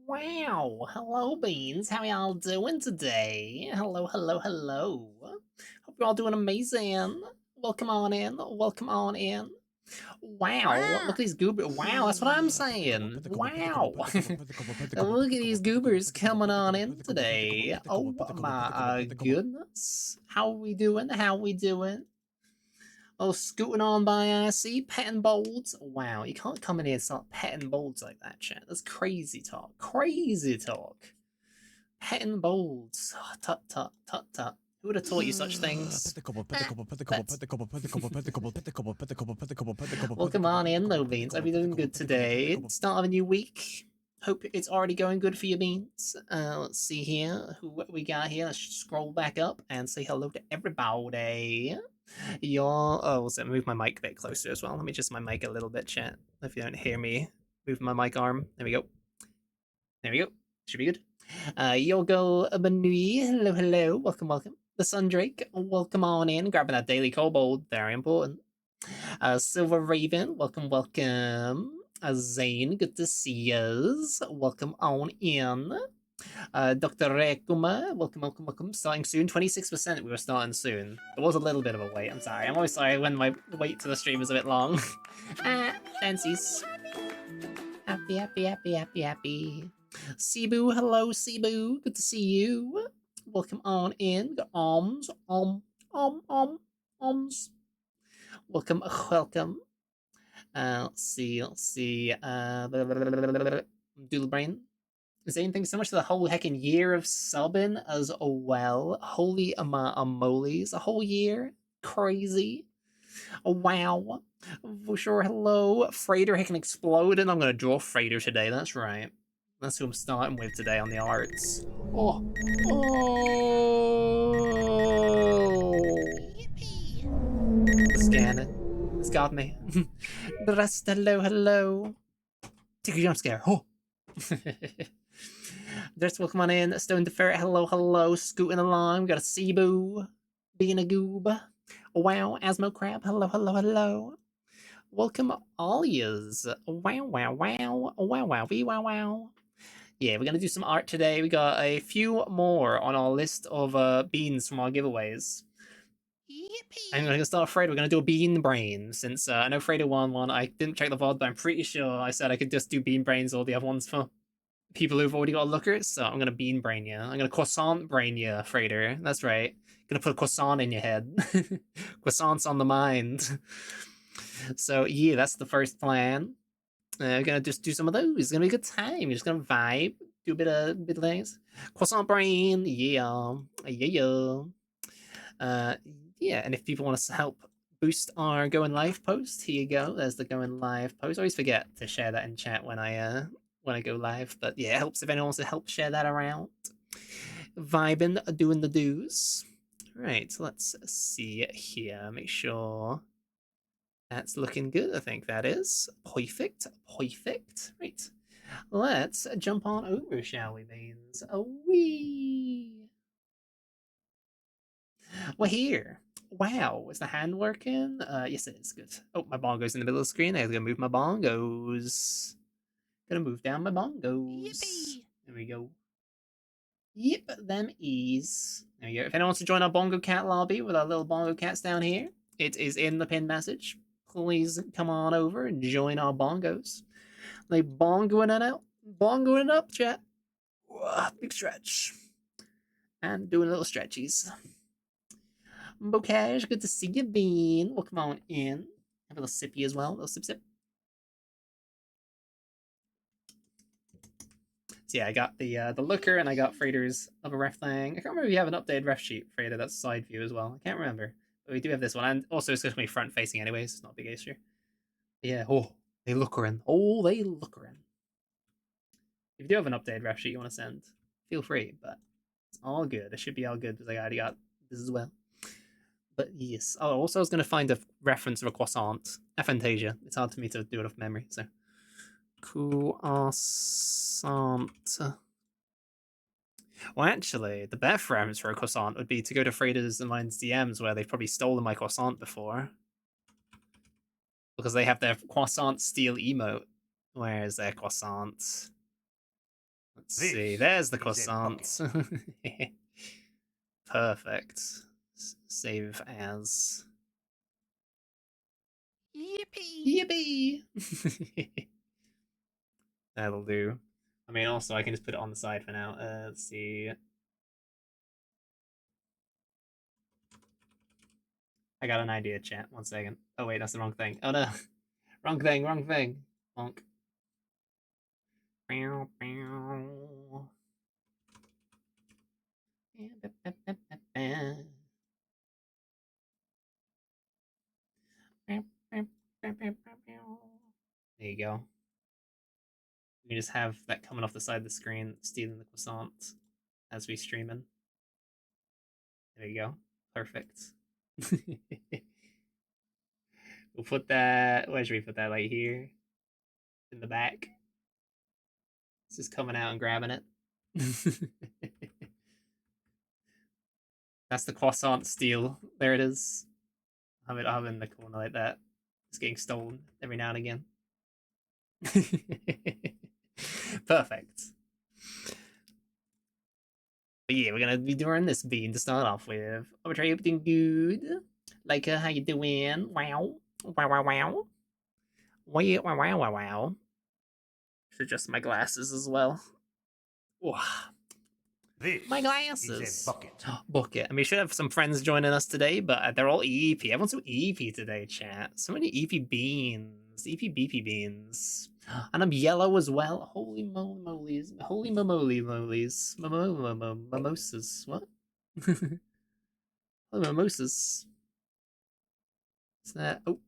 Wow, hello beans. How y'all doing today? Hello, hello, hello. Hope you're all doing amazing. Welcome on in. Welcome on in. Wow, look at these goobers. Wow, that's what I'm saying. Wow. Look at these goobers coming on in today. Oh my goodness. How we doing? How we doing? Oh, scooting on by, I see. Petting bolds. Wow, you can't come in here and start petting bolds like that, chat. That's crazy talk. Crazy talk. Petting bolds. Oh, tut, tut, tut, tut. Who would have taught you such things? Welcome on in, though, Beans. Hope you're doing good today. Start of a new week. Hope it's already going good for you, Beans. Let's see here. Who we got here? Let's scroll back up and say hello to everybody. Let's move my mic a bit closer as well. Let me adjust my mic a little bit, chat. If you don't hear me, move my mic arm. There we go. There we go. Should be good. Yogo Benui, hello, hello. Welcome, welcome. The Sundrake, welcome on in. Grabbing that daily kobold, very important. Silver Raven, welcome, welcome. Zane, good to see us. Welcome on in. Dr. Rekuma, welcome, welcome, welcome. Starting soon, 26%. We were starting soon. There was a little bit of a wait. I'm sorry. I'm always sorry when my wait to the stream is a bit long. Fancies. Happy, happy, happy, happy, happy. Cebu, hello, Cebu. Good to see you. Welcome on in. Got alms, alms. Welcome, welcome. Let's see. Doodlebrain. Zane, thanks so much for the whole heckin' year of subbing as well. Holy amolies, a whole year. Crazy. Wow. For sure, hello. Freighter heckin' exploded. I'm gonna draw Freighter today, that's right. That's who I'm starting with today on the arts. Oh. Scan it. It's got me. The rest, hello, hello. Take a jump scare. Oh. There's welcome on in. Stone the Ferret, hello, hello. Scooting along. We got a Cebu. Being a goob. Wow, Asmo Crab, hello, hello, hello. Welcome all yous. Wow, wow, wow. Wow, wow, wee, wow, wow. Yeah, we're gonna do some art today. We got a few more on our list of beans from our giveaways. I'm gonna start Fredo. We're gonna do a bean brain since I know Fredo won one. I didn't check the VoD, but I'm pretty sure I said I could just do bean brains or the other ones for people who've already got lookers. So I'm gonna bean brain you. I'm gonna croissant brain you, Frader. That's right. Gonna put a croissant in your head. Croissants on the mind. So yeah, that's the first plan. We're gonna just do some of those. It's gonna be a good time. You're just gonna vibe, do a bit of things. Croissant brain, yeah, yeah. Uh, yeah, and if people want us to help boost our going live post, here you go. There's the going live post. I always forget to share that in chat when I go live, but yeah, it helps if anyone wants to help share that around. Vibing, doing the do's. Right, so let's see here. Make sure that's looking good. I think that is perfect. Perfect. Right. Let's jump on over, shall we, Beans? Wee. We're here. Wow, is the hand working? Yes, it is. Good. Oh, my bongo's in the middle of the screen. I gotta move my bongos. Gonna move down my bongos. Yippee! There we go. Yep, them is. There we go. If anyone wants to join our bongo cat lobby with our little bongo cats down here, it is in the pinned message. Please come on over and join our bongos. They bongoing it out. Bongoing it up, chat. Big stretch. And doing little stretchies. Bocage, good to see you, Bean. Welcome on in. Have a little sippy as well. A little sip sip. So yeah, I got the looker and I got Freighter's other ref thing. I can't remember if you have an updated ref sheet, Freighter. That's side view as well. I can't remember. But we do have this one. And also it's going to be front facing anyways. It's not a big issue. Yeah, they lookering. Oh, they lookering. If you do have an updated ref sheet you want to send, feel free, but it's all good. It should be all good because I already got this as well. But yes. Oh, also I was going to find a reference of a croissant. Aphantasia. It's hard for me to do it off memory, so. Croissant. Well, actually, the best reference for a croissant would be to go to Freida's and mine's DMs where they've probably stolen my croissant before. Because they have their croissant steal emote. Where is their croissant? Let's see. There's the croissant. Perfect. Save as. Yippee! Yippee! That'll do. I mean, also, I can just put it on the side for now. Let's see. I got an idea, chat. 1 second. Oh, wait, that's the wrong thing. Oh, no. Wrong thing, wrong thing. Bonk. Bow, bow. There you go. We just have that coming off the side of the screen, stealing the croissant as we stream in. There you go. Perfect. We'll put that. Where should we put that? Like here, in the back. It's just coming out and grabbing it. That's the croissant steal. There it is. I'll have it in the corner like that. It's getting stolen every now and again. Perfect. But yeah, we're gonna be doing this bean to start off with. Hope you're doing good. Like, how you doing? Wow. Wow, wow, wow. Wow, wow, wow, wow, wow. Should adjust my glasses as well. Wow. This my glasses. Is a bucket. Bucket. I mean, we should have some friends joining us today, but they're all EP. Everyone's so EP today, chat. So many EP beans. EP beepy beans. And I'm yellow as well. Holy moly molies. Holy moly molies. Mimosas. What? Holy mimosas. What's that? Oh.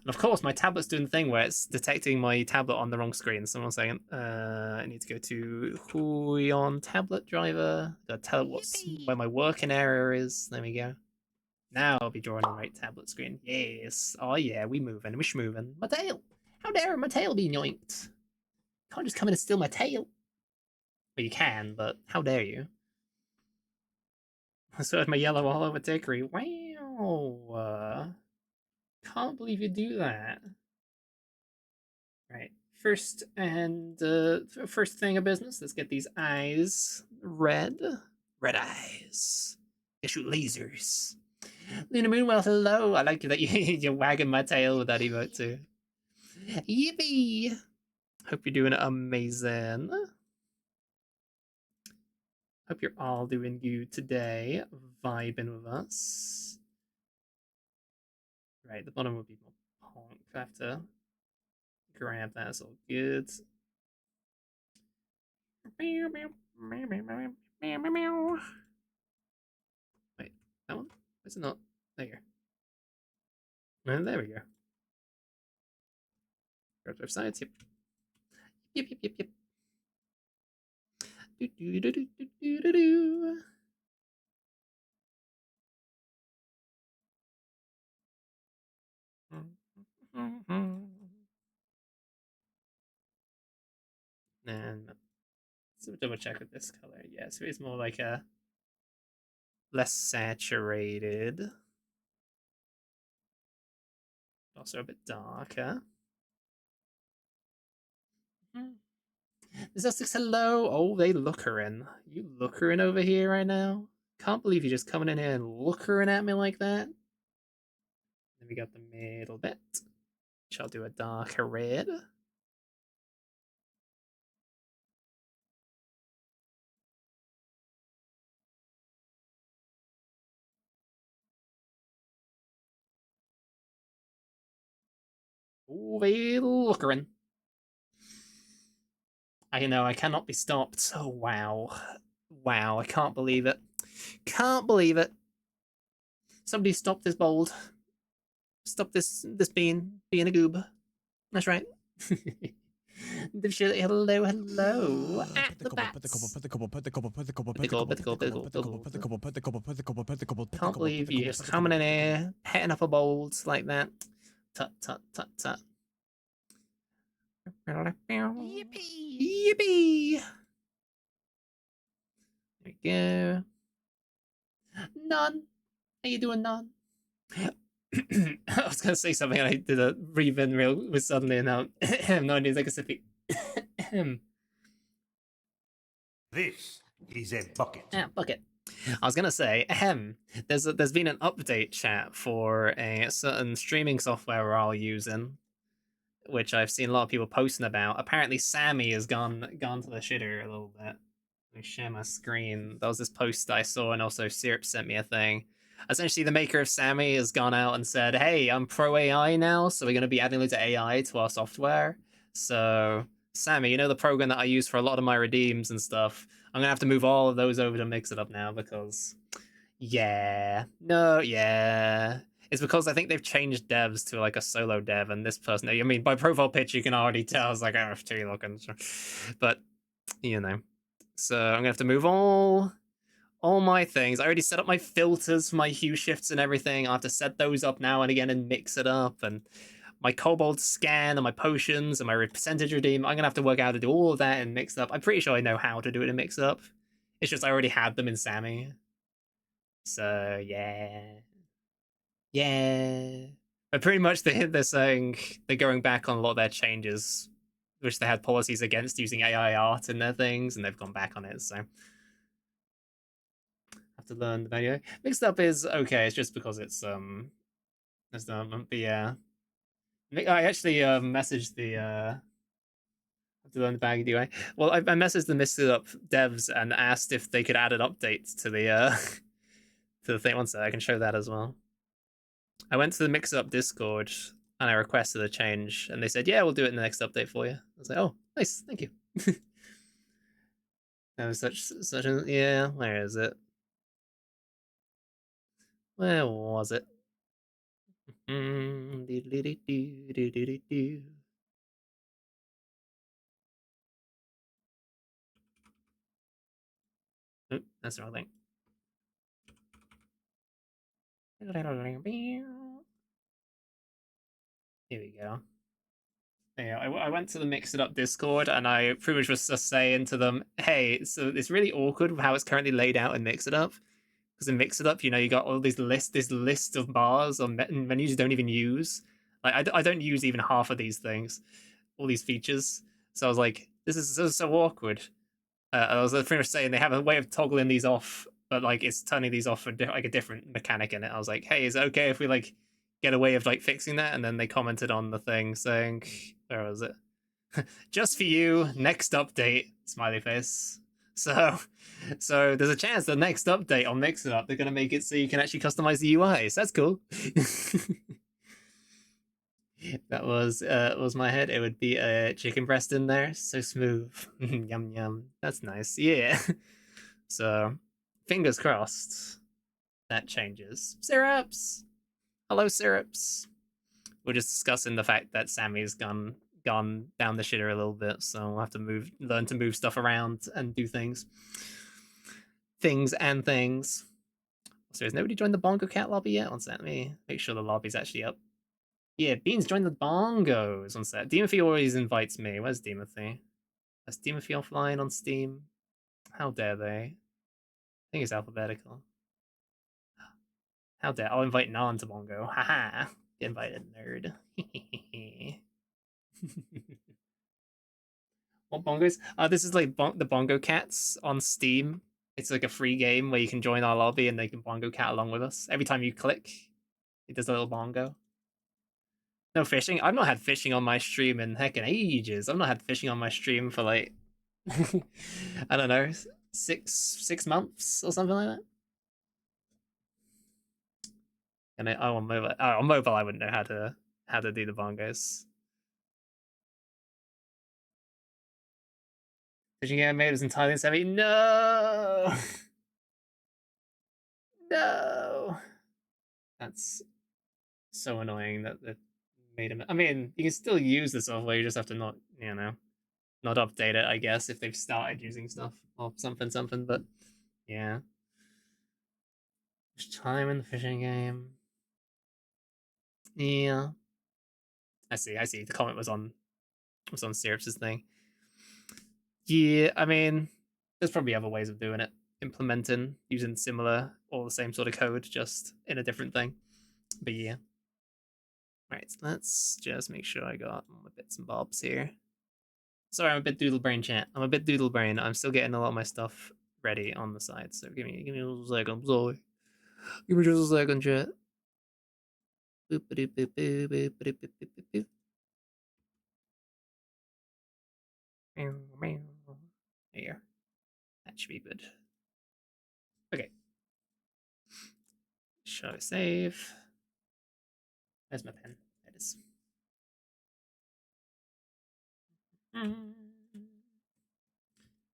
And of course, my tablet's doing the thing where it's detecting my tablet on the wrong screen. So 1 second. I need to go to Huion tablet driver. Gotta tell it where my working area is. There we go. Now I'll be drawing on the right tablet screen. Yes. Oh yeah, we moving. We schmoving. My tail. How dare my tail be yoinked? Can't just come in and steal my tail. Well, you can, but how dare you? I still have my yellow all over Dickory. Wow. Can't believe you do that. Right. First thing of business, let's get these eyes red. Red eyes. They shoot lasers. Luna Moon, well, hello. I like that you're wagging my tail with that emote too. Yippee! Hope you're doing amazing. Hope you're all doing good today. Vibing with us. Right, the bottom will be more punk. I have to grab that, it's all good. Wait, that one? Is it not? There. And there we go. Go to websites, yep. Yep. Do. And let's double check with this color. Yeah, so it's more like a less saturated. Also a bit darker. Is that six hello? Oh, they lookering. You lookering over here right now? Can't believe you're just coming in here and lookering at me like that. Then we got the middle bit, which I'll do a darker red. Oh, they lookering. I know, I cannot be stopped. Oh, wow. Wow, I can't believe it. Can't believe it. Somebody stop this bold. Stop this being a goob. That's right. Hello at the bats. Can't believe you're just coming in here, petting up a bold like that. Tut. Yippee! There we go. None. How you doing, None? I was gonna say something and I did a breathe in real with suddenly and now no idea like a sippy. This is a bucket. Ah, bucket. I was gonna say, there's been an update chat for a certain streaming software we're all using, which I've seen a lot of people posting about. Apparently, Sammy has gone to the shitter a little bit. Let me share my screen. There was this post I saw, and also Syrup sent me a thing. Essentially, the maker of Sammy has gone out and said, "Hey, I'm pro AI now, so we're going to be adding loads of AI to our software. So, Sammy, you know the program that I use for a lot of my redeems and stuff. I'm gonna have to move all of those over to Mix It Up now because, yeah, no, yeah." It's because I think they've changed devs to like a solo dev, and this person, I mean, by profile picture, you can already tell it's like RFT looking. But, you know. So I'm gonna have to move all my things. I already set up my filters for my hue shifts and everything. I have to set those up now and again and mix it up. And my kobold scan and my potions and my percentage redeem, I'm gonna have to work out how to do all of that and mix it up. I'm pretty sure I know how to do it and mix it up. It's just I already had them in Sammy. So yeah. Yeah. But pretty much they're saying they're going back on a lot of their changes, which they had policies against using AI art in their things, and they've gone back on it. So I have to learn the video. Mixed up is okay. It's just because it's but yeah. I actually messaged the have to learn the bag anyway. Well, I messaged the Mixed Up devs and asked if they could add an update to the to the thing. One sec, I can show that as well. I went to the Mix Up Discord and I requested a change, and they said, "Yeah, we'll do it in the next update for you." I was like, "Oh, nice, thank you." That was such a yeah. Where is it? Where was it? Oop, that's the wrong thing. Here we go. Yeah, I went to the Mix It Up Discord and I pretty much was just saying to them, "Hey, so it's really awkward how it's currently laid out in Mix It Up. Because in Mix It Up, you know, you got all this list of bars or menus you don't even use. Like I don't use even half of these things, all these features. So I was like, this is so awkward. I was pretty much saying they have a way of toggling these off, but like it's turning these off for like a different mechanic in it. I was like, hey, is it okay if we like get a way of like fixing that? And then they commented on the thing saying, where was it? Just for you, next update, smiley face. So there's a chance the next update on Mix It Up, they're gonna make it so you can actually customize the UI. So that's cool. That was my head. It would be a chicken breast in there, so smooth. Yum yum. That's nice. Yeah. So fingers crossed that changes. Syrups. Hello, syrups. We're just discussing the fact that Sammy's gone down the shitter a little bit, so we'll have to learn to move stuff around and do things. Things and things. So has nobody joined the Bongo Cat lobby yet? One sec, let me make sure the lobby's actually up. Yeah, Beans joined the bongos. One sec. Demothy always invites me. Where's Demothy? Is Demothy offline on Steam? How dare they? I think it's alphabetical. How dare I'll invite Nan to bongo. Haha. Get invited, nerd. What bongos? This is like the Bongo Cats on Steam. It's like a free game where you can join our lobby and they can Bongo Cat along with us. Every time you click, it does a little bongo. No fishing. I've not had fishing on my stream in heckin' ages. I've not had fishing on my stream for like I don't know, six months or something like that. And on mobile, on mobile, I wouldn't know how to do the bongos. Fishing game made was entirely in semi. No, no. That's so annoying that they made him. I mean, you can still use the software. You just have to not, not update it. I guess if they've started using stuff or something. But yeah, there's time in the fishing game. Yeah, I see. The comment was on Syrup's thing. Yeah, I mean, there's probably other ways of doing it, implementing using similar or the same sort of code, just in a different thing. But yeah. Right, let's just make sure I got all my bits and bobs here. Sorry, I'm a bit doodle brain, chat. I'm a bit doodle brain. I'm still getting a lot of my stuff ready on the side, so give me a second. I'm sorry. Give me just a second, chat. Boop, boop, boop, boop, boop, boop, boop, boop, boop. Here. That should be good. Okay. Shall I save? Where's my pen? There it is.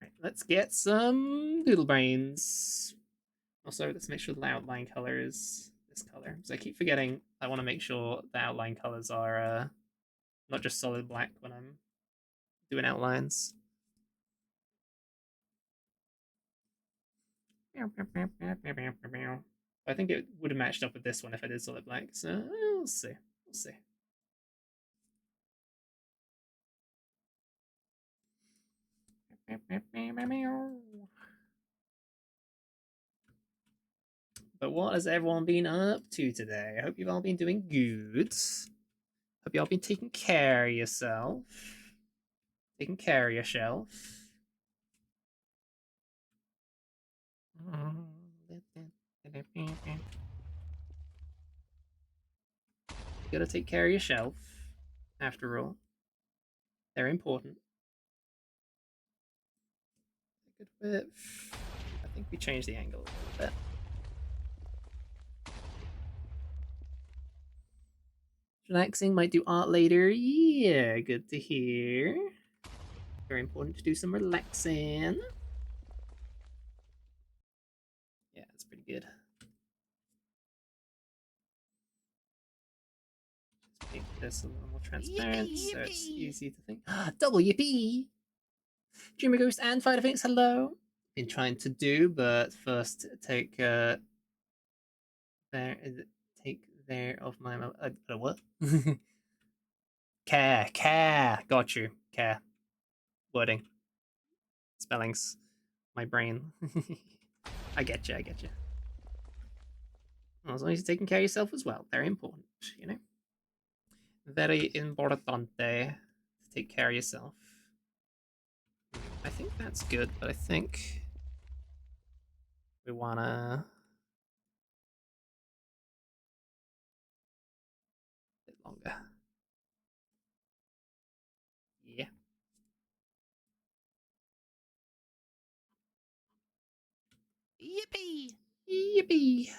Right, let's get some doodle brains. Also, let's make sure the outline color is this color. So I keep forgetting I want to make sure the outline colors are not just solid black when I'm doing outlines. I think it would have matched up with this one if I did solid black. So we'll see. We'll see. But what has everyone been up to today? I hope you've all been doing good. Hope you all been taking care of yourself. Taking care of yourself. You gotta take care of yourself. After all, they're important. Good width. I think we changed the angle a little bit. Relaxing, might do art later. Yeah, good to hear. Very important to do some relaxing. Yeah, that's pretty good. Just make this a little more transparent so it's easy to think. WP! Dreamer Ghost and Fighter Phoenix, hello! Been trying to do, but first take there of my what? Care. Got you. Care. Wording. Spellings. My brain. I get you. As long as you're taking care of yourself as well. Very important, you know? Very importante to take care of yourself. I think that's good, but I think we wanna a bit longer. Yeah. Yippee! Yippee!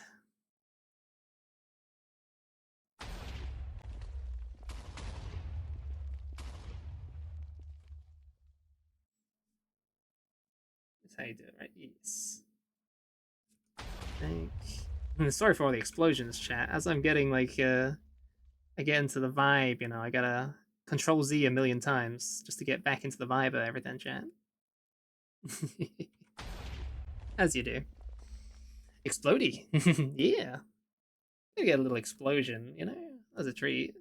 That's how you do it, right? Yes. Thank. Sorry for all the explosions, chat. As I'm getting like I get into the vibe, you know, I gotta Control Z a million times just to get back into the vibe of everything, chat. As you do. Explodey. Yeah. Gotta get a little explosion, you know, as a treat.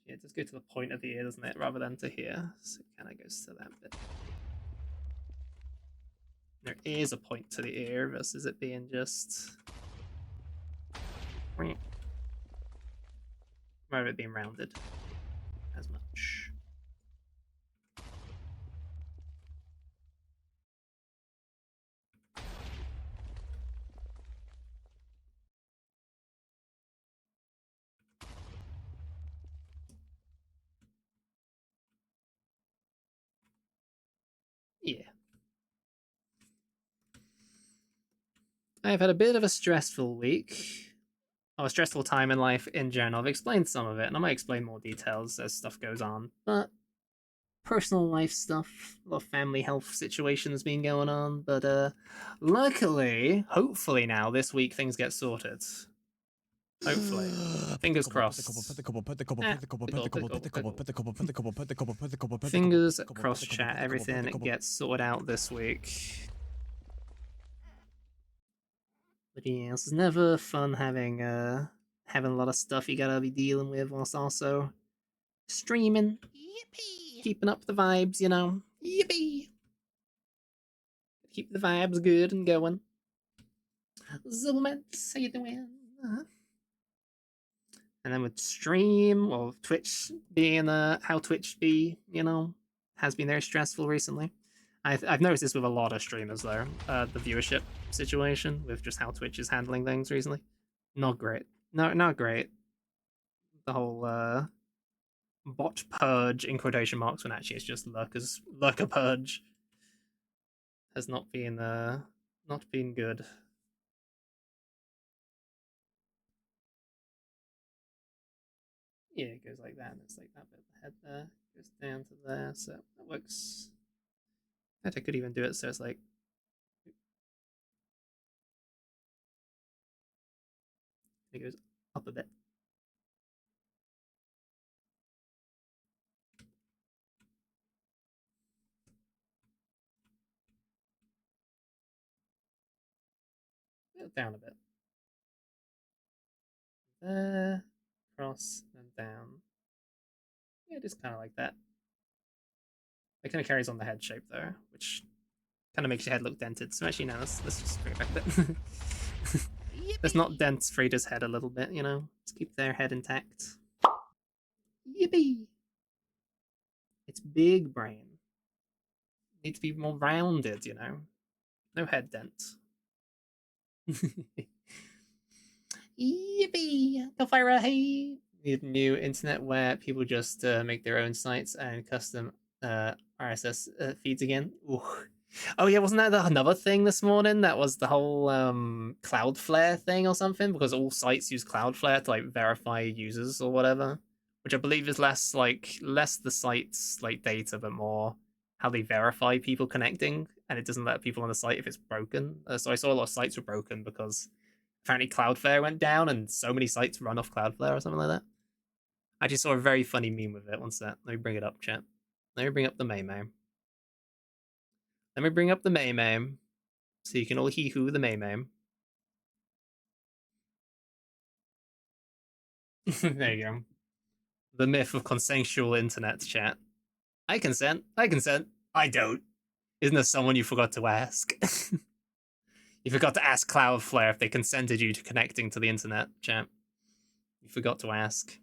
Yeah, just go to the point of the ear, doesn't it, rather than to here. So it kind of goes to that bit. There is a point to the ear versus it being just rather it being rounded as much. Yeah. I've had a bit of a stressful week. Oh, a stressful time in life in general. I've explained some of it, and I might explain more details as stuff goes on. But personal life stuff, a lot of family health situations been going on. But luckily, hopefully now this week things get sorted. Hopefully. Fingers crossed. Fingers crossed, chat. Everything gets sorted out this week. But yeah, it's never fun having having a lot of stuff you gotta be dealing with whilst also streaming. Yippee! Keeping up the vibes, you know. Yippee! Keep the vibes good and going. Zilments, how you doing? And then with stream or Twitch being how Twitch be, has been very stressful recently. I've noticed this with a lot of streamers though. The viewership situation with just how Twitch is handling things recently, not great. No, not great. The whole bot purge in quotation marks when actually it's just lurker purge has not been good. Yeah, it goes like that, and it's like that bit of the head there goes down to there, so that works. I could even do it so it's like it goes up a bit. Down a bit. There, cross, and down. Yeah, just kind of like that. It kind of carries on the head shape though, which kind of makes your head look dented. So actually, now let's just bring it back a bit. Let's not dent Freda's head a little bit, Let's keep their head intact. Yippee! It's big brain. Need to be more rounded. No head dent. Yippee! Go fire a hey! Need a new internet where people just make their own sites and custom RSS feeds again. Ooh. Oh yeah, wasn't that another thing this morning? That was the whole Cloudflare thing or something, because all sites use Cloudflare to like verify users or whatever, which I believe is less the site's like data, but more how they verify people connecting, and it doesn't let people on the site if it's broken. So I saw a lot of sites were broken because apparently Cloudflare went down, and so many sites run off Cloudflare or something like that. I just saw a very funny meme with it. One sec. Let me bring it up, chat. Let me bring up the meme. Let me bring up the meme so you can all hee hoo the meme. There you go. The myth of consensual internet chat. I consent. I consent. I don't. Isn't there someone you forgot to ask? You forgot to ask Cloudflare if they consented you to connecting to the internet, chat. You forgot to ask.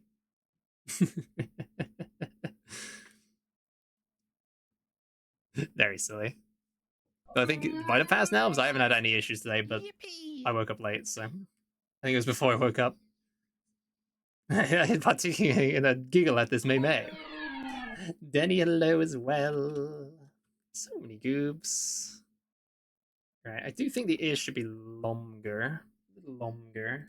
Very silly. But I think it might have passed now because I haven't had any issues today, but I woke up late, so I think it was before I woke up. I particularly in a giggle at this meme. Denny, hello as well. So many goobs. Right, I do think the ears should be longer. A little longer.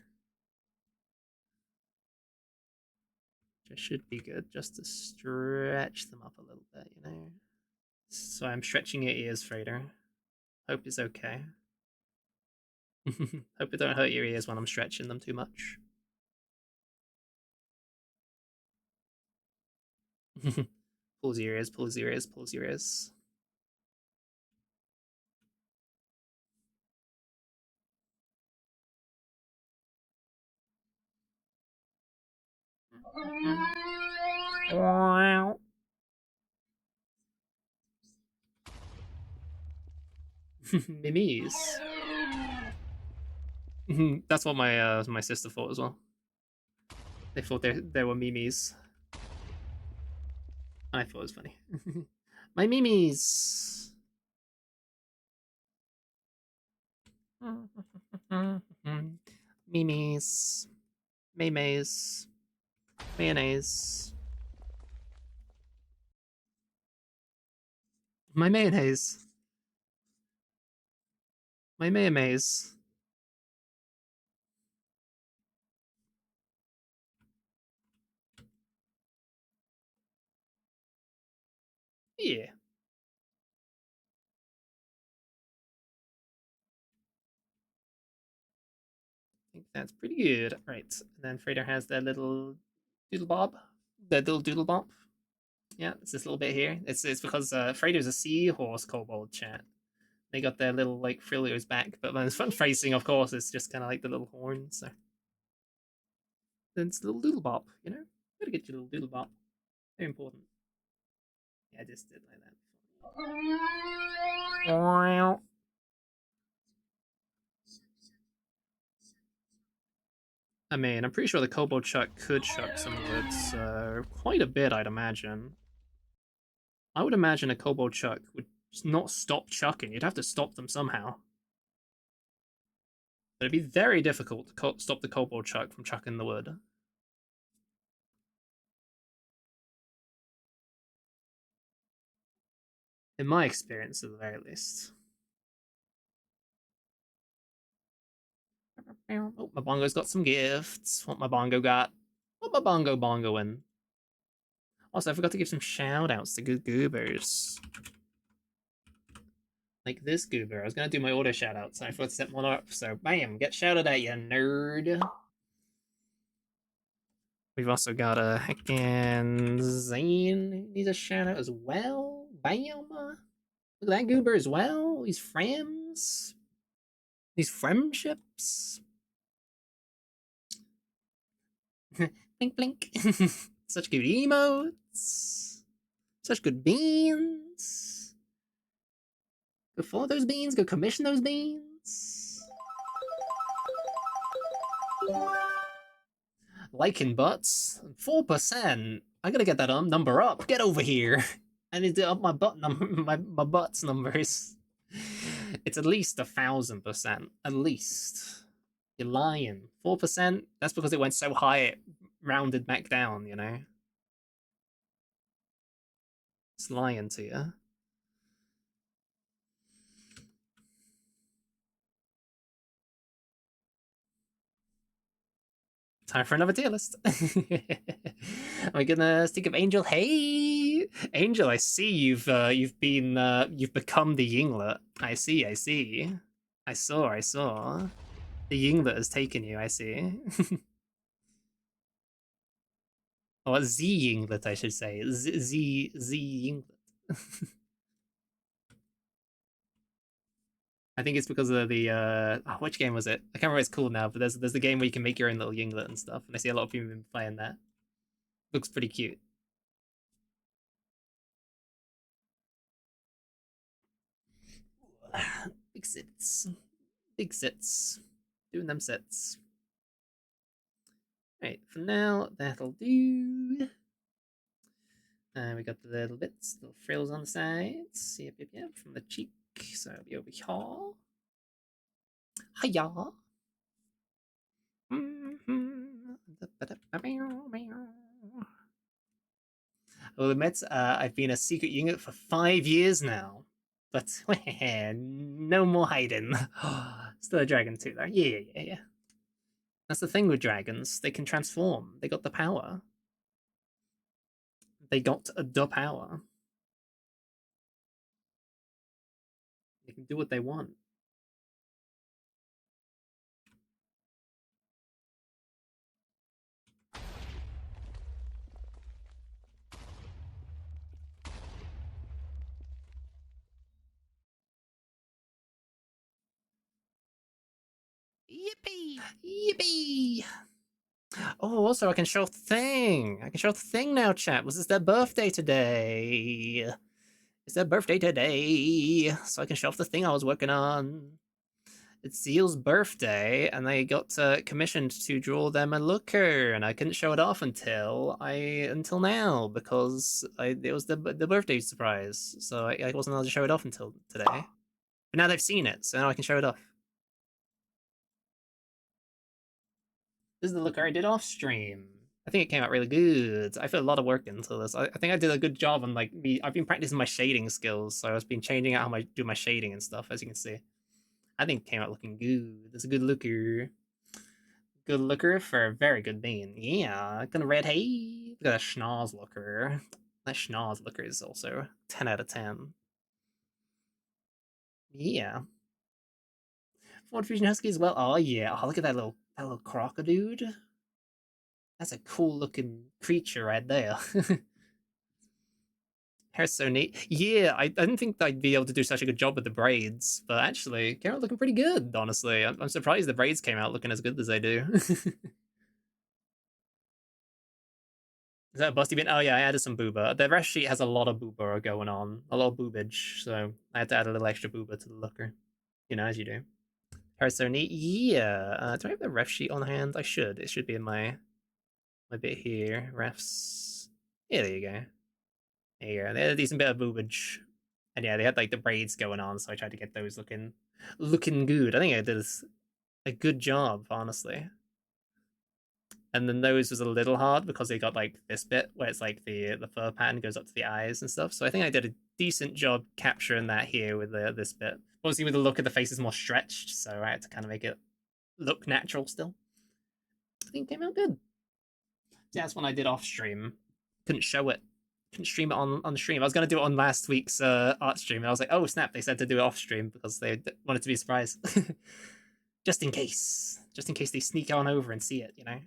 Which should be good, just to stretch them up a little bit. So I'm stretching your ears, Frader. Hope it's okay. Hope it don't hurt your ears when I'm stretching them too much. Pulls your ears, pulls your ears, pulls your ears. Mimis. That's what my sister thought as well. They thought they were mimis. I thought it was funny. My mimis. Mimis. Maymays. Mayonnaise. My mayonnaise. My mayonnaise. Yeah. I think that's pretty good. Right. And then Frader has that little doodle bob. That little doodle bop. Yeah, it's this little bit here. It's because Frader's a seahorse kobold, chat. They got their little like frillios back, but when it's front facing, of course, it's just kind of like the little horn. So then it's a little doodle bop, Gotta get your little doodle bop. Very important. Yeah, I just did like that. I mean, I'm pretty sure the Kobold Chuck could chuck some wood, so quite a bit, I'd imagine. I would imagine a Kobold Chuck would not stop chucking. You'd have to stop them somehow. But it'd be very difficult to stop the Kobold Chuck from chucking the wood. In my experience, at the very least. Oh, my bongo's got some gifts. What my bongo got? What my bongoing? Also, I forgot to give some shout outs to good goobers. Like this goober. I was gonna do my auto shout outs, and I forgot to set one up, so bam, get shouted at, you nerd. We've also got a heckin' Zane needs a shout out as well. Bam! Look at that goober as well. These friends. These friendships. Blink blink. Such good emotes. Such good beans. Go follow those beans. Go commission those beans. Liking butts. 4%. I gotta get that number up. Get over here. I need to up my butt my butts numbers. It's at least 1,000%. At least. You're lying. 4%? That's because it went so high it rounded back down, you know? It's lying to you. Time for another tier list. My goodness, think of Angel. Hey, Angel, I see you've become the Yinglet. I see, I saw. The Yinglet has taken you. I see. Or Z Yinglet, I should say. Z Yinglet. I think it's because of the which game was it? I can't remember what it's called now, but there's the game where you can make your own little Yinglet and stuff, and I see a lot of people been playing that. Looks pretty cute. Big sits. Big sits. Doing them sits. Right, for now, that'll do. We got the little bits, little frills on the sides. Yep, from the cheek. So it'll be over here. Hiya! Well, admit, I've been a secret unit for 5 years now. But no more hiding. Still a dragon too, though. Yeah. That's the thing with dragons. They can transform. They got the power. They got the power. They can do what they want. Yippee! Yippee! Oh, also, I can show off the thing. I can show off the thing now, chat. Was this their birthday today? It's their birthday today, so I can show off the thing I was working on. It's Zeal's birthday, and I got commissioned to draw them a looker, and I couldn't show it off until now because it was the birthday surprise, so I wasn't allowed to show it off until today. But now they've seen it, so now I can show it off. This is the looker I did off stream. I think it came out really good. I put a lot of work into this. I think I did a good job on like me. I've been practicing my shading skills, so I've been changing out how I do my shading and stuff, as you can see. I think it came out looking good. It's a good looker. Good looker for a very good bean. Yeah, gonna red hay. Got a schnoz looker. That schnoz looker is also 10 out of 10. Yeah. Ford Fusion Husky as well. Oh yeah. Oh, look at that little crocodude. That's a cool looking creature right there. Hair's so neat. Yeah, I didn't think I'd be able to do such a good job with the braids, but actually, came out looking pretty good, honestly. I'm surprised the braids came out looking as good as they do. Is that a busty bin? Oh yeah, I added some booba. The rest sheet has a lot of booba going on. A lot of boobage, so I had to add a little extra booba to the looker. You know, as you do. Persona, yeah. Do I have the ref sheet on hand? I should. It should be in my bit here. Refs. Yeah, there you go. There you go. They had a decent bit of boobage. And yeah, they had like the braids going on, so I tried to get those looking good. I think I did a good job, honestly. And the nose was a little hard because they got like this bit where it's like the fur pattern goes up to the eyes and stuff. So I think I did a decent job capturing that here with this bit. Obviously, with the look of the face is more stretched, so I had to kind of make it look natural still. I think it came out good. Yeah, that's one I did off stream. Couldn't show it. Couldn't stream it on stream. I was gonna do it on last week's art stream, and I was like, oh snap! They said to do it off stream because they wanted to be surprised, just in case, they sneak on over and see it, you know.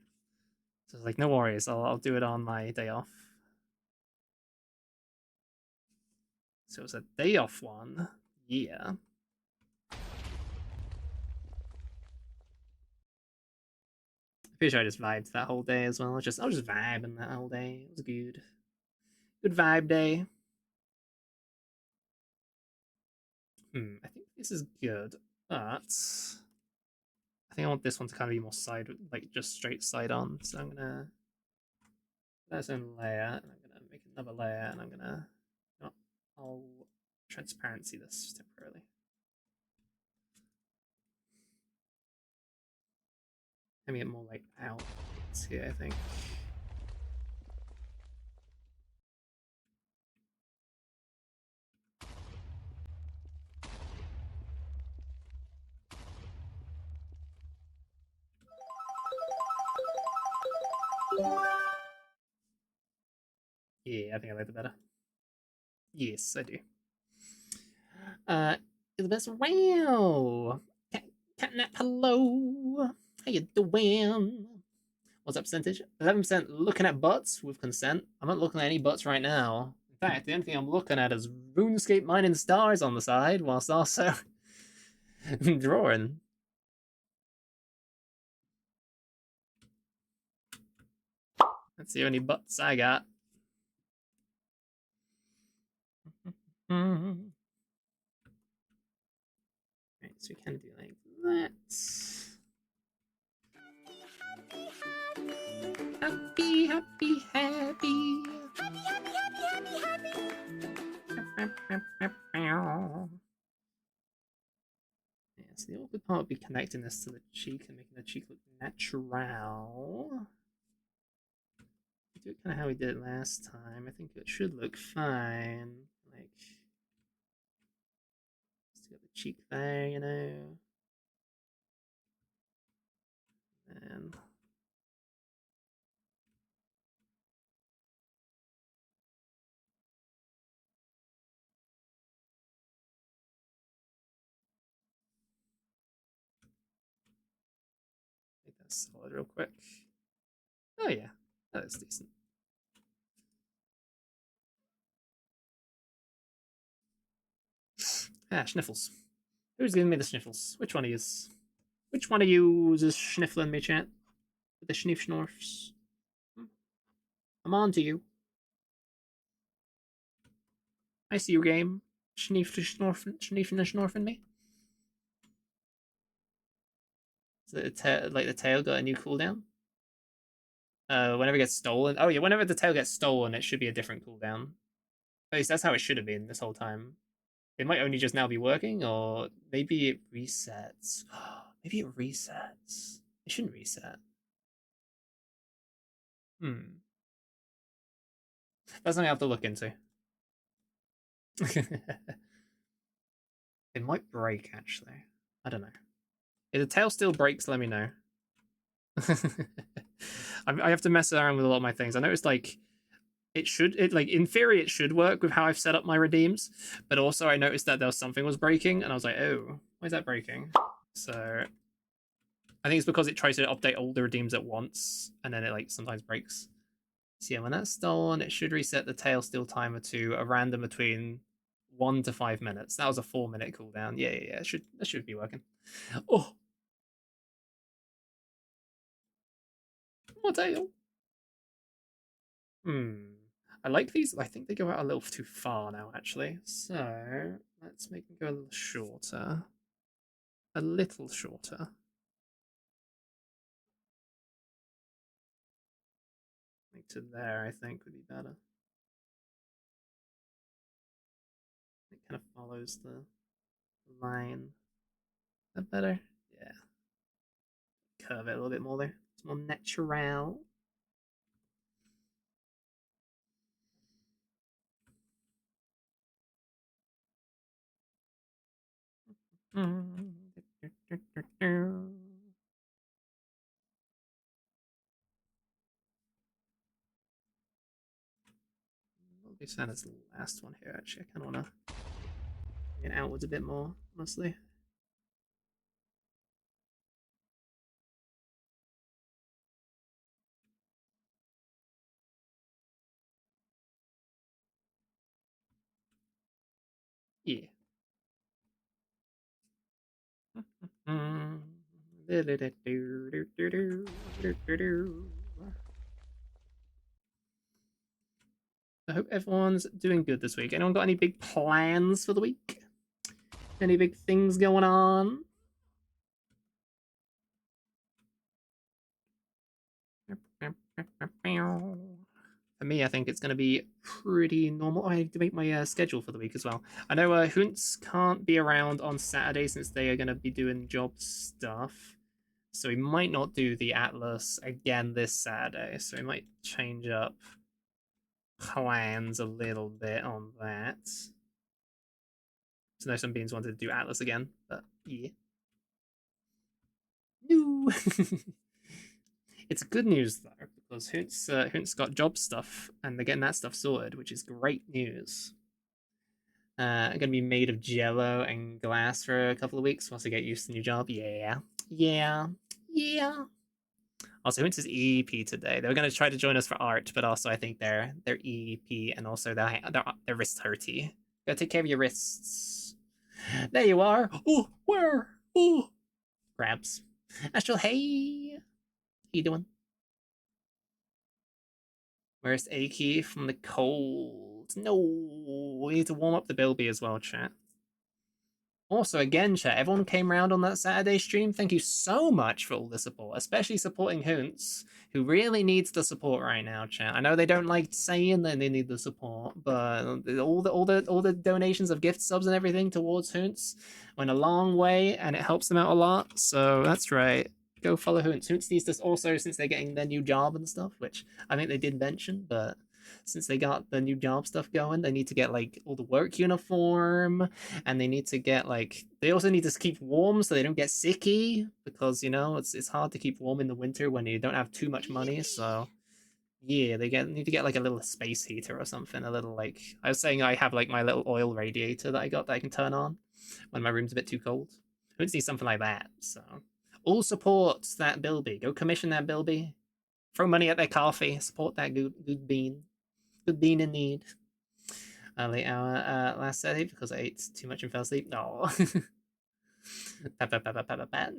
So I was like, no worries, I'll do it on my day off. So it was a day off one, yeah. Pretty sure I just vibed that whole day as well. I was just vibing that whole day. It was good, good vibe day. I think this is good, but I think I want this one to kind of be more side, like just straight side on. So I'm gonna put this in layer, and I'm gonna make another layer, and I'm gonna, I'll transparency this temporarily. Maybe get more like out here, I think. Yeah, I think I like it better. Yes, I do. Elizabeth, wow. Catnap, hello. How you doing? What's that percentage? 11% looking at butts with consent. I'm not looking at any butts right now. In fact, the only thing I'm looking at is RuneScape mining stars on the side, whilst also drawing. That's the only butts I got. Right, so we can do like that. Happy, happy, happy. Yeah, so the awkward part would be connecting this to the cheek and making the cheek look natural. Do it kind of how we did it last time. I think it should look fine. Like, just got the cheek there, you know. And make that solid real quick. Oh yeah, that is decent. Ah, sniffles. Who's giving me the sniffles? Which one of yous? Which one of you is sniffling me, chat? With the sniff snorfs. I'm on to you. I see your game. Sniffing and snorfing me. So like the tail got a new cooldown. Whenever it gets stolen. Oh yeah, whenever the tail gets stolen, it should be a different cooldown. At least that's how it should have been this whole time. It might only just now be working, or maybe it resets. Maybe it resets. It shouldn't reset. That's something I have to look into. It might break, actually. I don't know. If the tail still breaks, let me know. I have to mess around with a lot of my things. I noticed, like, like, in theory, it should work with how I've set up my redeems, but also I noticed that there was something was breaking, and I was like, oh, why is that breaking? So I think it's because it tries to update all the redeems at once, and then it, like, sometimes breaks. So yeah, when that's stolen, it should reset the tail steal timer to a random between 1 to 5 minutes. That was a 4-minute cooldown. Yeah, it should be working. Oh, more tail. I like these. I think they go out a little too far now, actually. So let's make them go a little shorter. a little shorter. Like to there, I think would be better. It kind of follows the line. Is that better? Yeah. Curve it a little bit more there. It's more natural. I'll be sent as the last one here. Actually, I kind of want to get outwards a bit more, honestly. Yeah. I hope everyone's doing good this week. Anyone got any big plans for the week? Any big things going on? For me, I think it's going to be pretty normal. Oh, I have to make my schedule for the week as well. I know Hunts can't be around on Saturday since they are going to be doing job stuff. So we might not do the Atlas again this Saturday. So we might change up plans a little bit on that. So no, some beans wanted to do Atlas again, but yeah. No. It's good news though, because Hunt's got job stuff and they're getting that stuff sorted, which is great news. Gonna be made of jello and glass for a couple of weeks once I get used to the new job. Yeah. Yeah. Yeah. Also, Hunt's is EEP today. They were gonna try to join us for art, but also I think they're EEP and also their wrists hurty. Gotta take care of your wrists. There you are. Oh, where? Oh, crabs. Astral, hey, how you doing? Where's Aki from the cold? No, we need to warm up the Bilby as well, chat. Also, again, chat, everyone came around on that Saturday stream. Thank you so much for all the support, especially supporting Hunts, who really needs the support right now, chat. I know they don't like saying that they need the support, but all the donations of gift subs and everything towards Hunts went a long way, and it helps them out a lot. So that's right. Go follow Hunts. Hunts needs this also since they're getting their new job and stuff, which I think they did mention, but since they got the new job stuff going, they need to get like all the work uniform and they need to get like they also need to keep warm so they don't get sicky because it's hard to keep warm in the winter when you don't have too much money. So yeah, they need to get like a little space heater or something. A little like I was saying, I have like my little oil radiator that I got that I can turn on when my room's a bit too cold. I would need something like that. So all supports that Bilby. Go commission that Bilby. Throw money at their coffee. Support that good bean. Good bean in need. Late hour last Saturday because I ate too much and fell asleep. No. Pat.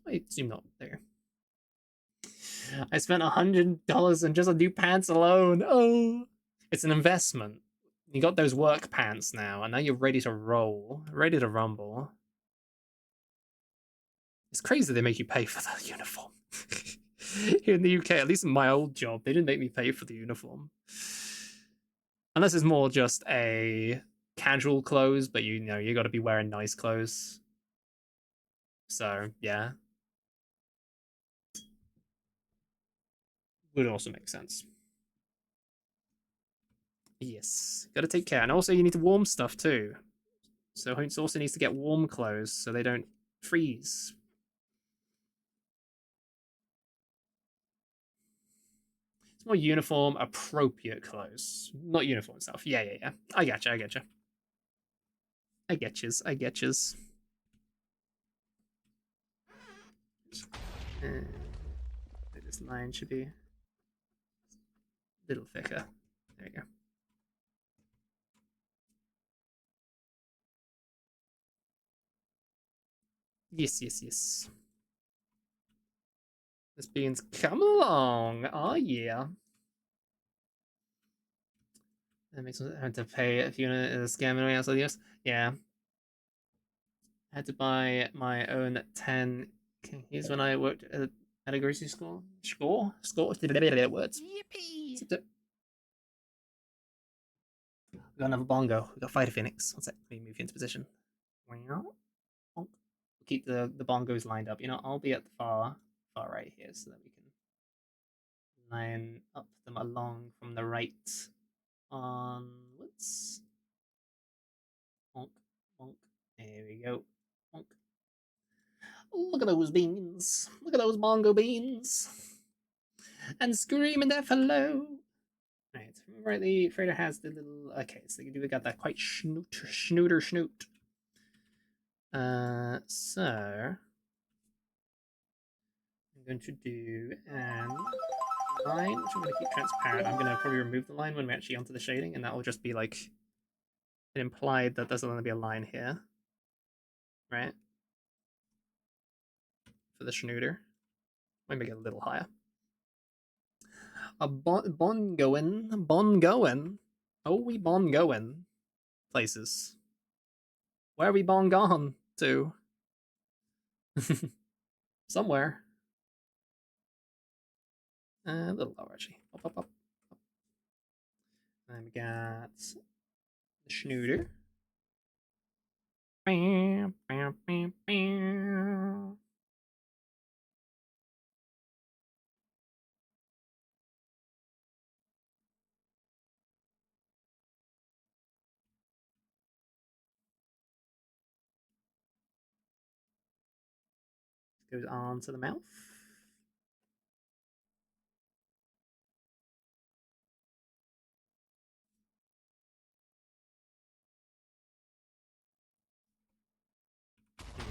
My Zoom not there. I spent $100 on just a new pants alone. Oh, it's an investment. You got those work pants now, and now you're ready to roll, ready to rumble. It's crazy they make you pay for the uniform. Here in the UK, at least in my old job, they didn't make me pay for the uniform. Unless it's more just a casual clothes, but you got to be wearing nice clothes. So yeah, would also make sense. Yes, got to take care, and also you need to warm stuff too. So Hunts also needs to get warm clothes so they don't freeze. It's more uniform, appropriate clothes, not uniform stuff. Yeah, yeah, yeah. I getcha, I getcha. I getchas, I getchas. Uh, this line should be a little thicker. There you go. Yes, yes, yes. This beans come along. Oh yeah. That makes sense. I had to pay if you want to scam anyone else. Yes. Yeah. I had to buy my own 10 keys when I worked at a grocery store. Score? Score? Words. Yippee! We got another bongo. We got Fighter Phoenix. One sec. Let me move you into position. We'll keep the bongos lined up. You know, I'll be at the far right here so that we can line up them along from the right onwards. Bonk, bonk. There we go. Bonk. Look at those beans. Look at those bongo beans. And screaming that hello. Right, right. The freighter has the little. Okay, so we got that quite snooter snoot. So I'm going to do an line, which I'm going to keep transparent. I'm going to probably remove the line when we're actually onto the shading, and that will just be like it implied that there's going to be a line here, right? For the snooter. Let me make it a little higher. A bon going. Oh, we bon going places. Where are we bon gone to? Somewhere. A little lower, actually. Up, up, up. And we got the snooter. Bam, bam, bam, bam. Goes on to the mouth.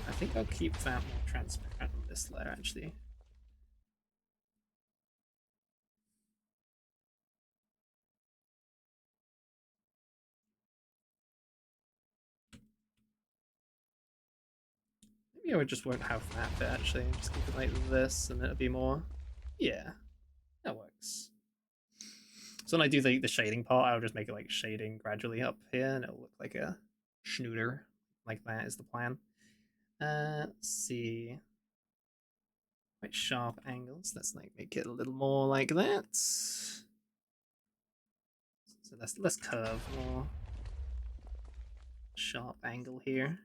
I think I'll keep that more transparent on this layer, actually. Maybe I just won't have that bit, actually. Just keep it like this, and it'll be more... Yeah, that works. So when I do the shading part, I'll just make it like shading gradually up here, and it'll look like a snooter. Like that is the plan. Let's see. Quite sharp angles. Let's like make it a little more like that. So that's less curve, more sharp angle here.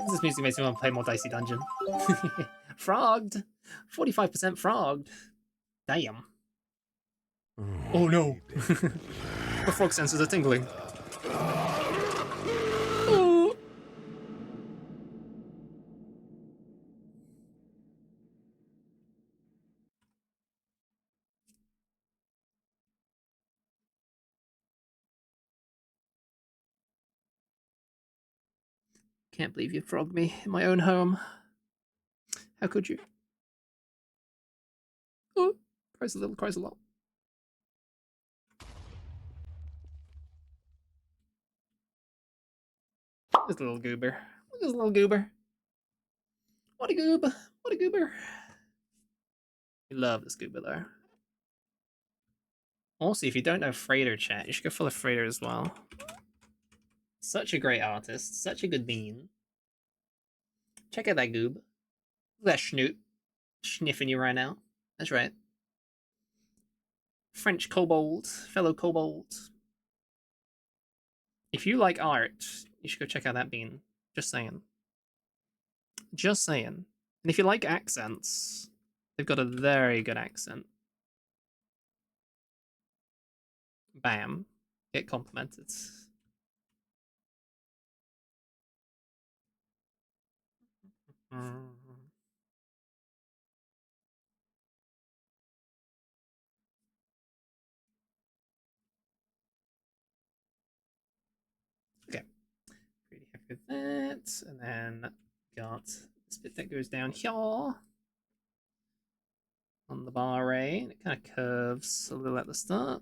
This music makes me want to play more Dicey Dungeon. Frogged! 45% frogged. Damn. Oh no! The frog senses are tingling. Oh. Can't believe you frogged me in my own home. How could you? Oh, cries a little, cries a lot. This little goober. Look at this little goober. What a goob. What a goober. We love this goober though. Also, if you don't know Freighter chat, you should go follow Freighter as well. Such a great artist. Such a good bean. Check out that goob. Look at that schnoot. Sniffing you right now. That's right. French kobold. Fellow kobold. If you like art, you should go check out that bean. Just saying. Just saying. And if you like accents, they've got a very good accent. Bam. Get complimented. Okay. Pretty happy with that. And then got this bit that goes down here. on the bar rate. It kind of curves a little at the start.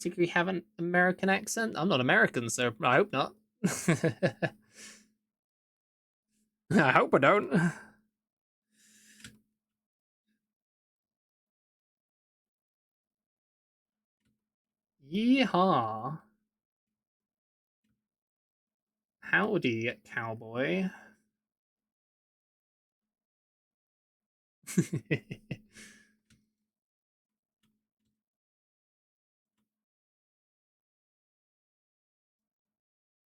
Do we have an American accent? I'm not American, so I hope not. I hope I don't. Yeehaw. Howdy, cowboy.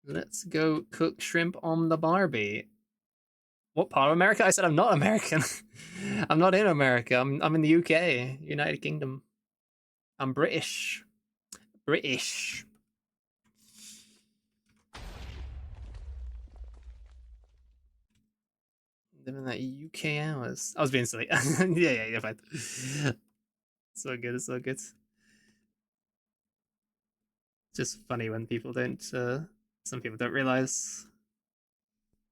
Let's go cook shrimp on the Barbie. What part of America? I said I'm not American. I'm not in America. I'm in the UK, United Kingdom. I'm British. British. Living that UK hours. I was being silly. Yeah, fine. So good, it's so good. It's just funny when people don't some people don't realize.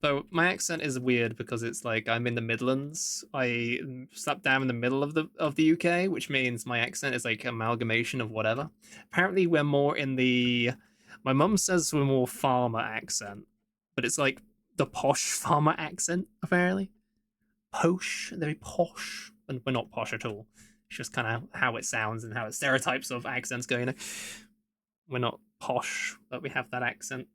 So my accent is weird because it's like I'm in the Midlands. I sat down in the middle of the UK, which means my accent is like amalgamation of whatever. Apparently, we're more in the. My mum says we're more farmer accent, but it's like the posh farmer accent. Apparently, posh, very posh, and we're not posh at all. It's just kind of how it sounds and how it stereotypes of accents go. You know, we're not posh, but we have that accent.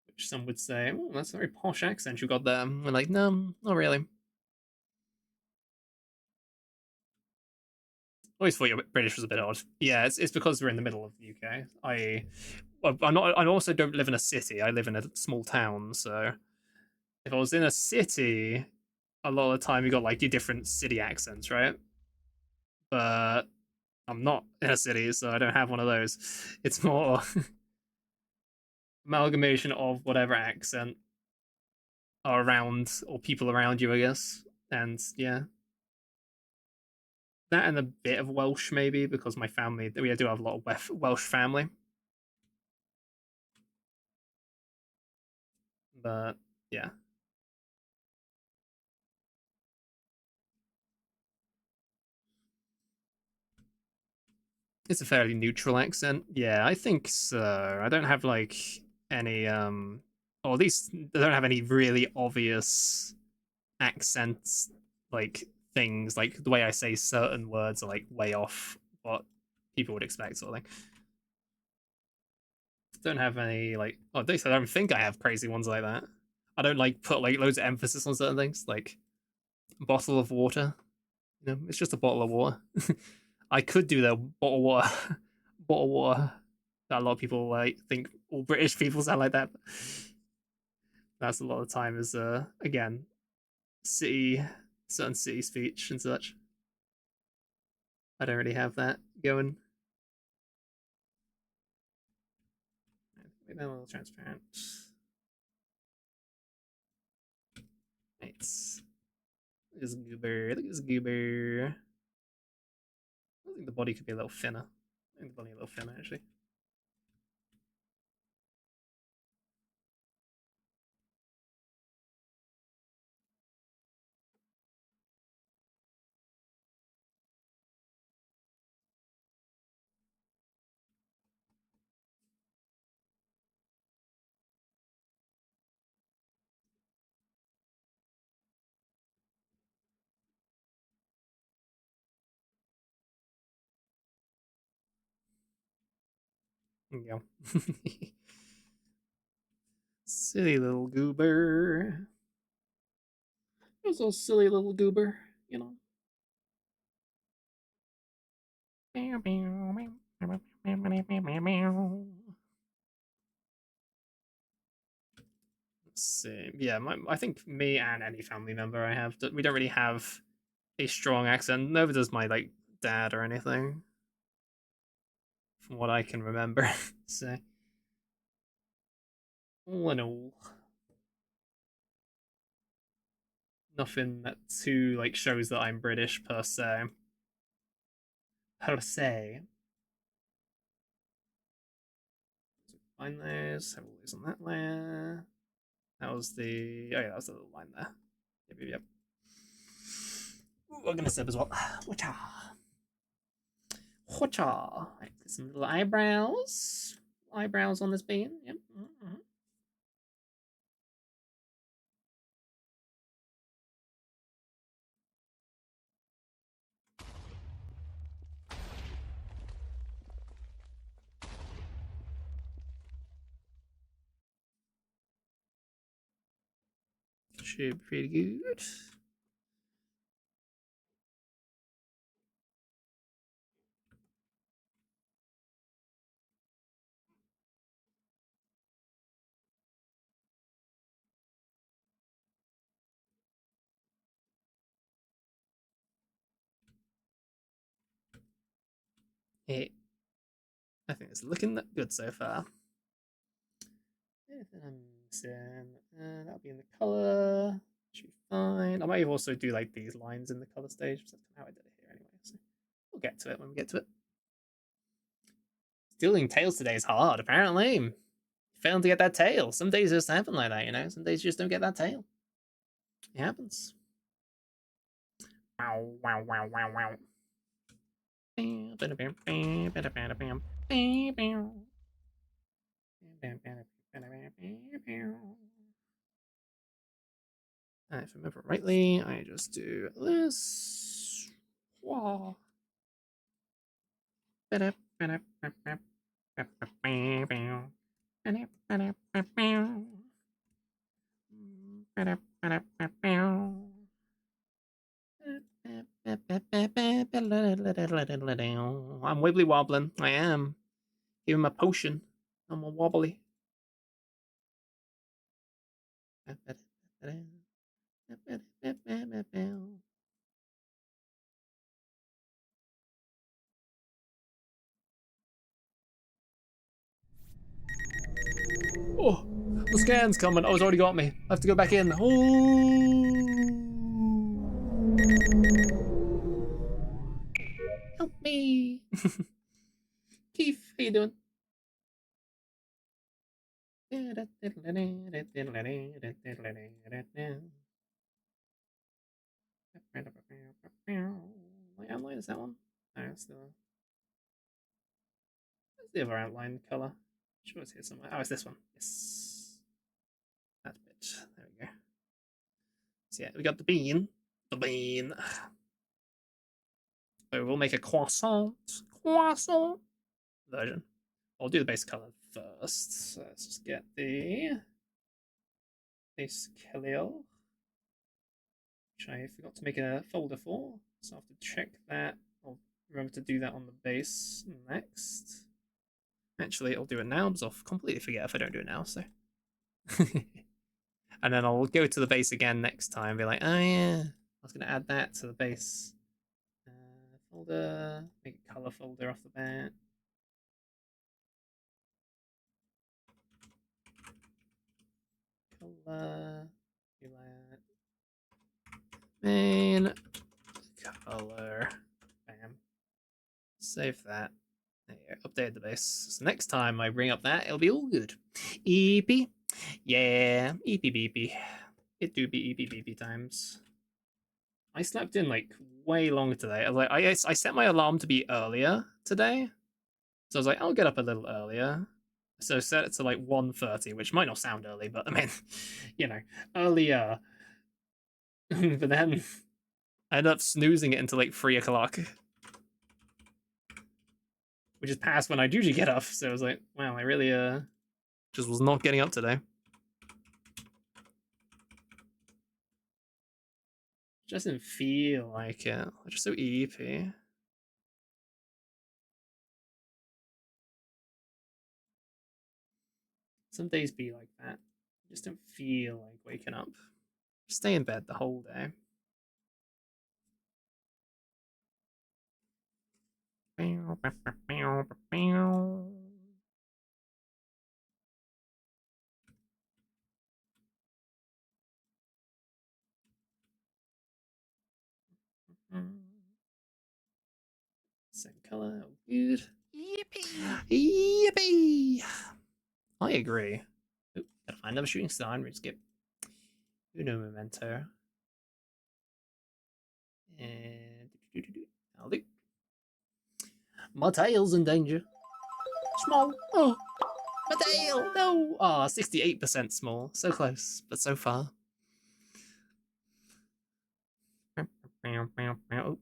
Which some would say, oh, that's a very posh accent you got there. We're like, no, not really. Always thought your British was a bit odd. Yeah, it's because we're in the middle of the UK. I'm not. I also don't live in a city. I live in a small town. So if I was in a city, a lot of the time you got like your different city accents, right? But I'm not in a city, so I don't have one of those. It's more amalgamation of whatever accent are around or people around you, I guess. And yeah, that and a bit of Welsh maybe because my family we do have a lot of Welsh family, but yeah, it's a fairly neutral accent. Yeah, I think so. I don't have like any or at least I don't have any really obvious accents like things like the way I say certain words are like way off what people would expect sort of thing. Don't have any like oh, at least I don't think I have crazy ones like that. I don't like put like loads of emphasis on certain things like bottle of water. You know, it's just a bottle of water. I could do the bottle of water, bottle of water. That a lot of people like think all British people sound like that. That's a lot of the time is again city certain city speech and such. I don't really have that going. Make that a little transparent. Nice. Look at this goober. Look at this goober. I think the body could be a little thinner. I think the body a little thinner actually. There you go. Silly little goober. It was a silly little goober, you know. Same. Yeah, I think me and any family member I have, we don't really have a strong accent. Neither does my like dad or anything, from what I can remember. So all in all, nothing that too like shows that I'm British per se. How to say? Find those. Have all these on that layer. That was the. Oh yeah, that was the little line there. Yep. Ooh, I'm gonna sip as well. Whatcha? Whatcha? Some little eyebrows. Eyebrows on this bean. Yep. Mm-hmm. Should be pretty good. Hey, I think it's looking good so far. Anything I'm missing? That'll be in the color. Should be fine. I might also do like these lines in the color stage. That's kind of how I did it here anyway. So we'll get to it when we get to it. Stealing tails today is hard, apparently. Failing to get that tail. Some days just happen like that, you know? Some days you just don't get that tail. It happens. Wow, wow, wow, wow, wow. If I remember rightly, I just do this. Wow. I'm wibbly wobbling. I am. Give him a potion. I'm a wobbly. Oh, the scan's coming. Oh, it's already got me. I have to go back in. Oh, help me. Keith, how you doing? My outline is that one? No, it's the other outline color. I'm sure it's here somewhere. Oh, it's this one. Yes, that bit. There we go. So yeah, we got the bean. The bean. So we'll make a croissant version. I'll do the base color first. So let's just get the base color, which I forgot to make a folder for. So I'll have to check that. I'll remember to do that on the base next. Actually, I'll do it now because I'll completely forget if I don't do it now. So, and then I'll go to the base again next time. And be like, oh yeah, I was going to add that to the base folder. Make a color folder off the bat. Color. Do that. Main color. Bam. Save that. There you go. Update the base. So next time I bring up that, it'll be all good. EP. Yeah. EP beepy. It do be EP beepy times. I slept in like way longer today. I set my alarm to be earlier today. So I was like, I'll get up a little earlier. So set it to like 1:30, which might not sound early, but I mean, you know, earlier. But then I ended up snoozing it until like 3 o'clock, which is past when I usually get up. So I was like, wow, I really just was not getting up today. Just didn't feel like it. Just so EP. Some days be like that. Just don't feel like waking up. Stay in bed the whole day. Same color, good. Yippee! Yippee! I agree. Oop, gotta find another shooting star and skip. Uno memento. And I'll do. My tail's in danger. Small. Oh, my tail. No. Ah, 68% small. So close, but so far. Oh,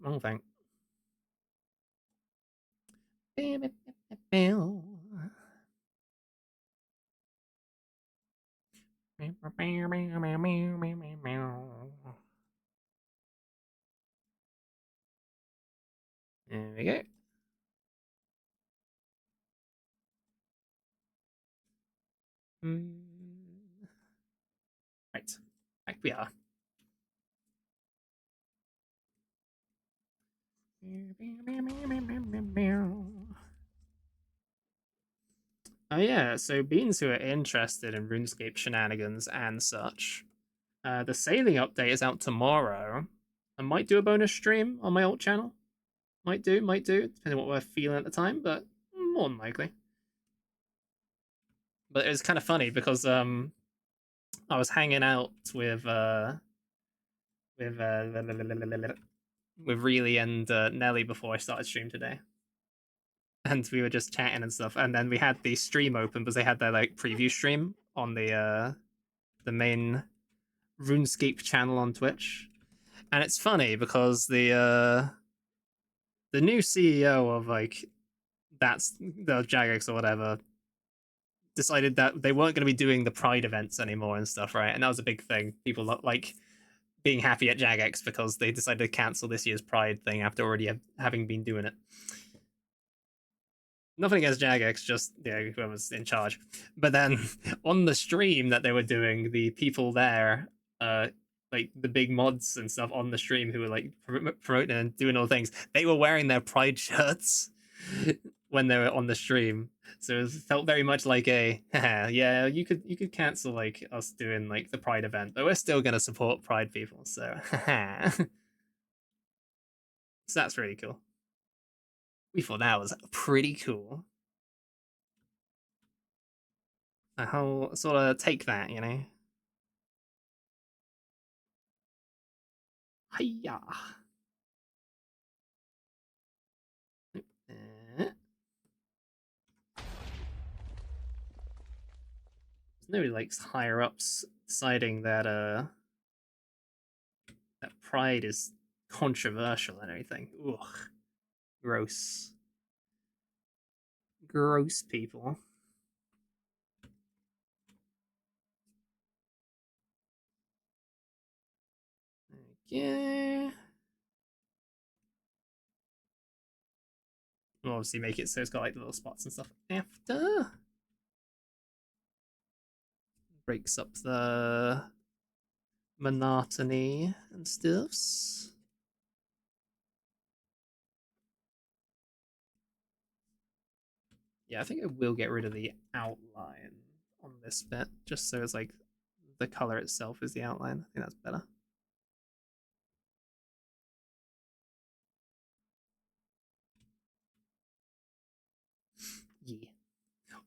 wrong thing. There we go. Right, back we are. Oh yeah, so beings who are interested in RuneScape shenanigans and such, the sailing update is out tomorrow. I might do a bonus stream on my alt channel. Might do, depending on what we're feeling at the time, but more than likely. But it was kind of funny because I was hanging out with with Reilly and Nelly before I started stream today, and we were just chatting and stuff. And then we had the stream open because they had their like preview stream on the main RuneScape channel on Twitch. And it's funny because the new CEO of like that's the Jagex or whatever decided that they weren't going to be doing the Pride events anymore and stuff, right? And that was a big thing. People like being happy at Jagex because they decided to cancel this year's Pride thing after already having been doing it. Nothing against Jagex, just whoever's in charge. But then on the stream that they were doing, the people there, like the big mods and stuff on the stream who were like promoting and doing all things, they were wearing their Pride shirts when they were on the stream. So it felt very much like a yeah, you could cancel like us doing like the Pride event, but we're still gonna support Pride people. So so that's really cool. We thought that was pretty cool. A whole sort of take that, you know. Hiya. There's no like higher ups deciding that that Pride is controversial and everything. Ugh. Gross. Gross people. Okay. We'll obviously make it so it's got like the little spots and stuff after. Breaks up the monotony and stuffs. Yeah, I think I will get rid of the outline on this bit, just so it's like the color itself is the outline. I think that's better. Yeah.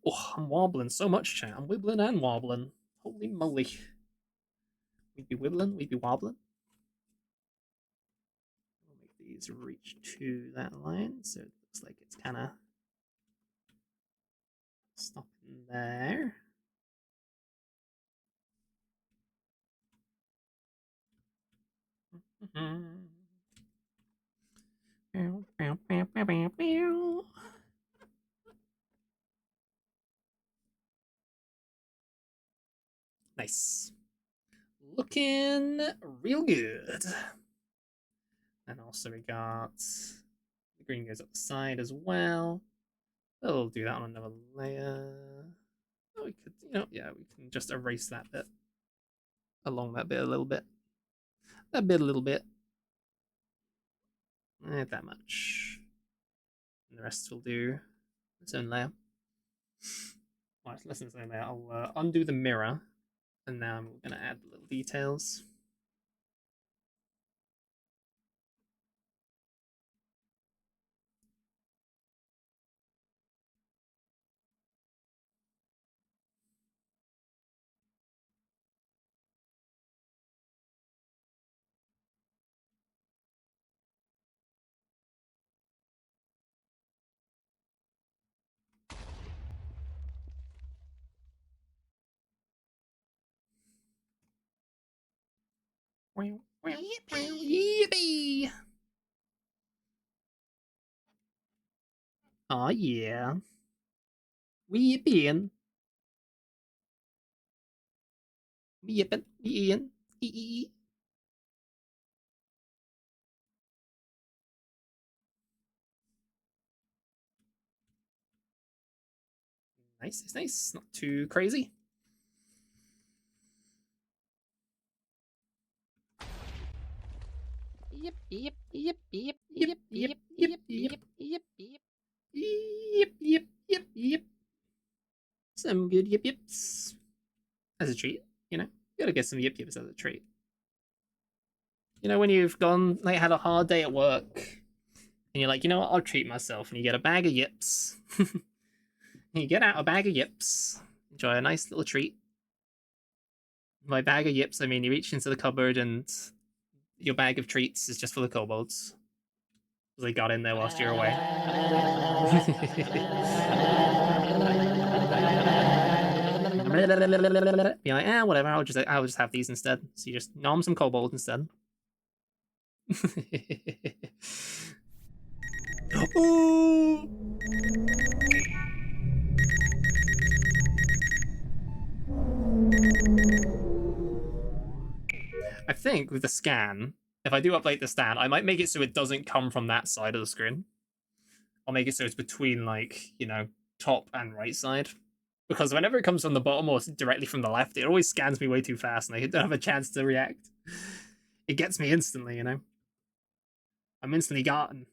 Oh, I'm wobbling so much, chat. I'm wibbling and wobbling. Holy moly. We'd be wibbling, we'd be wobbling. We'll make these reach to that line, so it looks like it's kind of stopping there. Nice. Looking real good. And also we got the green goes up the side as well. We'll do that on another layer. Oh, we could, yeah, we can just erase that bit along that bit a little bit. That bit a little bit. Not that much. And the rest will do its own layer. Right, less than its own layer. I'll undo the mirror, and now I'm going to add the little details. Yippee! Aw, yeah. We yipping. We yipping. We eating. Eee. Nice, nice, nice. Not too crazy. Yep, yep, yep, yep, Yep, yep, yep, yep, yep, yep, yep. yep, yep, yep. Yep, yep, yep, yep. Some good yip yips. As a treat, you know? You gotta get some yip yips as a treat. You know, when you've gone, like, had a hard day at work, and you're like, you know what, I'll treat myself, and you get a bag of yips. You get out a bag of yips, enjoy a nice little treat. By bag of yips, I mean you reach into the cupboard and your bag of treats is just full of kobolds. They got in there whilst you're away. Be like, whatever. I'll just have these instead. So you just nom some kobolds instead. Oh! I think with the scan, if I do update the stand, I might make it so it doesn't come from that side of the screen. I'll make it so it's between, like, you know, top and right side. Because whenever it comes from the bottom or directly from the left, it always scans me way too fast and I don't have a chance to react. It gets me instantly, you know? I'm instantly gotten.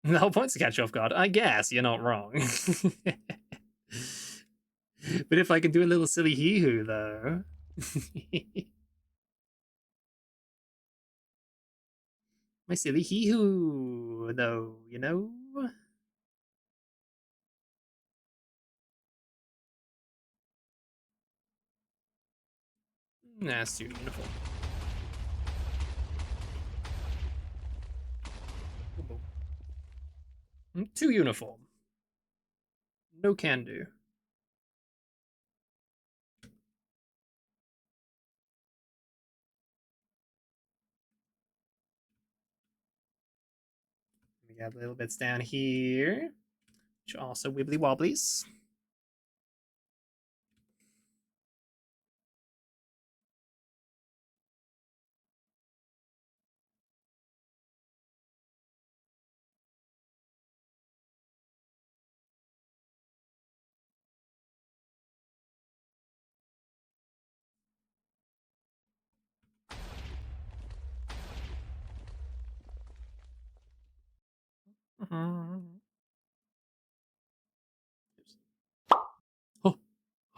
The whole point's to catch you off guard. I guess you're not wrong. But if I can do a little silly hee hoo, though. My silly hee hoo, though, you know? Nah, student uniform. Too uniform. No can do. We got little bits down here, which are also wibbly wobblies.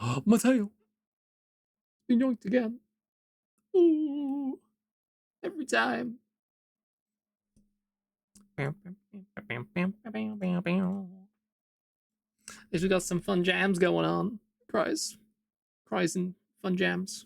Oh, my tail! Been yoinked again. Ooh, every time. At least we got some fun jams going on. Cries and fun jams.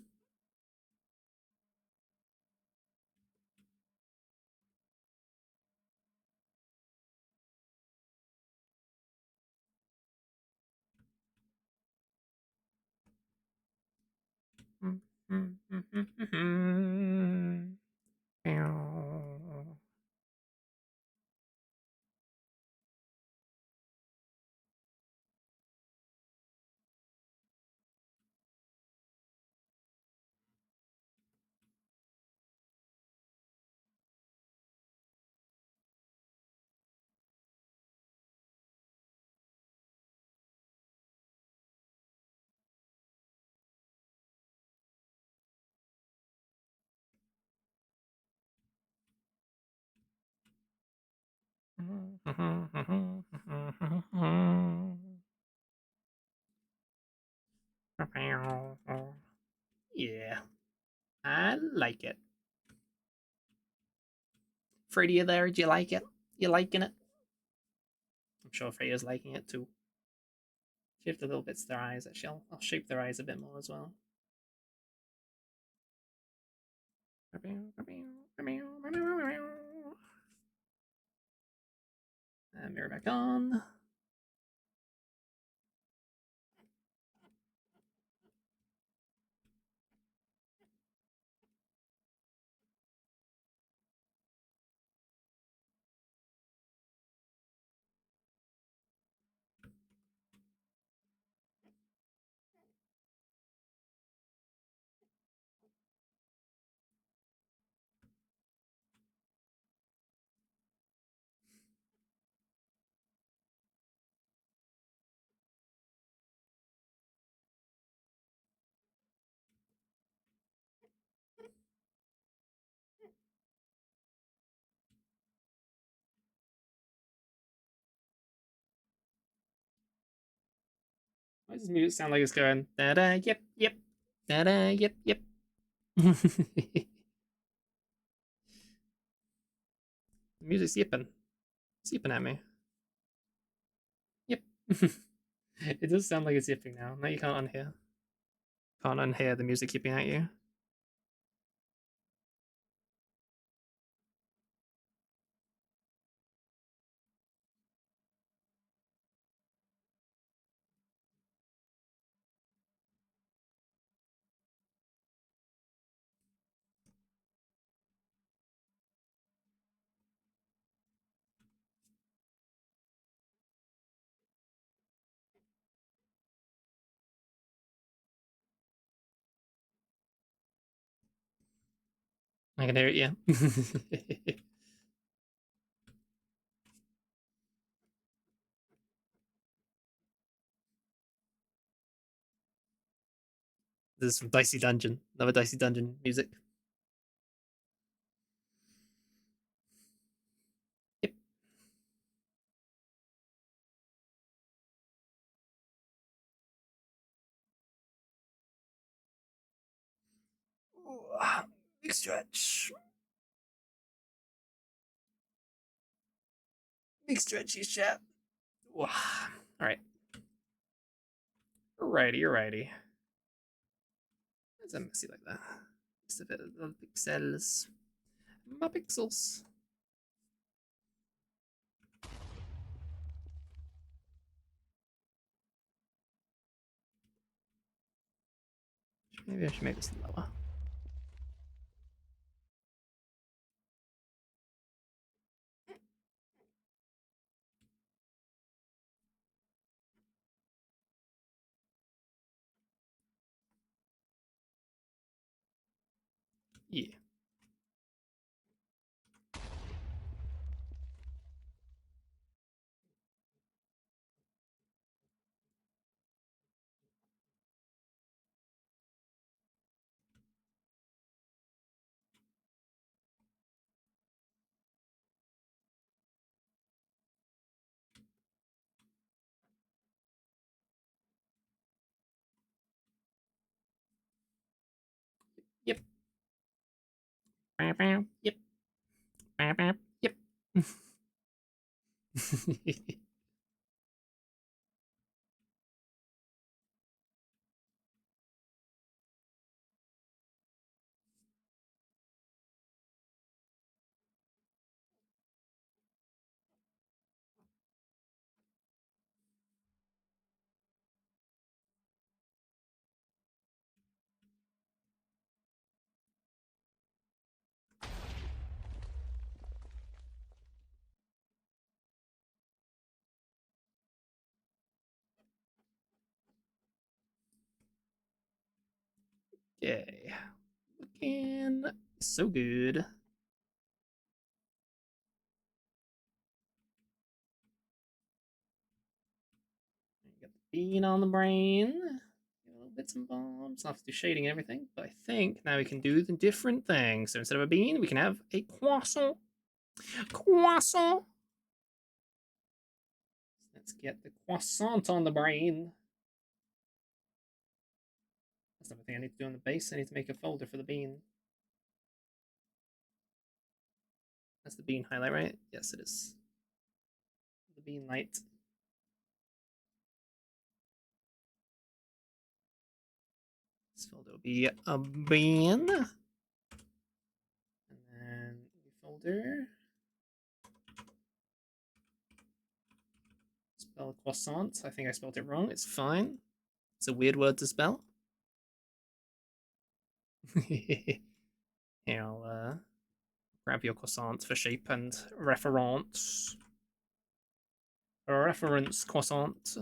Yeah, I like it. Freddy, you there? Do you like it? You liking it? I'm sure Freya's liking it too. Shift a little bit to their eyes, actually. I'll shape their eyes a bit more as well. And mirror back on. Why does this music sound like it's going da da yep yep da da yep yep? The music's yipping. It's yipping at me. Yep. It does sound like it's yipping now. Now you can't unhear. Can't unhear the music yipping at you. I can hear it, yeah. This is from Dicey Dungeon. Another Dicey Dungeon music. Yep. Big stretch. Big stretchy chap. Alright. Alrighty. Why is that messy like that? Just a bit of the pixels. My pixels. Maybe I should make this lower. Yeah. Yep. Yep. Yep. Okay. Looking so good. Got the bean on the brain. Little bits and bobs. I'll have to do shading and everything, but I think now we can do the different things. So instead of a bean, we can have a croissant. Croissant. Let's get the croissant on the brain. That's another thing I need to do on the base. I need to make a folder for the bean. That's the bean highlight, right? Yes, it is. The bean light. This folder will be a bean. And then the folder. Spell croissant. I think I spelled it wrong. It's fine. It's a weird word to spell. Here, I'll grab your croissant for shape and reference. Reference croissant.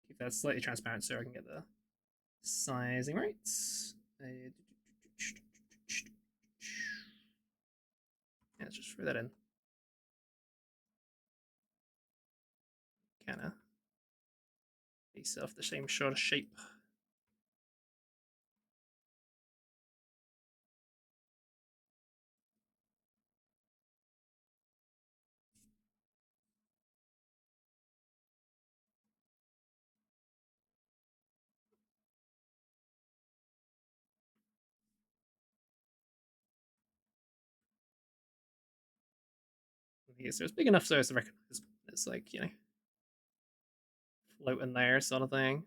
Keep that slightly transparent so I can get the sizing right. Yeah, let's just throw that in. Kind of base off the same sort of shape. Yeah, so it's big enough so it's to recognize it's like, floating there sort of thing.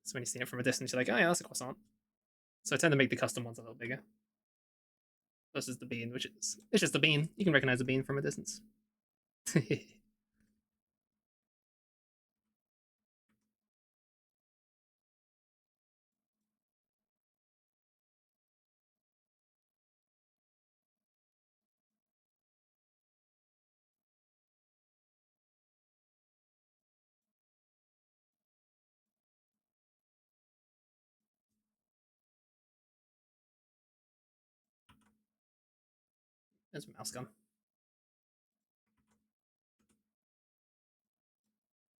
So when you see it from a distance, you're like, oh yeah, that's a croissant. So I tend to make the custom ones a little bigger. Versus the bean, which is it's just a bean. You can recognize a bean from a distance. There's a mouse gun.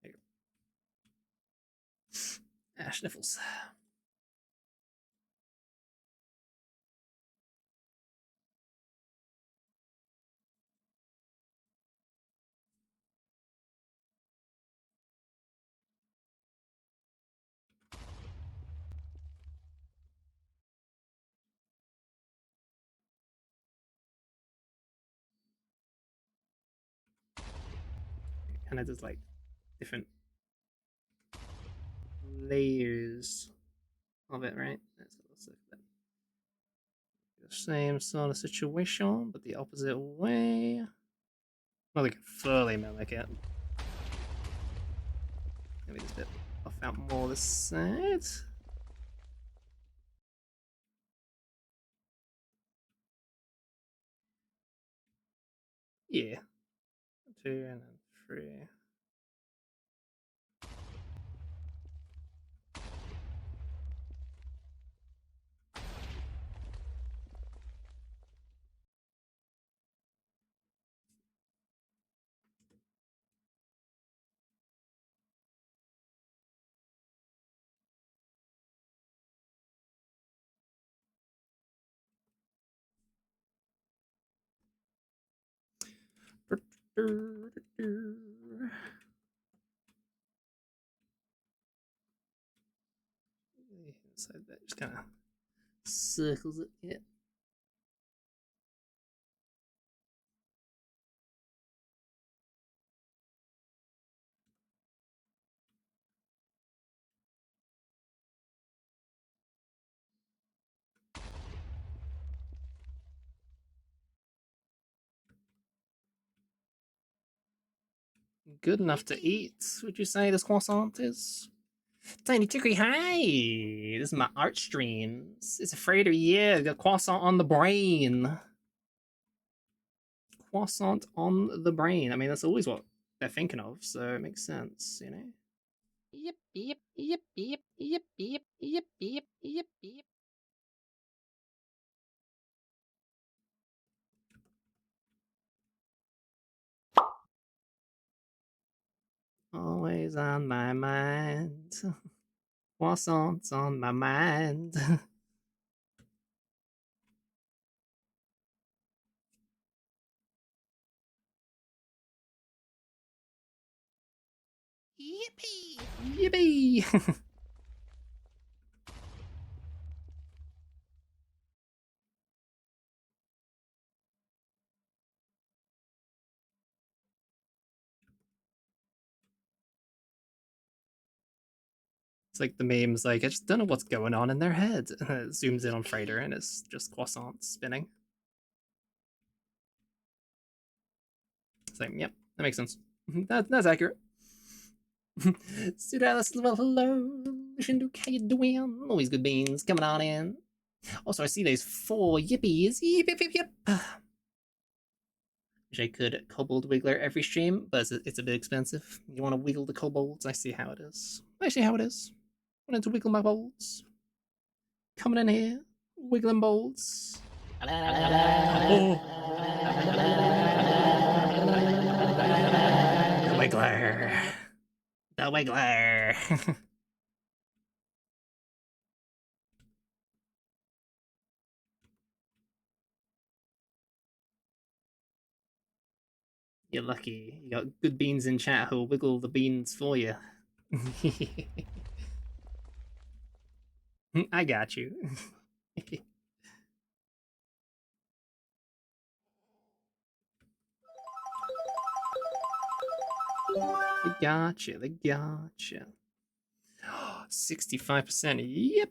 There you go. Ah, sniffles. Kind of just like different layers of it, right? That's the same sort of situation, but the opposite way. Well, we can fully mimic it. Maybe just a bit buff out more this side. Yeah. 2 and then 3. So that just kind of circles it. Yeah. Good enough to eat, would you say this croissant is? Tiny Chicory, hi! This is my art streams. It's a Freighter, yeah, got croissant on the brain. Croissant on the brain. I mean, that's always what they're thinking of, so it makes sense. Yep, yep, yep, yep, yep, yep, yep, yep, yep, yep. Always on my mind. Croissants on my mind. Yippee! Yippee! It's like the memes, like, I just don't know what's going on in their head. And it zooms in on Freighter and it's just croissant spinning. It's like, yep, that makes sense. That's accurate. Sudalis as well, hello. Shinduke, how you doing? Always good beans coming on in. Also, I see those 4 yippies. Yip, yip, yip, yip. Wish I could kobold wiggler every stream, but it's a bit expensive. You want to wiggle the kobolds? I see how it is. I see how it is. Wanted to wiggle my bolds. Coming in here, wiggling bolds. Oh. The wiggler. The wiggler. You're lucky. You got good beans in chat who'll wiggle the beans for you. I got you. They gotcha. They gotcha. 65%. Yep.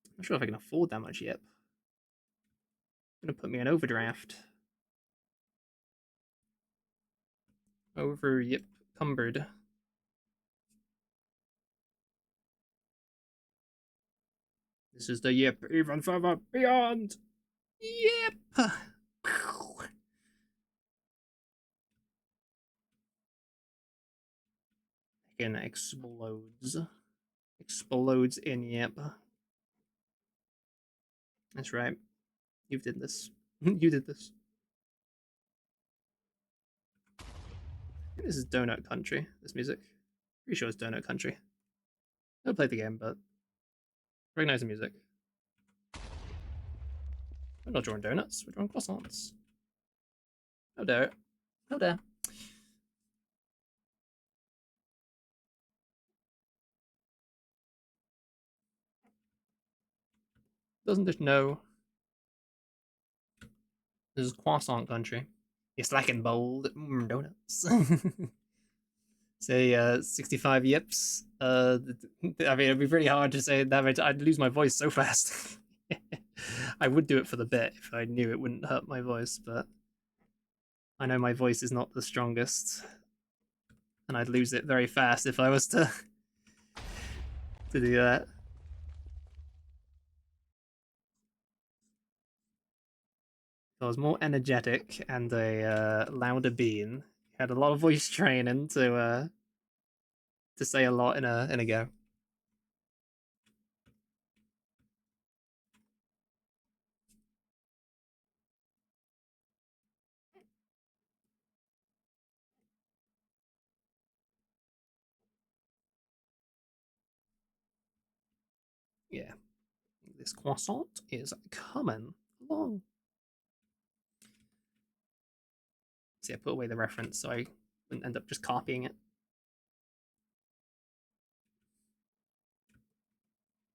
I'm not sure if I can afford that much yet. Gonna put me in overdraft. Yep, cumbered. This is the yip even further beyond. Yep. Again, explodes. Explodes in yep. That's right. You did this. You did this. This is Donut Country, this music. Pretty sure it's Donut Country. I played the game, but recognize the music. We're not drawing donuts, we're drawing croissants. How dare it? How dare. Doesn't it know? This is croissant country. It's like in bold donuts. Say 65 yips. I mean, it'd be pretty hard to say that. I'd lose my voice so fast. I would do it for the bit if I knew it wouldn't hurt my voice, but I know my voice is not the strongest, and I'd lose it very fast if I was to do that. If I was more energetic and a louder being, had a lot of voice training to say a lot in a go. Yeah, this croissant is coming along. See, I put away the reference so I wouldn't end up just copying it.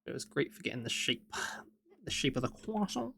It was great for getting the shape of the croissant.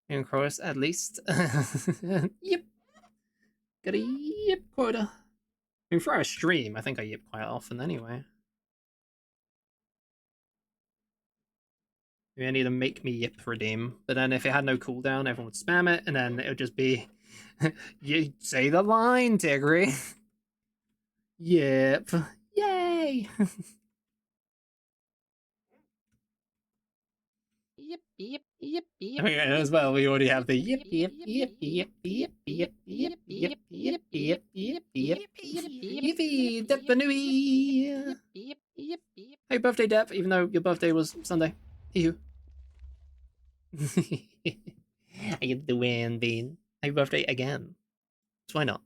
In chorus, at least. Yep. Got a yip quota. I mean, for our stream, I think I yip quite often anyway. Maybe I need to make me yip redeem. But then if it had no cooldown, everyone would spam it, and then it would just be, you say the line, Tigray. Yip. Yay. Yip, yip, yip, yip. I mean, as well, we already have the yip, yip, yip, yip, yip, yip, yip, yip, yip, yip, yip, yip, yippee, Depanui. Yip, yip, yip. Happy birthday, Dep, even though your birthday was Sunday. You. How you doing, Bean? Happy birthday again. So why not?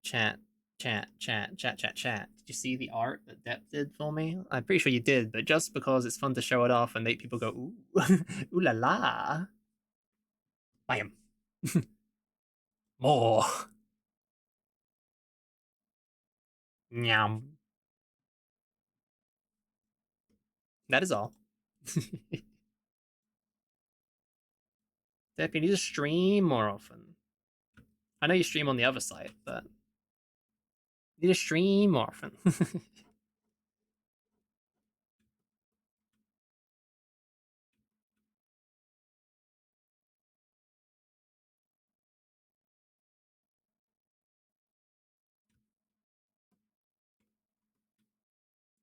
Chat, chat. Did you see the art that Depp did for me? I'm pretty sure you did, but just because it's fun to show it off and make people go, ooh, ooh la la. Bam. More. Nyam. That is all. Depp, you need to stream more often. I know you stream on the other side, but you need to stream more often.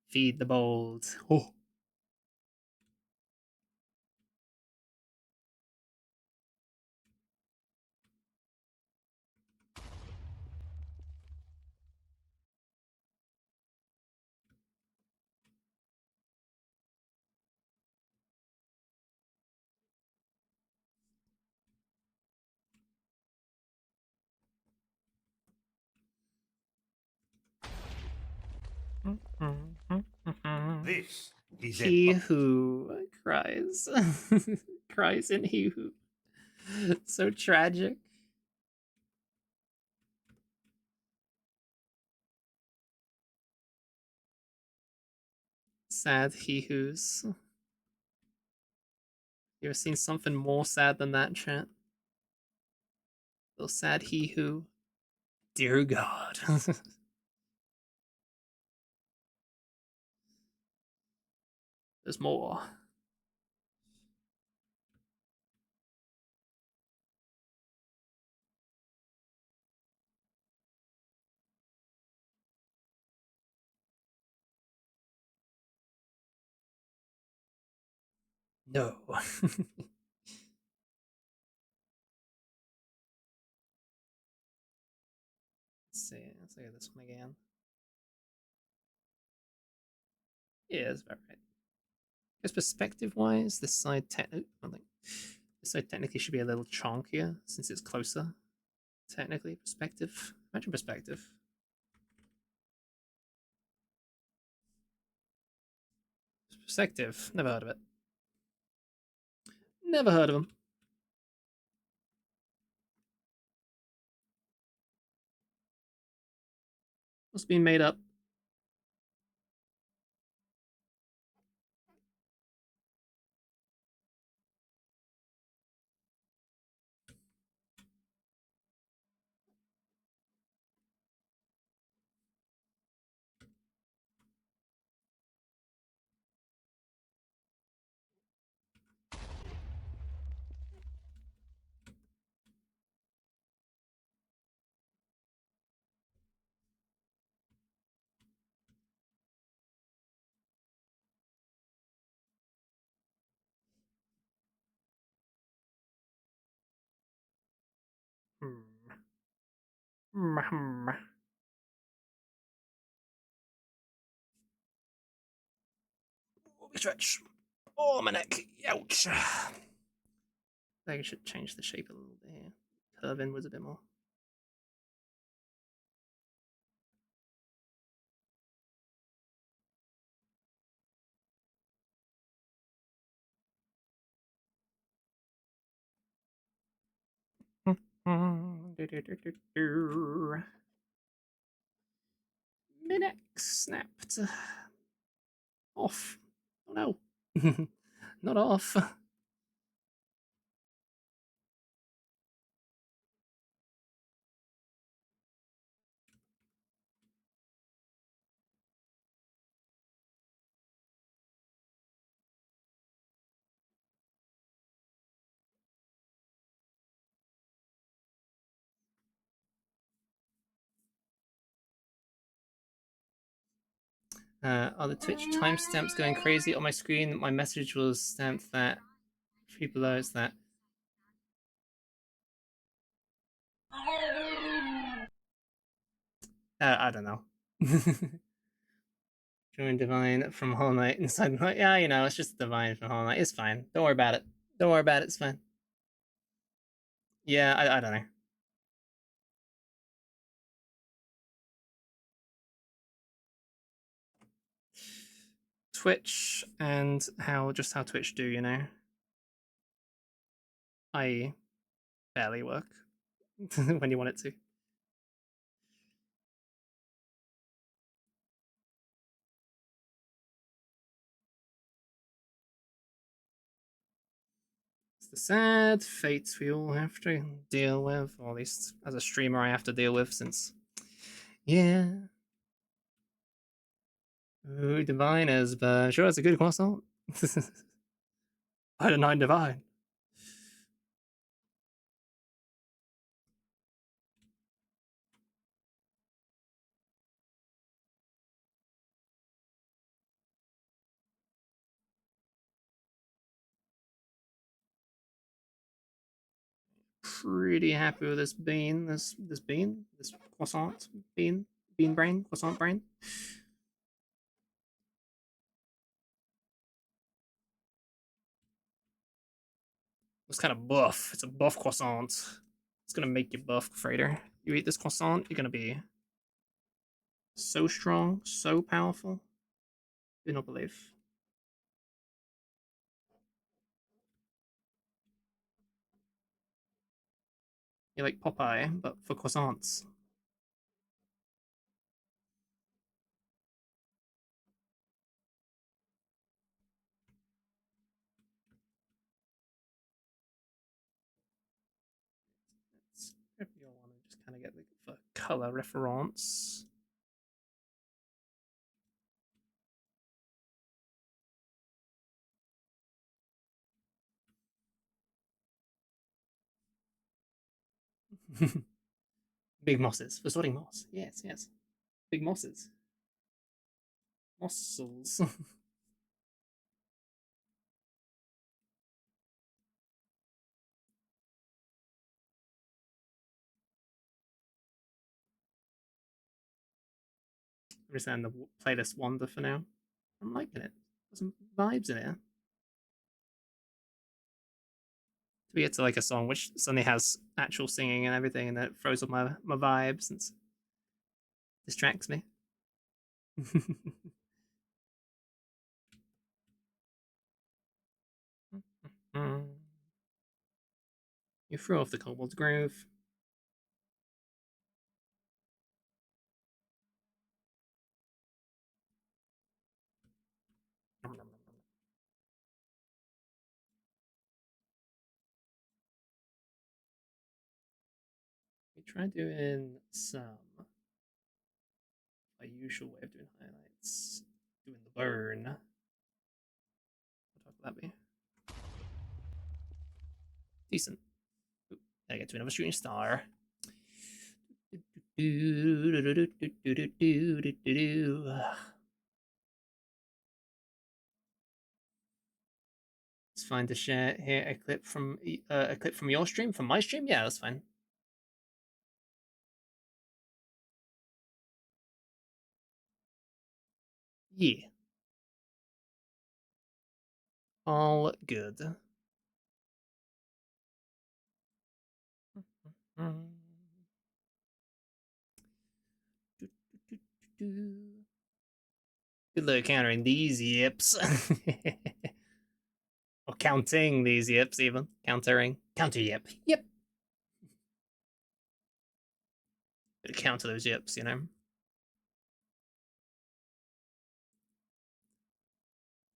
Feed the bold. Oh. This is a He bucket. who cries. Cries in he who. So tragic. Sad he who's. You ever seen something more sad than that, chat? So sad he who. Dear God. There's more. No. Let's see. Let's look at this one again. Yeah, that's about right. Because perspective-wise, this side this side technically should be a little chonkier since it's closer. Technically, perspective. Imagine perspective. Perspective. Never heard of it. Never heard of them. Must be made up. Stretch. Oh, my neck. Ouch. I think I should change the shape a little bit here. Curve inwards a bit more. My neck snapped. Off. Oh no. Not off. Are the Twitch timestamps going crazy on my screen? My message was stamped that below is that. I don't know. Join Divine from Hollow Knight inside the night. Yeah, you know, it's just Divine from Hollow Knight. It's fine. Don't worry about it. Don't worry about it. It's fine. Yeah, I don't know. Twitch and how Twitch do, you know. I barely work when you want it to. It's the sad fates we all have to deal with, or at least as a streamer I have to deal with since yeah. Ooh, Divine is, but sure it's a good croissant. I don't know Divine. Pretty happy with this bean, this croissant bean brain, croissant brain. It's kind of buff. It's a buff croissant. It's gonna make you buff, Freighter. You eat this croissant, you're gonna be so strong, so powerful. Do not believe. You're like Popeye, but for croissants. If you want to just kind of get the color reference. Big mosses for sorting moss. Yes, yes. Big mosses. Mossels. I'm just letting the playlist wander for now. I'm liking it. There's some vibes in it. We get to like a song which suddenly has actual singing and everything, and then it throws off my vibes and distracts me. You threw off the Kobold's Grove. We try doing some my usual way of doing highlights, doing the burn. What would that be? Decent. Ooh, I get to another shooting star. It's fine to share here a clip from your stream, from my stream. Yeah, that's fine. Yeah, all good. Good luck countering these yips. Or counting these yips, even. Countering. Counter yip. Yep. Gotta counter those yips, you know?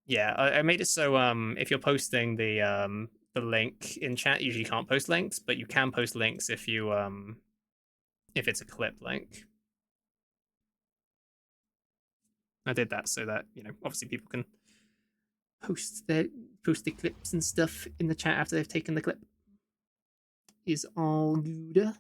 Yeah, I made it so if you're posting the link in chat, you usually can't post links, but you can post links if it's a clip link. I did that so that, you know, obviously people can post their post the clips and stuff in the chat after they've taken the clip. Is all good.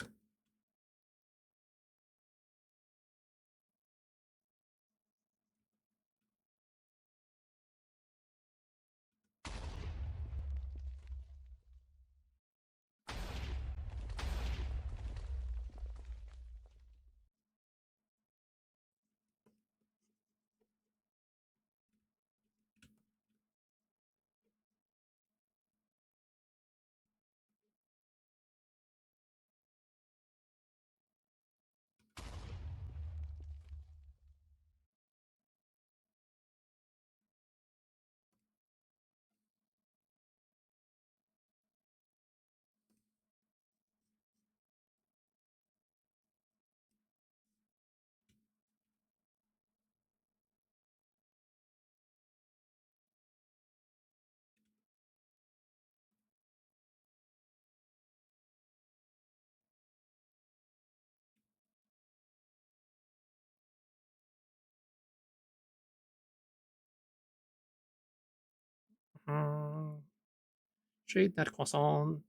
Shade that croissant.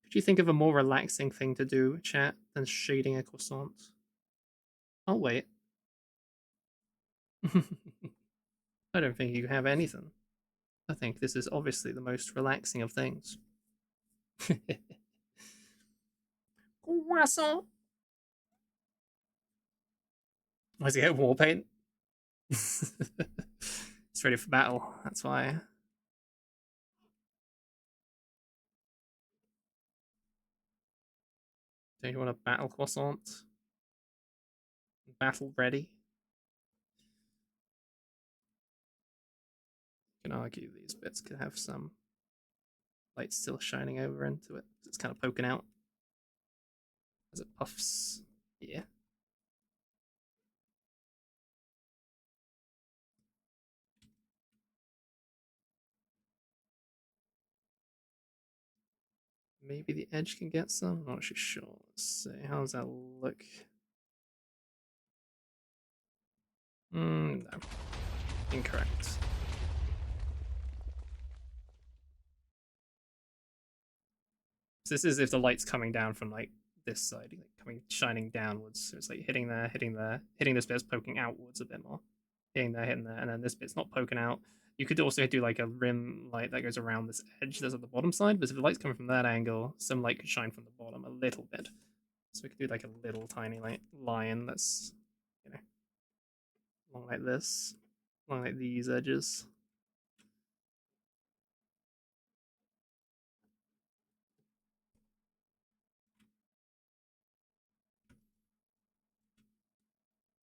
Could you think of a more relaxing thing to do, chat, than shading a croissant? I'll wait. I don't think you have anything. I think this is obviously the most relaxing of things. Croissant. Why does he have war paint? It's ready for battle. That's why. Don't you want a battle croissant? Battle ready? can argue these bits could have some light still shining over into it. It's kind of poking out as it puffs. Yeah. Maybe the edge can get some. I'm not actually sure. Let's see. How does that look? No. Incorrect. So this is if the light's coming down from like this side, like coming shining downwards. So it's like hitting there, hitting there, hitting this bit's poking outwards a bit more. Hitting there, and then this bit's not poking out. You could also do like a rim light that goes around this edge that's at the bottom side, but if the light's coming from that angle, some light could shine from the bottom a little bit. So we could do like a little tiny like line that's, you know, along like this, along like these edges.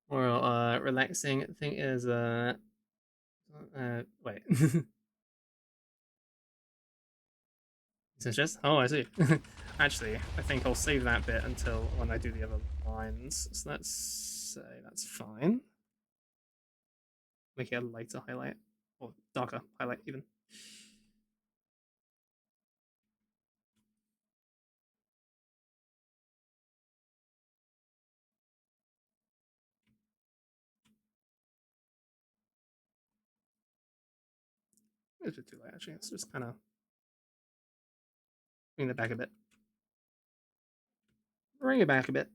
Or relaxing thing is wait. It's just oh I see. Actually, I think I'll save that bit until when I do the other lines. So let's say that's fine. Make it a lighter highlight or darker highlight even. It's a bit too light actually. Let's just kind of bring it back a bit. Bring it back a bit.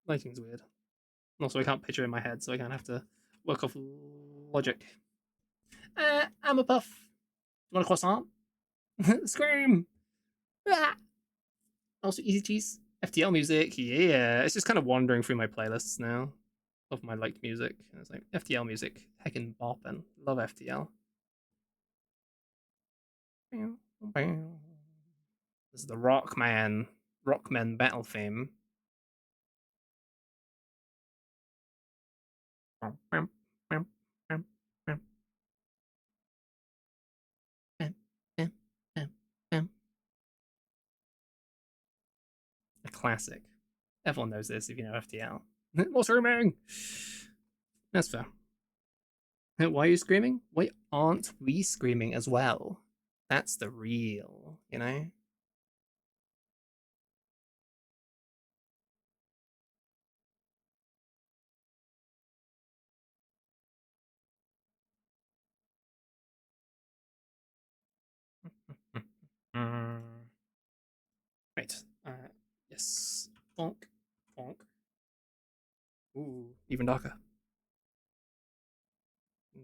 Lighting's weird. Also, I can't picture it in my head, so I kind of have to work off logic. I'm a puff. You want a croissant? Scream! Ah! Also, easy cheese. FTL music, yeah. It's just kind of wandering through my playlists now of my liked music. And it's like FTL music, heckin' boppin'. Love FTL. This is the Rockman battle theme. A classic. Everyone knows this if you know FTL. What's screaming? That's fair. Why are you screaming? Why aren't we screaming as well? That's the real, you know? Right. Yes. Bonk. Bonk. Ooh, even darker.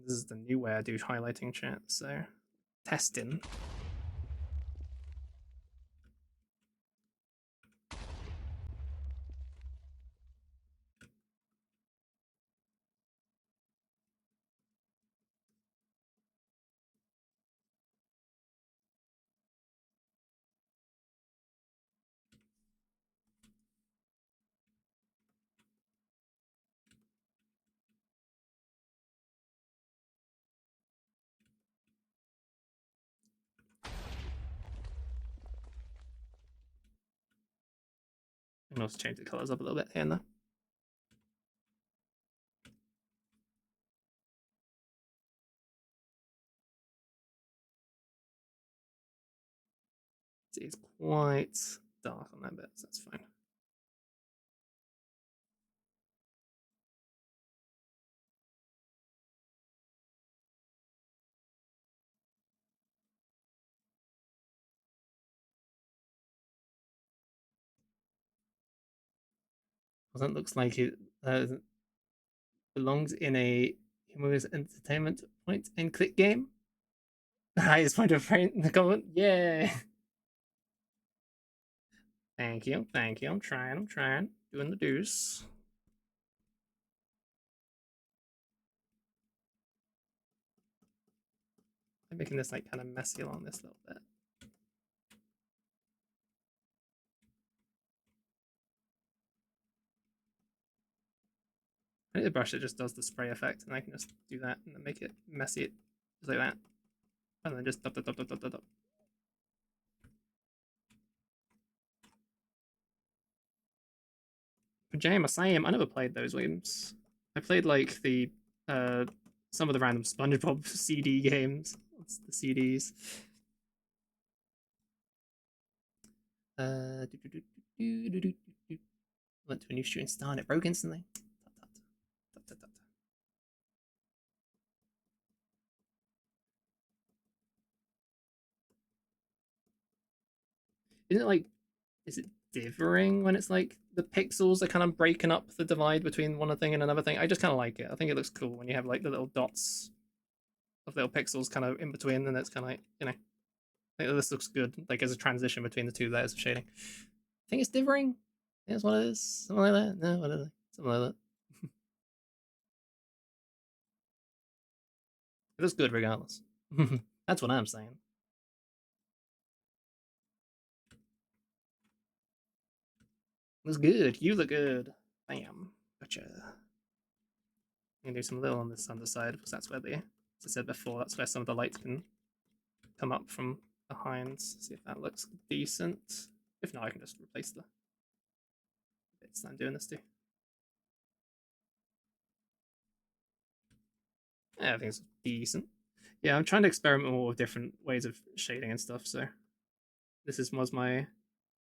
This is the new way I do highlighting chat, so testing. I can also change the colors up a little bit here and there. See, it's quite dark on that bit, so that's fine. Well, that looks like it belongs in a humorous entertainment point and click game. Highest point of frame in the comment. Yeah. Thank you, thank you. I'm trying. Doing the deuce. I'm making this like kind of messy along this little bit. I need a brush that just does the spray effect, and I can just do that and then make it messy, just like that. And then just dub. Pajama Sam, I never played those games. I played like the uh some of the random SpongeBob CD games. What's the CDs? Uh, Went to a new shooting star and it broke instantly. Isn't it like, is it differing when it's like the pixels are kind of breaking up the divide between one thing and another thing? I just kind of like it. I think it looks cool when you have like the little dots of little pixels kind of in between, and it's kind of like, I think this looks good, like as a transition between the two layers of shading. I think it's differing. That's what it is. Something like that. No, whatever. Something like that. It looks good regardless. That's what I'm saying. Looks good. You look good. Bam. Gotcha. I'm gonna do some little on this underside because that's where as I said before, that's where some of the light can come up from behind. See if that looks decent. If not, I can just replace the bits that I'm doing this to. Yeah, I think it's decent. Yeah, I'm trying to experiment more with different ways of shading and stuff, so this was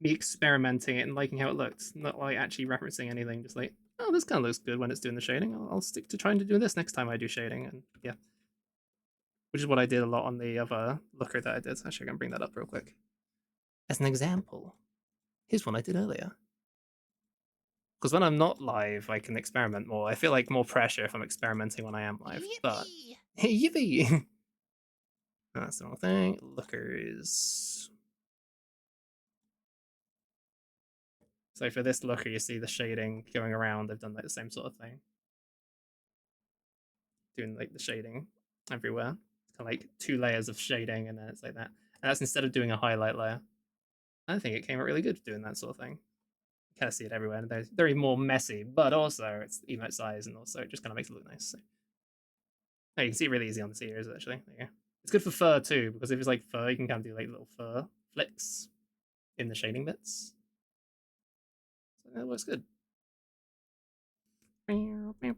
me experimenting it and liking how it looked, not like actually referencing anything, just like, oh, this kind of looks good when it's doing the shading. I'll stick to trying to do this next time I do shading, and yeah, which is what I did a lot on the other looker that I did. Actually, I can bring that up real quick as an example. Here's one I did earlier. Because when I'm not live, I can experiment more. I feel like more pressure if I'm experimenting when I am live. But yippee! That's the wrong thing. Lookers. So for this looker, you see the shading going around. They've done like the same sort of thing, doing like the shading everywhere. It's kind of like two layers of shading, and then it's like that. And that's instead of doing a highlight layer. I think it came out really good doing that sort of thing. You kind of see it everywhere, and they're very more messy, but also it's emote size, and also it just kind of makes it look nice. So. Oh, you can see it really easy on the ears actually. There you go. It's good for fur too, because if it's like fur, you can kind of do like little fur flicks in the shading bits. So that works good. I think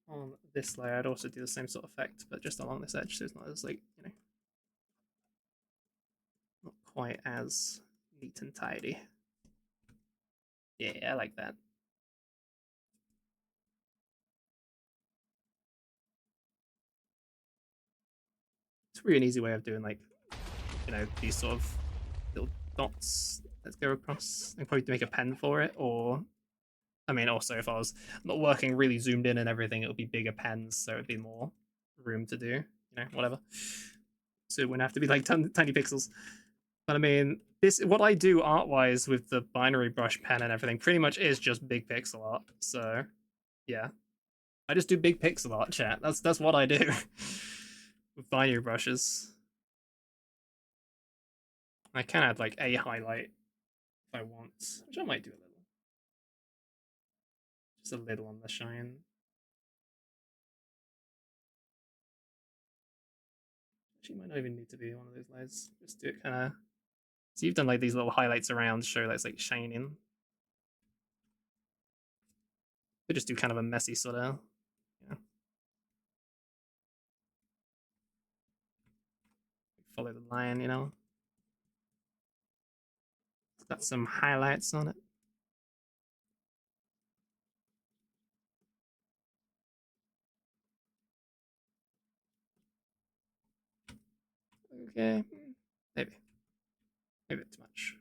on this layer, I'd also do the same sort of effect, but just along this edge, so it's not as like, not quite as neat and tidy. Yeah, I like that. It's really an easy way of doing like, these sort of little dots that go across. I probably make a pen for it, or I mean, also if I was not working really zoomed in and everything, it would be bigger pens, so it'd be more room to do, whatever. So it wouldn't have to be like tiny pixels. But I mean, this what I do art wise with the binary brush pen and everything pretty much is just big pixel art. So yeah, I just do big pixel art, chat. That's what I do with binary brushes. I can add like a highlight if I want, which I might do a little, just a little on the shine. Actually, might not even need to be one of those layers. Just do it kind of. So you've done like these little highlights around to show that's like shining. We just do kind of a messy sort of, follow the line. It's got some highlights on it. Okay, maybe too much.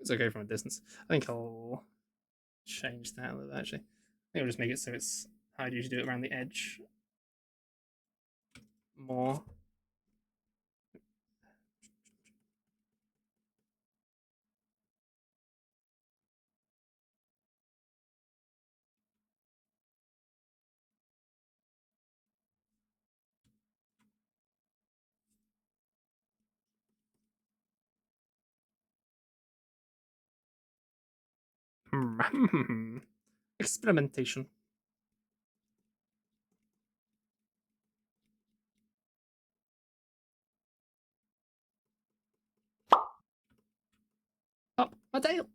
It's okay from a distance. I think I'll change that a little, actually. I think I'll just make it so it's how I'd usually do it around the edge more. Experimentation. Up my tail.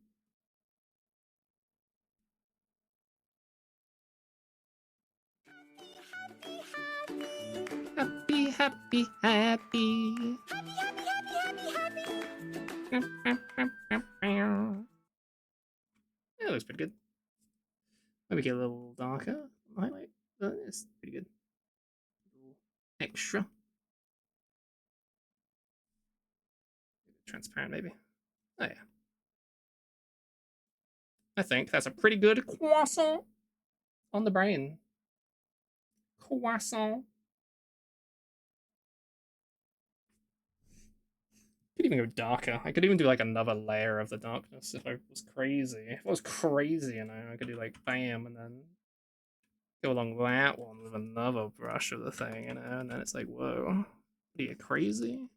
Happy, happy, happy. Yeah, looks pretty good. Maybe get a little darker highlight, but it's pretty good. Extra. Transparent, maybe. Oh, yeah. I think that's a pretty good croissant on the brain. Croissant. Could even go darker. I could even do like another layer of the darkness if I was crazy. If I was crazy, you know, I could do like bam and then go along that one with another brush of the thing, you know, and then it's like, whoa. Are you crazy?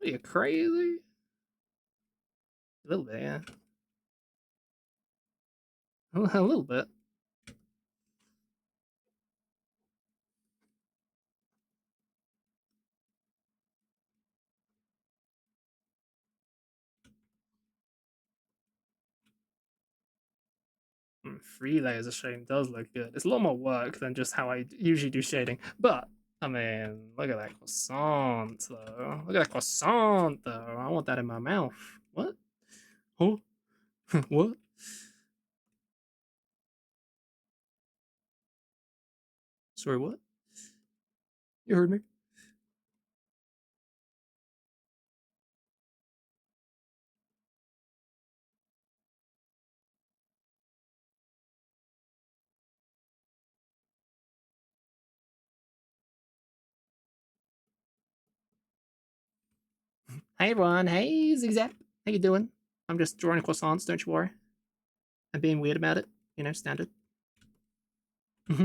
Are you crazy? A little bit, yeah. A little bit. Three layers of shading does look good. It's a lot more work than just how I usually do shading. But, I mean, look at that croissant, though. Look at that croissant, though. I want that in my mouth. What? Oh? What? Sorry, what? You heard me? Hey, everyone. Hey, Zigzag. How you doing? I'm just drawing croissants, don't you worry. I'm being weird about it. You know, standard. Yum,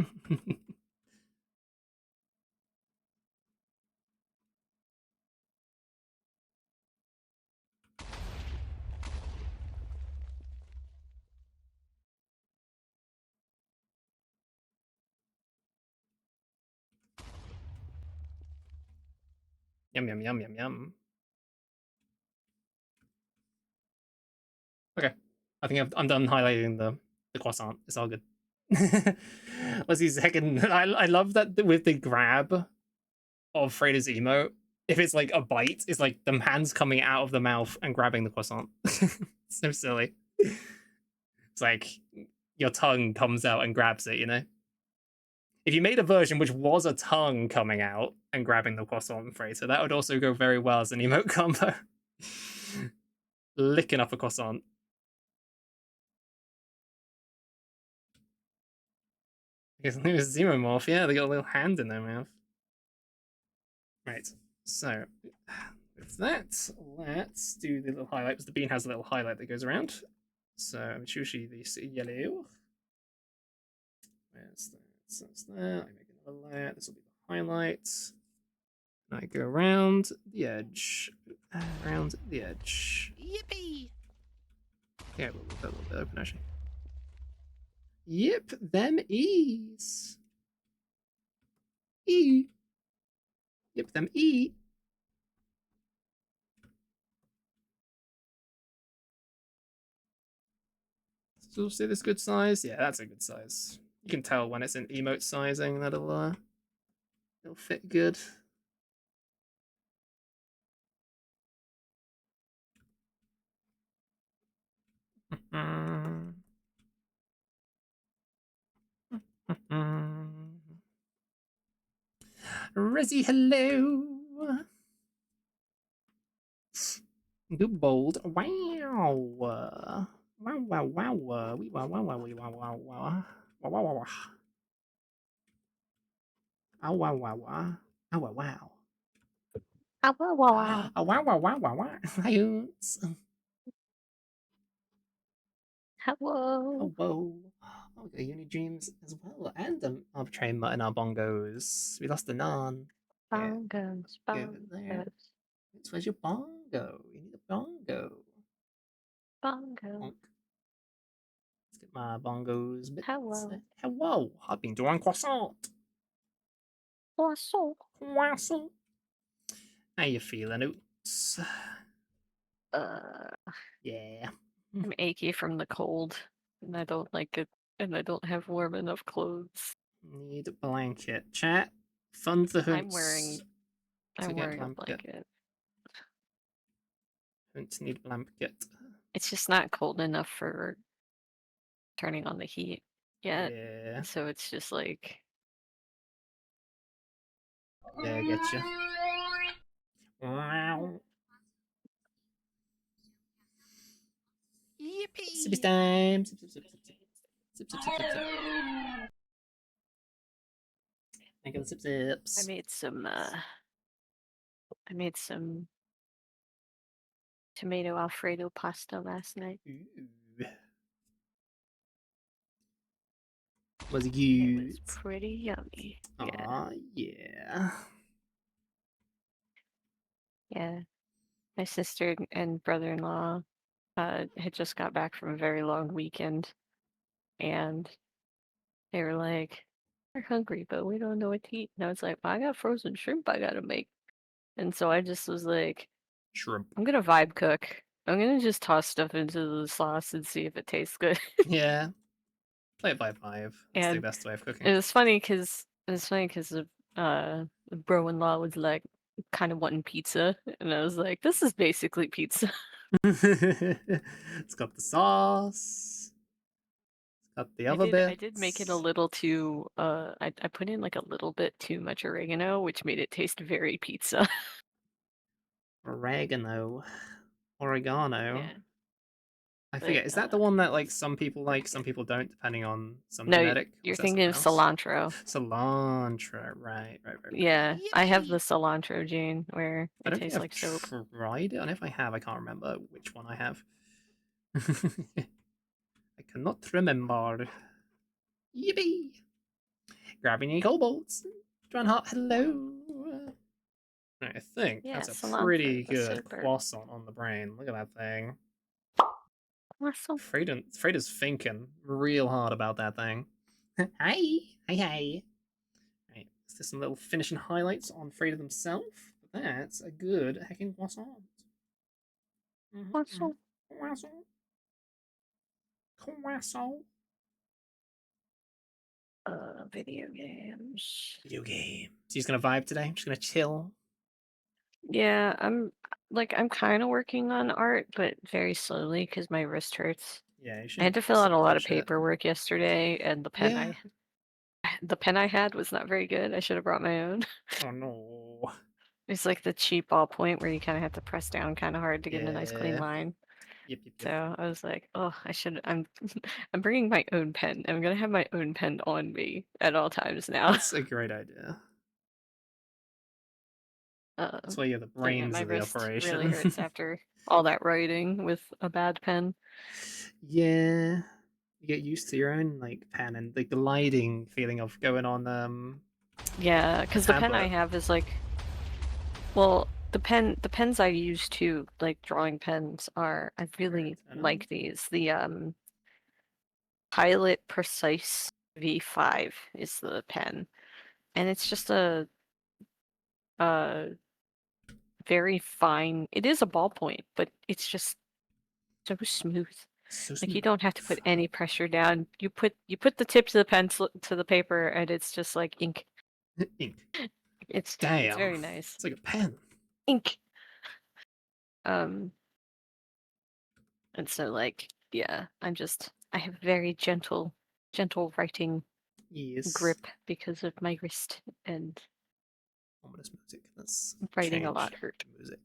yum, yum, yum, yum. Okay. I think I'm done highlighting the croissant. It's all good. Let's see second. I love that with the grab of Freda's emote. If it's like a bite, it's like the hands coming out of the mouth and grabbing the croissant. So silly. It's like your tongue comes out and grabs it, you know? If you made a version which was a tongue coming out and grabbing the croissant Freda, that would also go very well as an emote combo. Licking up a croissant. Because it was Xenomorph, yeah, they got a little hand in their mouth. Right, so with that, let's do the little highlight, because the bean has a little highlight that goes around. So I'm choosing this yellow. Where's that? That's that. I make another layer. This will be the highlight. And I go around the edge. Around the edge. Yippee! Yeah, we'll leave that a little bit open actually. Yep, them E's. E. Yep, them E. So say this good size? Yeah, that's a good size. You can tell when it's in emote sizing that it'll fit good. Rezzy, hello. Good bold. Wow. Wow, wow, wow. Wee, wow, wow, wow, wee, wow, wow, wow. Wow, wow, wow, wow. Oh, wow, wow, wow. Oh, wow, wow. Ow, wow, wow, wow. Oh, wow, wow, wow, wow, wow. Hi, Hello. oh, whoa. Oh, we got Uni Dreams as well. And Arbitrary Mutt and our bongos. We lost a non. Yeah, Bongos, go over there. bongos, Where's your bongo? You need a bongo. bongo. Bonk. Let's get my bongos bits. Hello. Hello, I've been doing croissant. Poisson. Croissant. How you feeling, Oots? Uh, Yeah. I'm achy from the cold, and I don't like it, and I don't have warm enough clothes. Need a blanket. Chat. Fund the I'm hunts wearing, to I'm get wearing a blanket. blanket. Hunts need blanket. It's just not cold enough for turning on the heat yet. Yeah. So it's just like, Yeah, I get you. Wow. Sippy yippee! time. Sip, sip, sip, sip, sip. Sip, sip, sip, sip, sip. I got the sip I sips. made some, tomato Alfredo pasta last night. Ooh. Was it It good? was pretty yummy. Yeah. Aw, yeah. Yeah. My sister and brother-in-law had just got back from a very long weekend, and they were like, "We're hungry, but we don't know what to eat." And I was like, "Well, I got frozen shrimp I gotta make." And so I just was like, Shrimp. "I'm gonna vibe cook. I'm gonna just toss stuff into the sauce and see if it tastes good." Yeah. Play it by 5. That's the And best way of cooking. it was funny because the bro-in-law was like kind of wanting pizza, and I was like, "This is basically pizza." It's got the sauce. It's got the other I did make it a bits. little too I put in like a little bit too much oregano, which made it taste very pizza. Oregano. Oregano. Yeah. I But forget. Is that the one that like some people like, some people don't, depending on some no, genetic? Or you're is that thinking something of else? cilantro. Cilantro. Right, right, right, right, right. Yeah, I have the Yippee! cilantro gene where I it don't think tastes I've like soap. tried it, and if I have, I can't remember which one I have. I cannot remember. Yippee! Grabbing any kobolds. John Hart, hello. I think Yeah, that's a cilantro, pretty the good soaper. croissant on the brain. Look at that thing. Awesome. Freda's thinking real hard about that thing. Hi, hi, hi. Right, let's do some little finishing highlights on Freda themselves. That's a good heckin' croissant. Mm-hmm. Awesome. Croissant. Croissant. Video games. Video game. So he's gonna vibe today. I'm just gonna chill. Yeah, I'm kind of working on art, but very slowly because my wrist hurts. Yeah, you I had shouldn't to fill out a lot of touch it. paperwork yesterday, and Yeah. the pen I had was not very good. I should have brought my own. Oh no. It's like the cheap ballpoint where you kind of have to press down kind of hard to get a nice clean Yeah. line. Yep, yep, yep. So I was like, oh, I'm I'm bringing my own pen. I'm gonna have my own pen on me at all times now. That's a great idea. That's why you're the So yeah, brains my of the wrist really operation. hurts after all that writing with a bad pen. Yeah. You get used to your own like pen and the gliding feeling of going on Yeah, a because the pen I tablet. have is like, well, the pens I use too, like drawing pens are, I really like these. The Pilot Precise V5 is the pen, and it's just a very fine. It is a ballpoint, but it's just so smooth. So Like you smooth. don't have to put any pressure down. You put the tip to the pencil to the paper, and it's just like ink. Ink. It's Damn. very nice. It's like a pen. Ink. Um, and so like yeah, I have very gentle writing Yes. grip because of my wrist, and ominous music. Let's Writing a change lot hurt. music.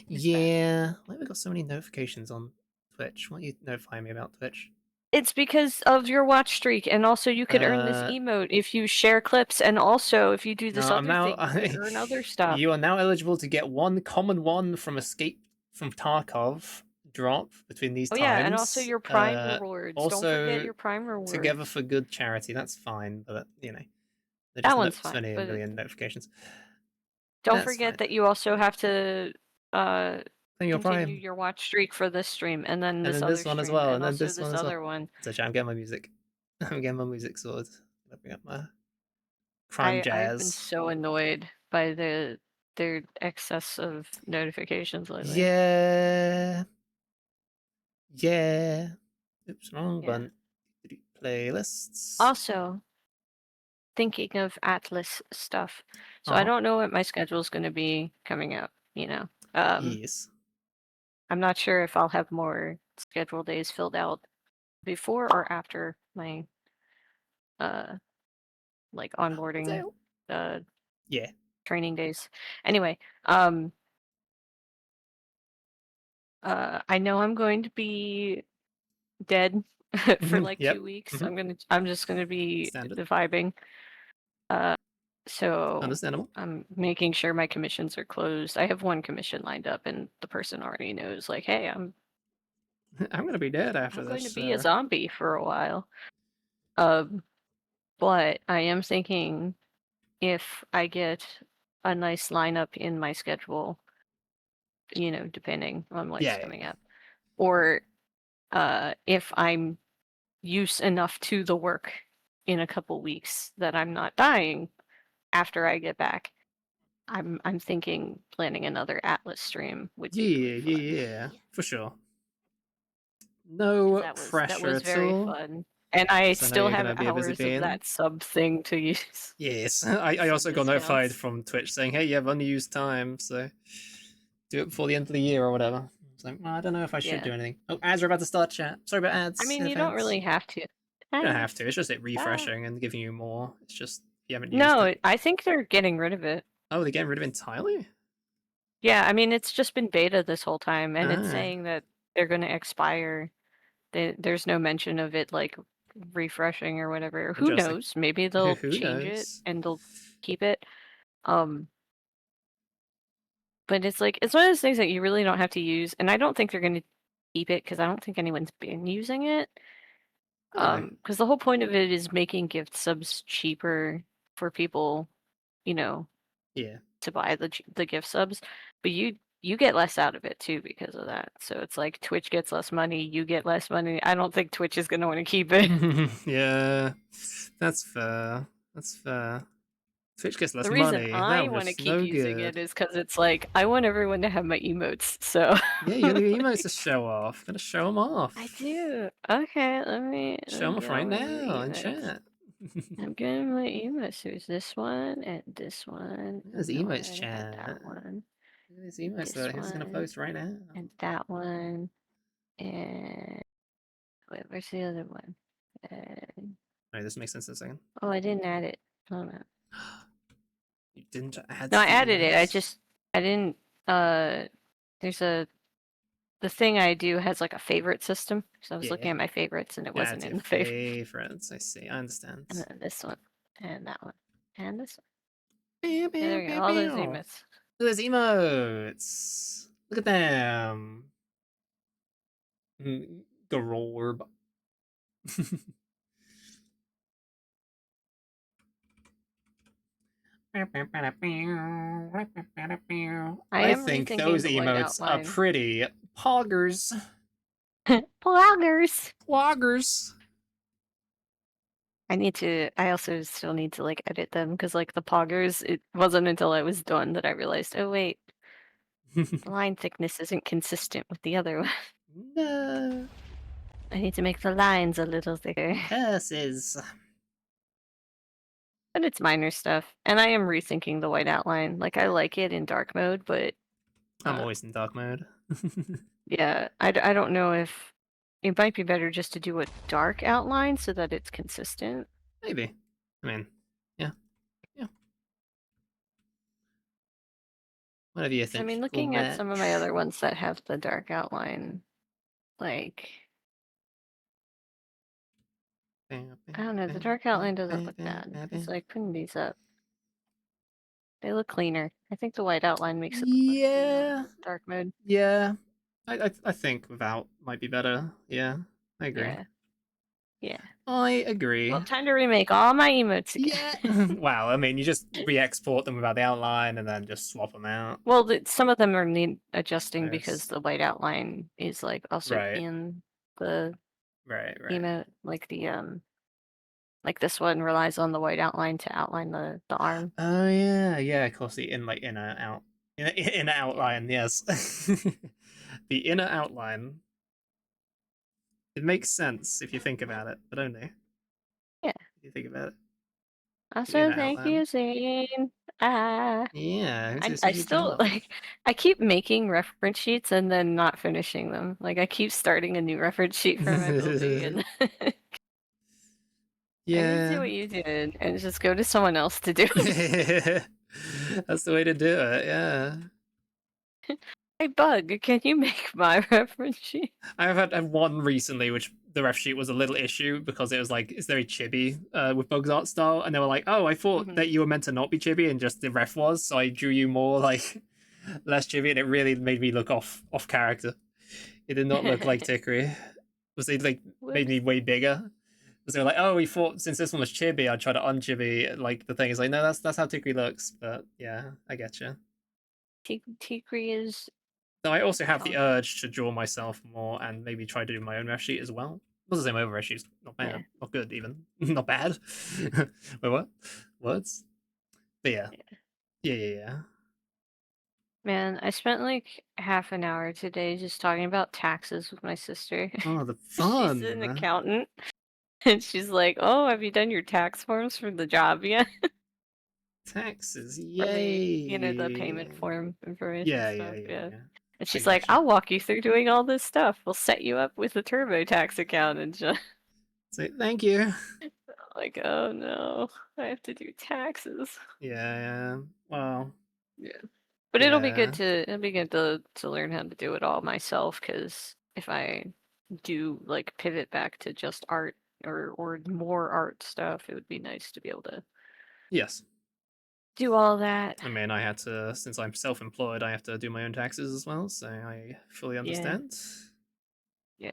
It's bad. Yeah, why have we got so many notifications on Twitch? Why don't you notify me about Twitch? It's because of your watch streak, and also you could earn this emote if you share clips, and also if you do this No, other thing, you could earn other stuff. You are now eligible to get one common one from Escape from Tarkov drop between these Oh times. yeah, and also your Prime rewards. Also, Don't forget your Prime rewards. Together for Good charity. That's fine, but you know, they're That just one's so fine, many but million notifications. don't That's forget fine. that you also have to Claim your continue Prime. your watch streak for this stream, and then this And then other this one stream, as well, and and then also this one this as other well. one. So I'm getting my music. I'm getting my music sorted. I'll bring up my crime I've been jazz. so annoyed by their excess of notifications lately. Yeah. Yeah. Oops, wrong Yeah. button. Playlists. Also, thinking of Atlas stuff. So I don't know what my schedule is going to be coming up, you know. Yes. I'm not sure if I'll have more schedule days filled out before or after my like onboarding Yeah. training days. Anyway, I know I'm going to be dead for like Yep. 2 weeks. I'm just gonna be Standard. vibing. So Understandable. I'm making sure my commissions are closed. I have one commission lined up, and the person already knows, like, hey, I'm gonna be dead after I'm this. going to be a zombie for a while. But I am thinking if I get a nice lineup in my schedule, you know, depending on what's coming up, or if I'm used enough to the work in a couple weeks that I'm not dying after I get back, I'm thinking planning another Atlas stream would be really fun. Yeah, for sure. No That pressure was at very all. fun. And I So I know still you're have gonna be a busy hours of bee. that sub thing to use. Yes, I also got notified from Twitch saying, hey, you have unused time, so do it before the end of the year or whatever. It's like, well, I don't know if I should do anything. Oh, ads are about to start, chat. Sorry about ads. I mean, you don't really have to. You don't have to. It's just it refreshing and giving you more. It's just you haven't used it. No, I think they're getting rid of it. Oh, they're getting rid of it entirely? Yeah, I mean, it's just been beta this whole time, and it's saying that they're going to expire. There's no mention of it, like, refreshing or whatever. Who knows? Maybe they'll change it and they'll keep it. But it's like, it's one of those things that you really don't have to use, and I don't think they're going to keep it because I don't think anyone's been using it. Because the whole point of it is making gift subs cheaper for people, you know, to buy the gift subs, but you get less out of it too because of that. So it's like Twitch gets less money, you get less money. I don't think Twitch is going to want to keep it. Yeah, that's fair. That's fair. Twitch gets less The money. reason I want to keep using it is because it's like I want everyone to have my emotes. So yeah, you got your emotes to show off. Gotta show them off. I do. Okay, let me show them off right now in chat. I'm getting my emotes. There's this one and this one. There's emotes, chat. That one. There's emotes that he's gonna post right now. And that one. And wait, where's the other one? Alright, this makes sense in a second. Oh, I didn't add it. Hold on. You didn't add. No, I added it. I didn't. There's the thing I do has like a favorite system. So I was looking at my favorites and it wasn't in the favorites. I see. I understand. And then this one, and that one, and this one. There we go. All those emotes. Look at those emotes. Look at them. Garorb. I think those emotes are pretty poggers. Poggers. Poggers. I also still need to like edit them because like the poggers, it wasn't until I was done that I realized, oh wait, the line thickness isn't consistent with the other one. No. I need to make the lines a little thicker. Curses. But it's minor stuff. And I am rethinking the white outline. Like I like it in dark mode, but I'm always in dark mode. Yeah, I don't know if it might be better just to do a dark outline so that it's consistent. Maybe. I mean, yeah. Whatever do you think? I mean, Cool looking at some of my other ones that have the dark outline, like, I don't know, the dark outline doesn't look bad. It's like putting these up. They look cleaner. I think the white outline makes it look less clean on Yeah, dark mode. yeah. I think without might be better. Yeah, I agree. Yeah. Yeah. I agree. Well, time to remake all my emotes Yeah. again. Wow. I mean, you just re-export them without the outline and then just swap them out. Well, some of them are need I adjusting because guess. the white outline is like also Right. in the Right. Right. emote, like this one relies on the white outline to outline the arm. Oh yeah, yeah. Of course, the inner out inner Yeah. outline. Yes, the inner outline. It makes sense if you think about it, but only Yeah. if you think about it. The Also, inner thank outline. you, Zane. Ah. Yeah, it's a I good still job. like I keep making reference sheets and then not finishing them. Like I keep starting a new reference sheet for my building and I just do Yeah. what you did and just go to someone else to do it. That's the way to do it. Yeah. Hey Bug, can you make my reference sheet? I've had one recently, which the ref sheet was a little issue because it was like it's very chibi with Bug's art style, and they were like, "Oh, I thought Hmm. that you were meant to not be chibi, and just the ref was, so I drew you more like less chibi, and it really made me look off character. It did not look like Tickery. Was it like made me Whoops. way bigger? Because they're like, "Oh, we thought since this one was chibi, I'd try to unchibi." Like the thing is like, no, that's how Tickery looks. But yeah, I get you. Tikri is Though I also have the chunky. urge to draw myself more and maybe try to do my own ref sheet as well. Not the same over ref sheet's not Yeah. bad, not good even, not bad. Wait, what? Words? But yeah, Yeah. yeah. Man, I spent like half an hour today just talking about taxes with my sister. Oh, the She's an fun. accountant and she's like, "Oh, have you done your tax forms for the job yet?" Taxes, For the yay. payment form information Yeah. stuff, yeah. And I she's like, gotcha. "I'll walk you through doing all this stuff. We'll set you up with a TurboTax account." And just So thank you. like, "Oh no, I have to do taxes." Yeah. Well, Yeah. But yeah. it'll be good to learn how to do it all myself because if I do like pivot back to just art or more art stuff, it would be nice to be able to Yes. do all that. I mean, I had to, since I'm self employed, I have to do my own taxes as well, so I fully Yeah. understand. Yeah.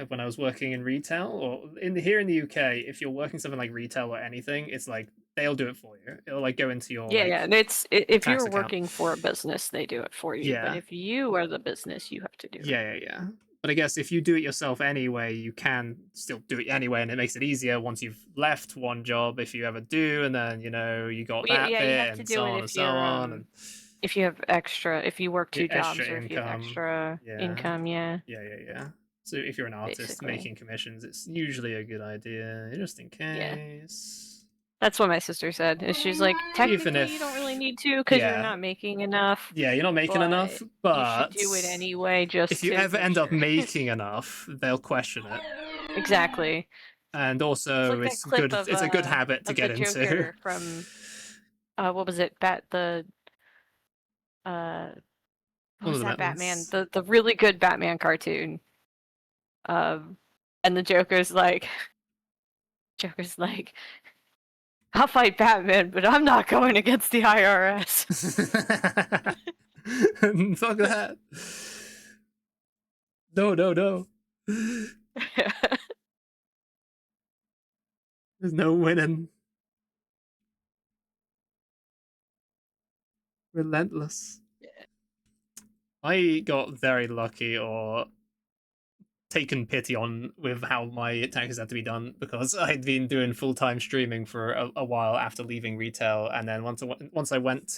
When I was working in retail or here in the UK, if you're working something like retail or anything, it's like they'll do it for you. It'll like go into your Yeah, like yeah. And if tax you're account. working for a business, they do it for you. But Yeah. if you are the business, you have to do it. Yeah. But I guess if you do it yourself anyway, you can still do it anyway, and it makes it easier once you've left one job if you ever do, and then you got Well, yeah, that yeah, you bit have to and do so it on and so on, and if you have extra, if you work two extra jobs or if you have income. extra Yeah. income, yeah, Yeah. So if you're an artist basically. making commissions, it's usually a good idea, just in Yeah. case. That's what my sister said. And she's like, Even technically you don't really if, need to because you're yeah, not making enough, yeah, you're not making but enough, you should but do it anyway if just you to ever make end up sure. making enough, they'll question it. Exactly. And It's also, like that clip it's a good habit to of the get into. Joker from what was it? Uh what One of was the that Batman? Batmans. The really good Batman cartoon. Um and the Joker's like, I'll fight Batman, but I'm not going against the IRS. Fuck that. No. There's no winning. Relentless. I got very lucky or taken pity on with how my taxes had to be done because I'd been doing full time streaming for a while after leaving retail, and then once I went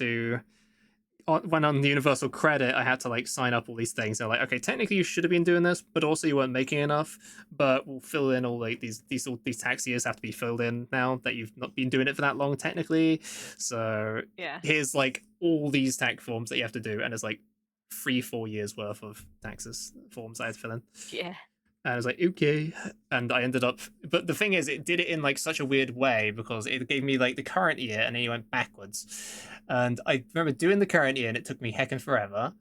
on the Universal Credit, I had to like sign up all these things. They're like, okay, technically you should have been doing this, but also you weren't making enough. But we'll fill in all like these tax years have to be filled in now that you've not been doing it for that long technically. So Yeah. here's like all these tax forms that you have to do, and it's like 3-4 years worth of taxes forms I had to fill in. Yeah. And I was like, okay. And I ended up, but the thing is, it did it in like such a weird way because it gave me like the current year and then you went backwards. And I remember doing the current year and it took me heckin' forever.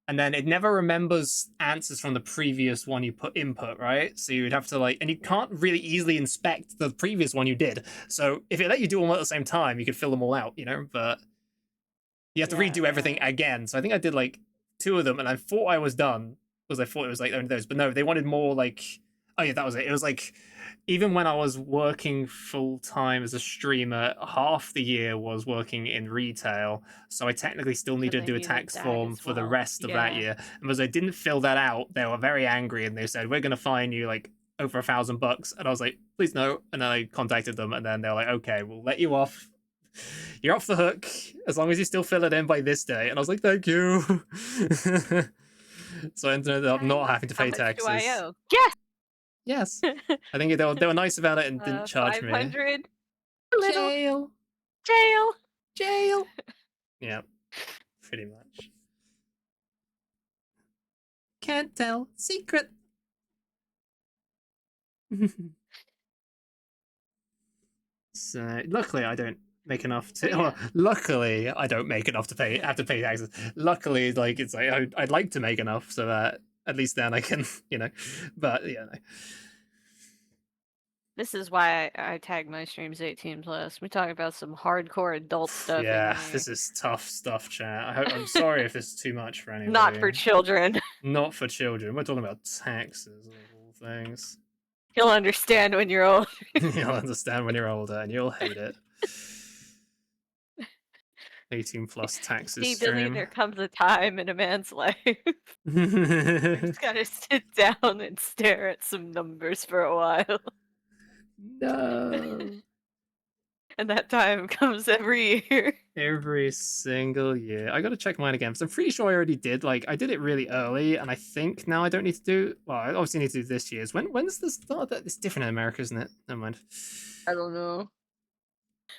And then it never remembers answers from the previous one you put input, right? So you would have to like, and you can't really easily inspect the previous one you did. So if it let you do them all at the same time, you could fill them all out, you know? But you have to Yeah, redo everything yeah. again. So I think I did like 2 of them, and I thought I was done because I thought it was like only those. But no, they wanted more like. Oh yeah, that was it. It was like even when I was working full time as a streamer, half the year was working in retail. So I technically still So needed to they do a needed tax that form as for the well. rest of that Yeah. year. And as I didn't fill that out, they were very angry and they said, "We're gonna fine you like over $1,000." And I was like, "Please no." And then I contacted them, and then they're like, "Okay, we'll let you off. You're off the hook as long as you still fill it in by this day." And I was like, "Thank you." So I ended up not Hi. having to How pay much do I taxes. owe? Yes. Yes, I think they were nice about it and didn't charge me. 500. A little Jail, jail. jail. Yeah, pretty much. Can't tell secret. So luckily I don't make enough to. Well, yeah. Well, luckily I don't make enough to have to pay taxes. Luckily, like it's like I'd like to make enough so that at least then I can, you know. But yeah, no. This is why I tag my streams 18 plus. We talk about some hardcore adult stuff in Yeah, here. this is tough stuff, chat. I'm sorry if this is too much for Not anybody. for children. Not for children. We're talking about taxes of all things. You'll understand when you're old. You'll understand when you're older and you'll hate it. 18 plus taxes See, Billy, stream. there comes a time in a man's life where he's gotta sit down and stare at some numbers for a while. No. And that time comes every year. Every single year. I gotta check mine again because I'm pretty sure I already did. Like, I did it really early, and I think now I don't need to do. Well, I obviously need to do this year's. When's the start? It's different in America, isn't it? Never mind. I don't know.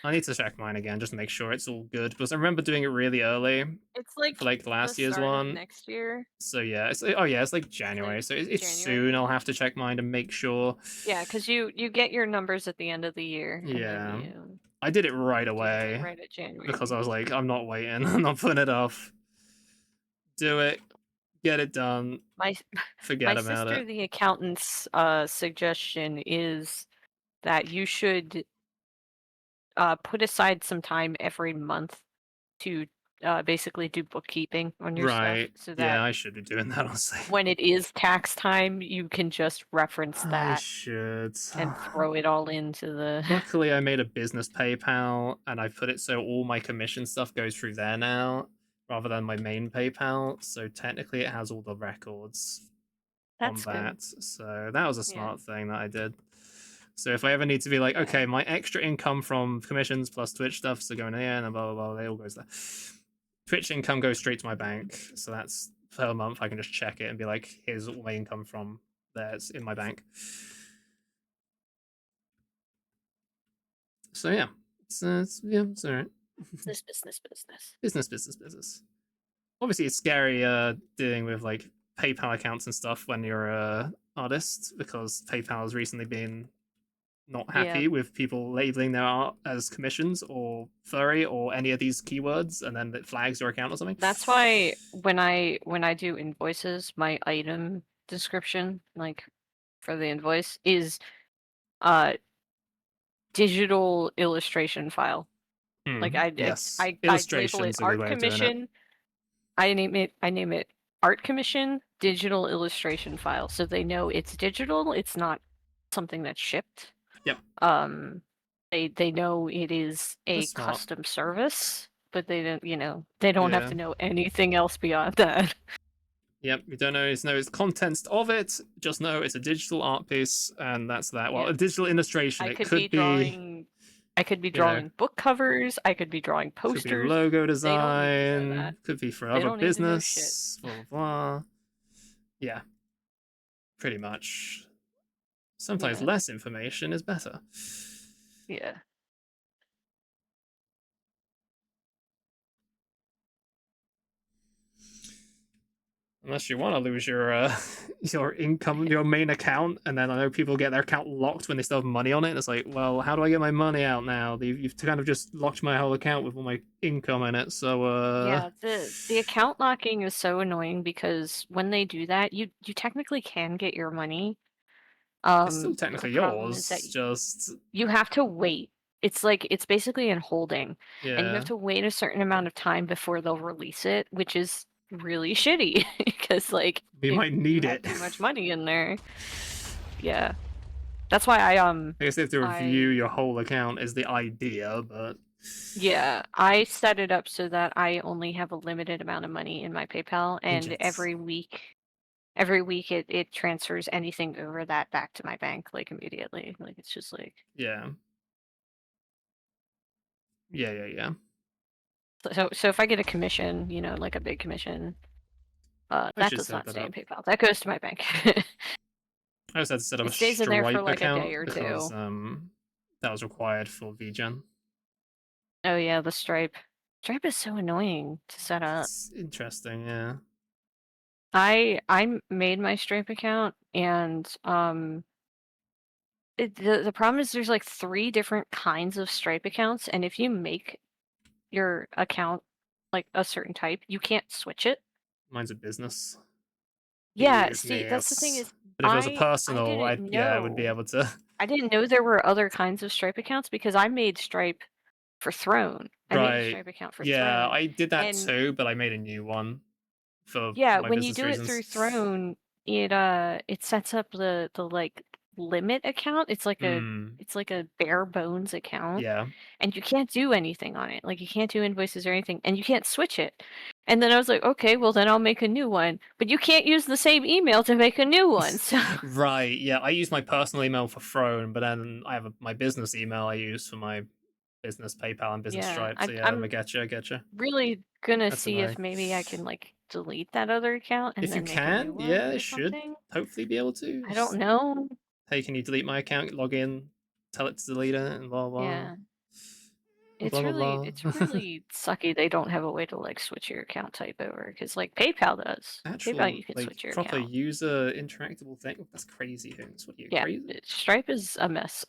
I need to check mine again just to make sure it's all good because I remember doing it really early It's like for like the last year's start of one. next year. So yeah, oh yeah, it's like It's January. like So it's January. soon. I'll have to check mine to make sure. Yeah, because you get your numbers at the end of the year, and then Yeah, you I did it right do it away right at because January. I was like, I'm not waiting. I'm not putting it off. Do it, get it done. My Forget my about sister, it. the accountant's suggestion is that you should put aside some time every month to basically do bookkeeping on your stuff, Right. so Yeah, that I should be doing that, honestly. when it is tax time, you can just reference I that should. and throw it all into the. Luckily, I made a business PayPal and I put it so all my commission stuff goes through there now rather than my main PayPal. So technically, it has all the records on That's good. that. So that was a Yeah. smart thing that I did. So if I ever need to be like, Yeah. okay, my extra income from commissions plus Twitch stuff, so going here and blah blah blah, they all goes there. Twitch income goes straight to my bank, so that's per month. I can just check it and be like, here's all my income from there. It's in my bank. So yeah, it's all right. Business. Business. Obviously, it's scary dealing with like PayPal accounts and stuff when you're a artist because PayPal has recently been not Yeah. happy with people labeling their art as commissions or furry or any of these keywords, and then it flags your account or something. That's why when I do invoices, my item description, like for the invoice, is digital illustration file. Like Yes, I label it illustration's a good art way of doing it. commission. I name it art commission digital illustration file, so they know it's digital. It's not something that's shipped. Yep. They know it is a That's smart. custom service, but they don't they don't have Yeah. to know anything else beyond that. Yep, you don't know its contents of it, just know it's a digital art piece, and that's that. Well, Yeah. a digital illustration. I It could could be drawing book covers, I could be drawing could be posters. logo They don't need to know design, that. could be for They other don't need to know shit. business, blah blah blah. Yeah, pretty much. Sometimes Yeah. less information is better. Yeah. Unless you want to lose your your income, your main account, and then I know people get their account locked when they still have money on it. And it's like, well, how do I get my money out now? You've kind of just locked my whole account with all my income in it. So Yeah, the account locking is so annoying because when they do that, you technically can get your money. it's still The technically problem is that yours. Just you have to wait. It's like it's basically in holding, and you have yeah, to wait a certain amount of time before they'll release it, which is really shitty because like we if might you need have it. too much money in there, yeah. That's why I guess they have to review I your whole account is the idea, but yeah, I set it up so that I only have a limited amount of money in my PayPal, and agents. every week it transfers anything over that back to my bank like immediately. Like it's just like Yeah, yeah. so if I get a commission, like a big commission, I that should does set not that stay in up. PayPal. That goes to my bank. I just had to set up It a stays in there for Stripe like a day account or because two. that was required for VGen. Oh yeah, the Stripe. Stripe is so annoying to set up. It's interesting, yeah. I made my Stripe account and the problem is there's like three different kinds of Stripe accounts, and if you make your account like a certain type, you can't switch it. Mine's a business. Yeah, see, that's the thing Yes. is But if it was a I personal, didn't I would be know. able to. I didn't know there were other kinds of Stripe accounts because I made Stripe for Throne. I made a Right. Stripe account for Yeah, Throne. I did that And too, but I made a new one for yeah, my when you business do it through reasons. Throne, it sets up the like limit account. Hmm. It's like a bare bones account, Yeah. and you can't do anything on it. Like you can't do invoices or anything, and you can't switch it. And then I was like, okay, well then I'll make a new one. But you can't use the same email to make a new one. So Right. Yeah, I use my personal email for Throne, but then I have my business email I use for my business PayPal and business yeah, Stripe. So yeah, I I'm get you. I get you. really gonna That's see annoying. if maybe I can like delete that other account and If you then make a new can, one yeah, it or should something. hopefully be able to. I don't Just, know. hey, can you delete my account? Log in, tell it to delete it, and blah blah Yeah. blah blah It's blah. really sucky they don't have a way to like switch your account type over because like PayPal does. PayPal Actual you can like switch your proper account. user interactable thing. That's crazy. Things. What are you Yeah, crazy? Stripe is a mess.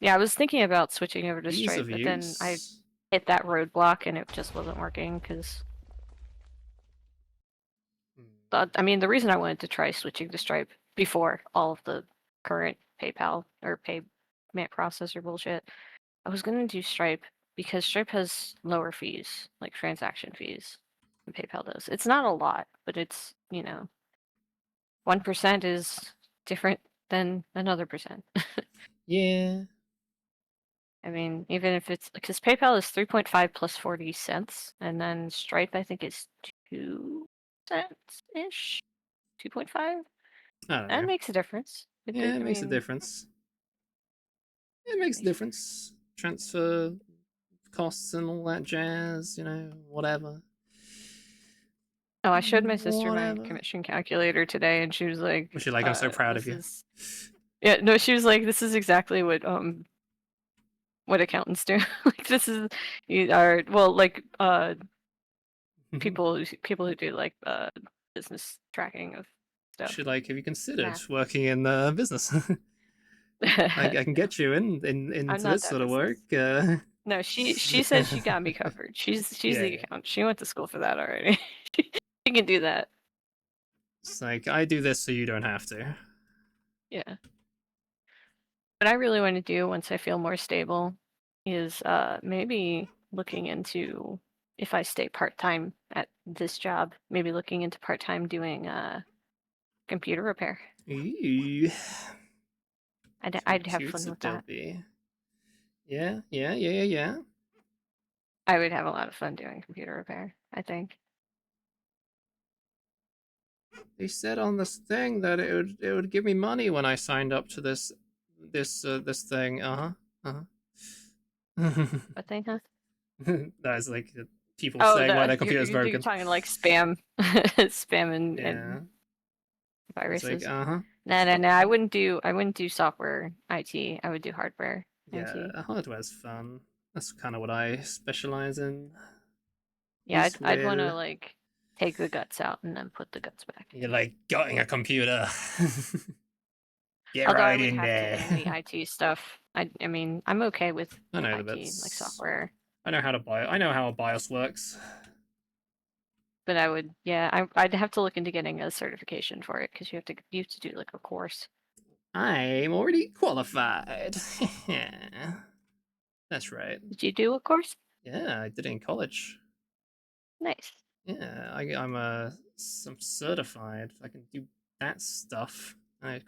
Yeah, I was thinking about switching over to Ease Stripe, of but then I use. hit that roadblock and it just wasn't working because Hmm. I mean the reason I wanted to try switching to Stripe before all of the current PayPal or payment processor bullshit, I was gonna do Stripe because Stripe has lower fees, like transaction fees, than PayPal does. It's not a lot, but it's 1% is different than another percent. Yeah. I mean, even if it's because PayPal is 3.5 plus 40 cents, and then Stripe I think is 2 cents ish, 2.5. I don't That know. makes a difference. Yeah, it I makes a mean, difference. It makes a makes a difference. Transfer costs and all that jazz. Whatever. Oh, I showed my sister my Whatever. commission calculator today, and she was Which like, you like? I'm so proud of "This you. is yeah." No, she was like, "This is exactly what accountants do. Like this is you are well like people who do like business tracking of stuff, Should like have you considered math." working in business? I can get you in I'm into not this that sort of work. business. No, she said she got me covered. She's Yeah, the yeah. accountant. She went to school for that already. She can do that. It's like I do this so you don't have to. Yeah. What I really want to do once I feel more stable is maybe looking into if I stay part-time at this job, maybe looking into part-time doing computer repair. Ooh, some I'd have cutes fun a with that. dopey. Yeah. I would have a lot of fun doing computer repair, I think. They said on this thing that it would give me money when I signed up to this thing. Uh-huh. What thing, huh? That's like people Oh, saying why their you're computer's you're broken. talking like spam, spam and Yeah. It's like, viruses. uh-huh. No. I wouldn't do software IT. I would do hardware IT. Yeah, hardware's fun. That's kind of what I specialize in. Yeah, Is I'd want to will. like take the guts out and then put the guts back. You're like gutting a computer. Get Although I right would in have there. to learn the IT stuff. I mean, I'm okay with I know the IT, bits. like software. I know how to buy. I know how a BIOS works. But I would, yeah, I'd have to look into getting a certification for it because you have to do like a course. I'm already qualified. That's right. Did you do a course? Yeah, I did it in college. Nice. Yeah, I'm certified. I can do that stuff.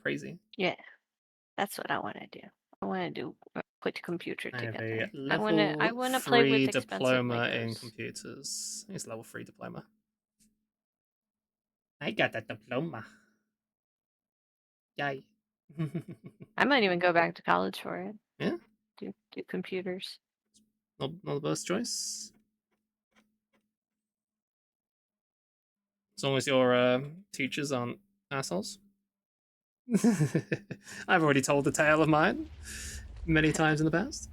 Crazy. Yeah, that's what I want to do. I want to do put computer I have a together. level I wanna play 3 with expensive diploma in Legos. computers. It's level 3 diploma. I got that diploma. Yay. I might even go back to college for it. Yeah. Do computers. Not the best choice. As long as your teachers aren't assholes. I've already told the tale of mine many times in the past.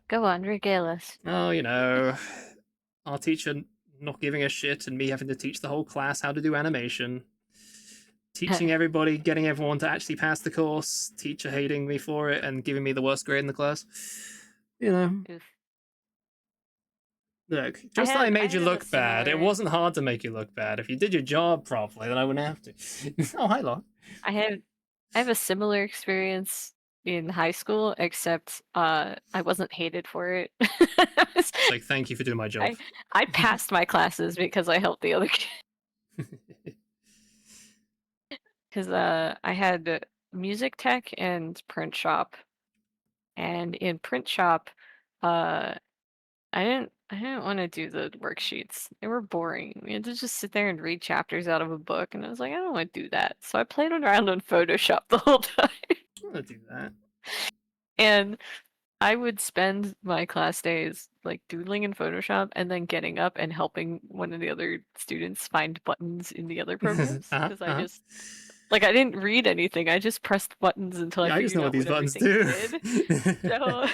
Go on, regale us. Oh, our teacher not giving a shit and me having to teach the whole class how to do animation. Teaching everybody, getting everyone to actually pass the course, teacher hating me for it and giving me the worst grade in the class. Oof. Look, just I made you have a look bad. It similar- wasn't hard to make you look bad. If you did your job properly, then I wouldn't have to. Oh, hi, Locke. I have a similar experience in high school, except I wasn't hated for it. It's like, thank you for doing my job. I passed my classes because I helped the other kids. Because I had music tech and print shop, and in print shop, I didn't want to do the worksheets. They were boring. We had to just sit there and read chapters out of a book, and I was like, I don't want to do that. So I played around on Photoshop the whole time. I'm gonna do that. And I would spend my class days like doodling in Photoshop and then getting up and helping one of the other students find buttons in the other programs. Because I just I didn't read anything. I just pressed buttons until Yeah, I I just figured know what out these what buttons everything do. did. So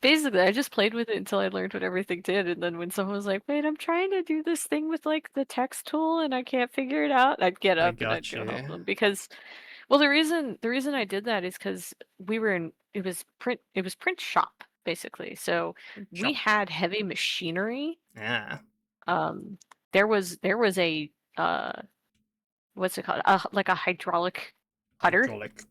basically, I just played with it until I learned what everything did. And then when someone was like, "Wait, I'm trying to do this thing with like the text tool and I can't figure it out," I'd get I up and I'd got go help you. them because, well, the reason I did that is because we were in it was print shop basically. So we had heavy machinery. Yeah. Um, there was a what's it called? Like a hydraulic cutter. Hydraulic.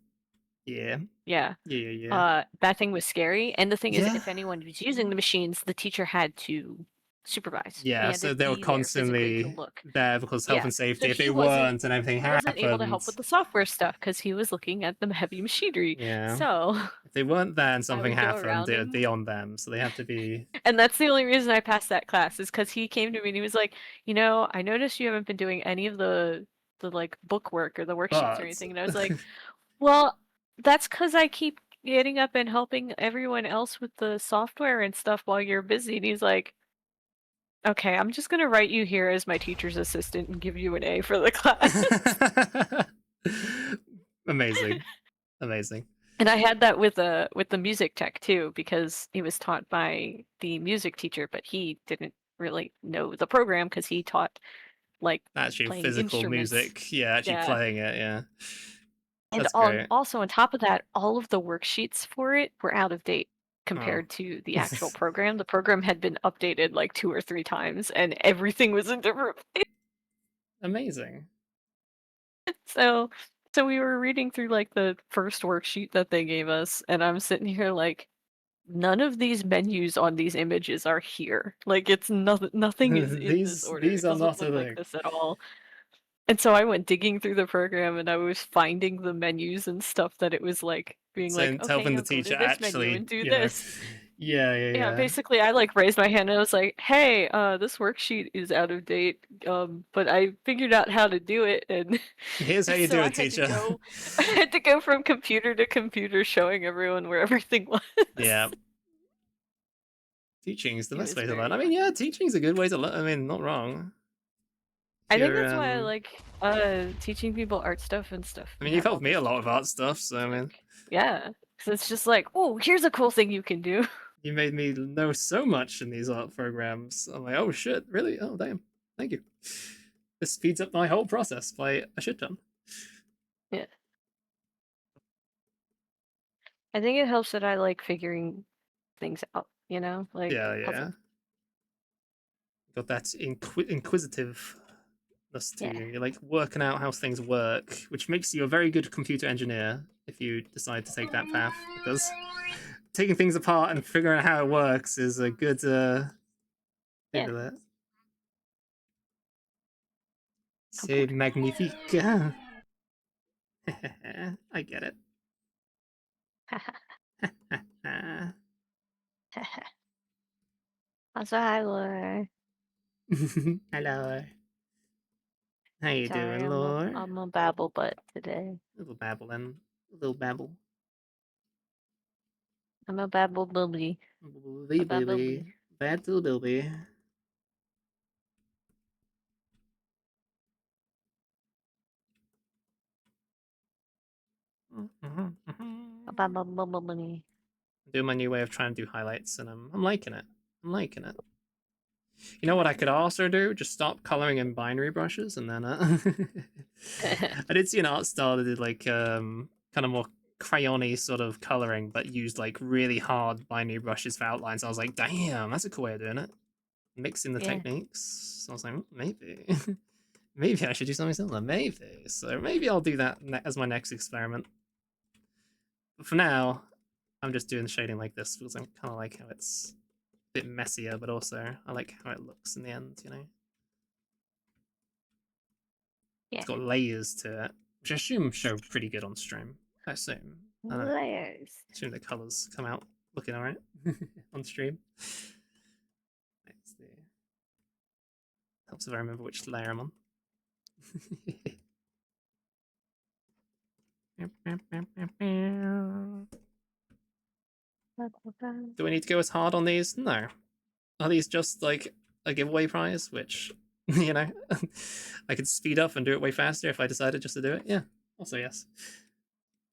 Yeah. Yeah. Yeah. That thing was scary. And the thing is, Yeah. if anyone was using the machines, the teacher had to supervise. He Yeah, had so to they were be there physically to constantly look. there because health Yeah. and So safety. If he they wasn't weren't and everything he wasn't able to help happened. with the software stuff because he was looking at the heavy machinery. Yeah. So If they weren't there and I something would go happened, around it would him. be on them. So they had to be. And that's the only reason I passed that class is because he came to me and he was like, I noticed you haven't been doing any of the like book work or the worksheets or But anything. And I was like, well, that's because I keep getting up and helping everyone else with the software and stuff while you're busy. And he's like, okay, I'm just gonna write you here as my teacher's assistant and give you an A for the class. Amazing. Amazing. And I had that with the music tech too, because it was taught by the music teacher, but he didn't really know the program because he taught like Actually, playing physical instruments. music. Yeah, actually Yeah. playing it. Yeah. And That's great. also on top of that, all of the worksheets for it were out of date Oh. compared to the actual program. The program had been updated like 2 or 3 times, and everything was in different places. Amazing. So we were reading through like the first worksheet that they gave us, and I'm sitting here like, none of these menus on these images are here. Like it's nothing is in this order. These It are doesn't not a look like thing. this at all. And so I went digging through the program and I was finding the menus and stuff that it was like being So like, it's okay, helping now the go to teacher this menu actually, and do this. Yeah. Basically I like raised my hand and I was like, hey, this worksheet is out of date. But I figured out how to do it, and Here's how you so do I it, had teacher. I had to go from computer to computer showing everyone where everything was. Yeah. Teaching is the It best was way to very learn. I mean, fun. yeah, teaching is a good way to learn. I mean, not wrong. I think that's why I like teaching people art stuff and stuff. I mean, you've have all helped me this a lot stuff with going art stuff, so I on. mean, Like, yeah, because it's just like, oh, here's a cool thing you can do. You made me know so much in these art programs. I'm like, oh shit, really? Oh damn, thank you. This speeds up my whole process by a shit ton. Yeah. I think it helps that I like figuring things out, you know? Like Yeah, puzzle. yeah. Got that inquisitiveness to Yeah. you. You're like working out how things work, which makes you a very good computer engineer if you decide to take that path. Because taking things apart and figuring out how it works is a good thing Yeah. to that. C'est Computer. magnifique. I get it. Also, hi, Laura. Hello. How you Sorry, doing, Lore? I'm a babble butt today. Little babbling. Little babble. I'm a babble bubbly. A Baby. babble. Bad little baby. A babble bubbly. Doing my new way of trying to do highlights, and I'm liking it. I'm liking it. You know what I could also do? Just stop coloring in binary brushes, and then I did see an art style that did like kind of more crayony sort of coloring, but used like really hard binary brushes for outlines. I was like, damn, that's a cool way of doing it. Mixing the Yeah. techniques. So I was like, maybe, maybe I should do something similar. Maybe. So maybe I'll do that as my next experiment. But for now, I'm just doing the shading like this because I kind of like how it's a bit messier, but also I like how it looks in the end. You know, Yeah. it's got layers to it, which I assume show pretty good on stream. I assume. Layers. I assume the colors come out looking alright on stream. Let's see. Helps if I remember which layer I'm on. Do I need to go as hard on these? No. Are these just like a giveaway prize, which, you know, I could speed up and do it way faster if I decided just to do it? Yeah. Also, yes.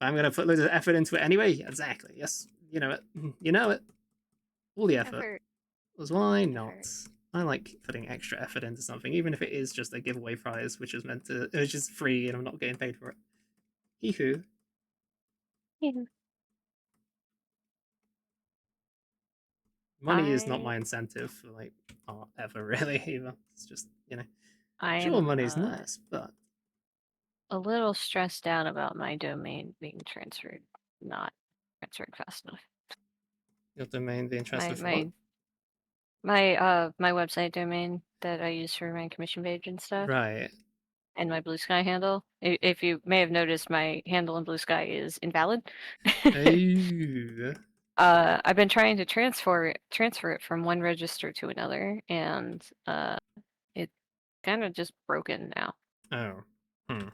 I'm going to put loads of effort into it anyway. Exactly. Yes. You know it. You know it. All the effort. Effort. Was why not? Effort. I like putting extra effort into something, even if it is just a giveaway prize, which is meant to, which is free and I'm not getting paid for it. Hee hoo. Yeah. Money is not my incentive for like art ever really either. It's just, you know, I sure am money's nice, but a little stressed out about my domain being transferred, not transferred fast enough. your domain being My transferred for what? my my website domain that I use for my commission page and stuff, Right. and my Blue Sky handle. If you may have noticed, my handle in Blue Sky is invalid. Ooh. I've been trying to transfer it from one register to another, and it's kind of just broken now. Oh. Hmm.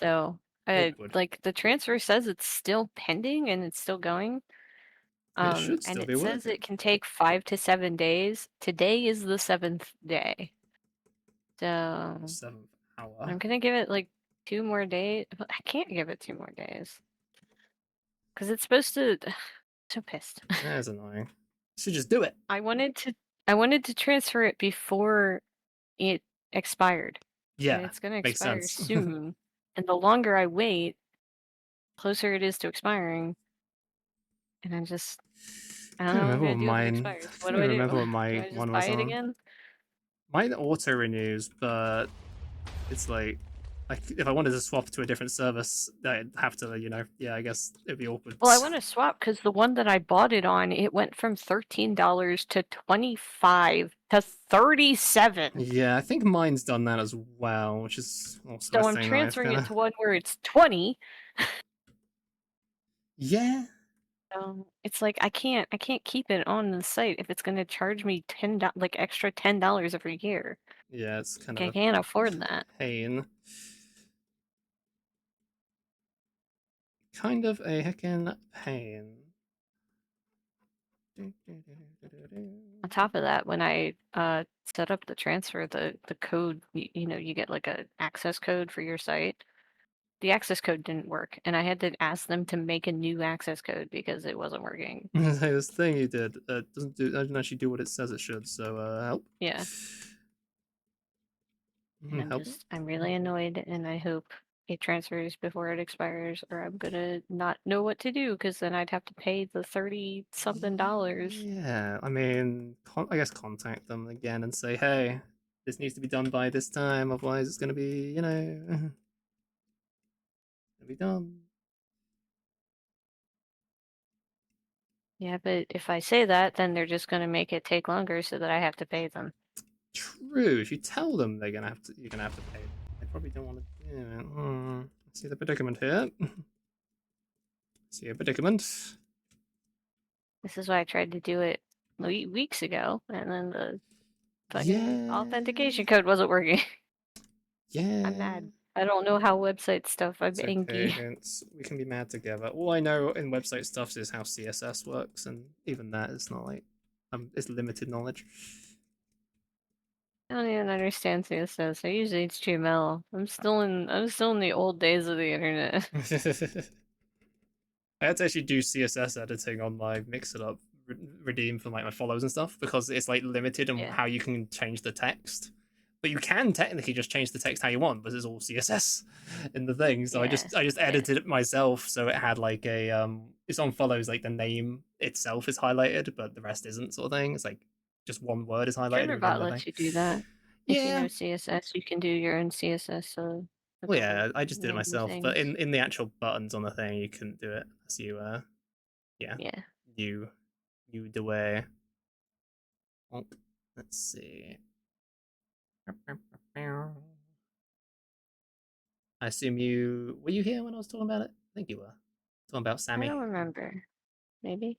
So Awkward. like the transfer says it's still pending and it's still going. It should And still it be says working. it can take 5 to 7 days. Today is the 7th day. So 7th hour. I'm gonna give it like 2 more days. But I can't give it 2 more days. Because it's supposed to so pissed. That is annoying. Should just do it. I wanted to transfer it before it expired. And Yeah. it's gonna Makes expire sense. soon. And the longer I wait, closer it is to expiring. And I don't Can't know what I'm remember gonna what do if it mine. expires. I What can't do I do? remember what Do my I just one buy was it on. again? Mine auto renews, but it's like if I wanted to swap to a different service, I'd have to, you know, yeah, I guess it'd be awkward. Well, I want to swap because the one that I bought it on, it went from $13 to 25 to 37. Yeah, I think mine's done that as well, which is also a So I'm thing that I've transferring kind it of. to one where it's 20. Yeah. It's like I can't keep it on the site if it's going to charge me like extra $10 every year. Yeah, it's kind Like, of I a can't afford that. pain. Kind of a heckin' pain. On top of that, when I set up the transfer, the code, you know, you get like a access code for your site. the access code didn't work, and I had to ask them to make a new access code because it wasn't working. This thing you did doesn't actually do what it says it should. So help. Yeah. And Help. I'm really annoyed, and I hope it transfers before it expires, or I'm gonna not know what to do because then I'd have to pay the $30-something. Yeah, I mean, I guess contact them again and say, hey, this needs to be done by this time, otherwise it's gonna be, gonna be done. Yeah, but if I say that, then they're just gonna make it take longer so that I have to pay them. True. If you tell them you're gonna have to pay them, they probably don't want to. Yeah. See the predicament here. See a predicament. This is why I tried to do it weeks ago, and then the fucking authentication code wasn't working. Yeah. I'm mad. I don't know how website stuff. I'm It's angry. okay. We can be mad together. All I know in website stuff is how CSS works, and even that is not like it's limited knowledge. I don't even understand CSS. I use HTML. I'm still in the old days of the internet. I had to actually do CSS editing on my Mix It Up redeem for like my follows and stuff because it's like limited in Yeah. how you can change the text. But you can technically just change the text how you want, but it's all CSS in the thing. So I just edited it myself so it had like a it's on follows like the name itself is highlighted, but the rest isn't sort of thing. It's like just one word is highlighted within Streamerbot the thing. lets you do that. If you Yeah. know CSS, you can do your own CSS for Well, the yeah, I just did it names and myself, but things. in the actual buttons on the thing, you couldn't do it. So yeah, Yeah. you the way. Oh, let's see. I assume you were you here when I was talking about it? I think you were talking about I Sammy. don't remember. Maybe.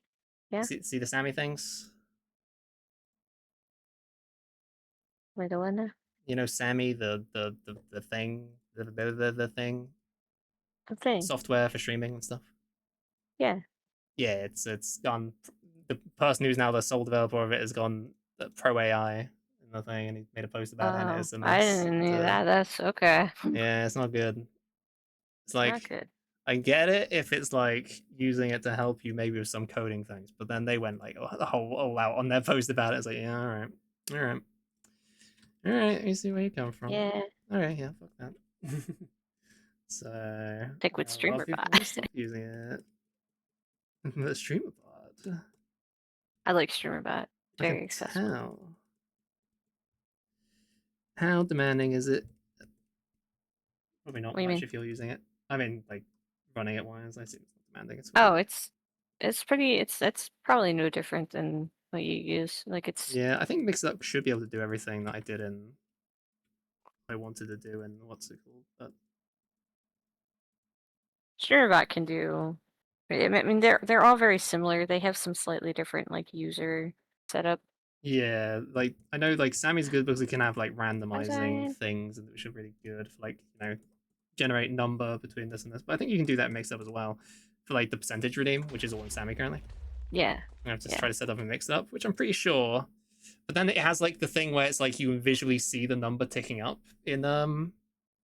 Yeah. See the Sammy things. Wait, the one now? You know Sammy, the thing, the thing, The thing. software for streaming and stuff. Yeah. Yeah, it's gone. The person who's now the sole developer of it has gone pro AI in the thing, and he made a post about it, and Oh, it's a I mess. didn't know that. That's okay. Yeah, it's not good. It's like Not good. I get it if it's like using it to help you maybe with some coding things, but then they went like the whole all out on their post about it. It's like, yeah, all right, all right, all right. Let me see where you come from. Yeah. All right, yeah, fuck that. So Stick with a lot of people will StreamerBot. stop using it. The streamer bot. I like StreamerBot. I can Very accessible. tell. How demanding is it? Probably What not do you much mean? if you're using it. I mean, like running it wise, I assume it's not demanding at all. Oh, it's pretty. It's probably no different than what you use. Like it's Yeah, I think Mix Up should be able to do everything that I did in I wanted to do in what's it called. But StreamerBot can do. I mean, they're all very similar. They have some slightly different like user setup. yeah, like I know like Sammy's good because it can have like I'm randomizing sorry. things, which are really good for like generate number between this and this. But I think you can do that mix up as well for like the percentage redeem, which is all in Sammy currently. Yeah. I have to Yeah. try to set up a mix up, which I'm pretty sure. But then it has like the thing where it's like you visually see the number ticking up in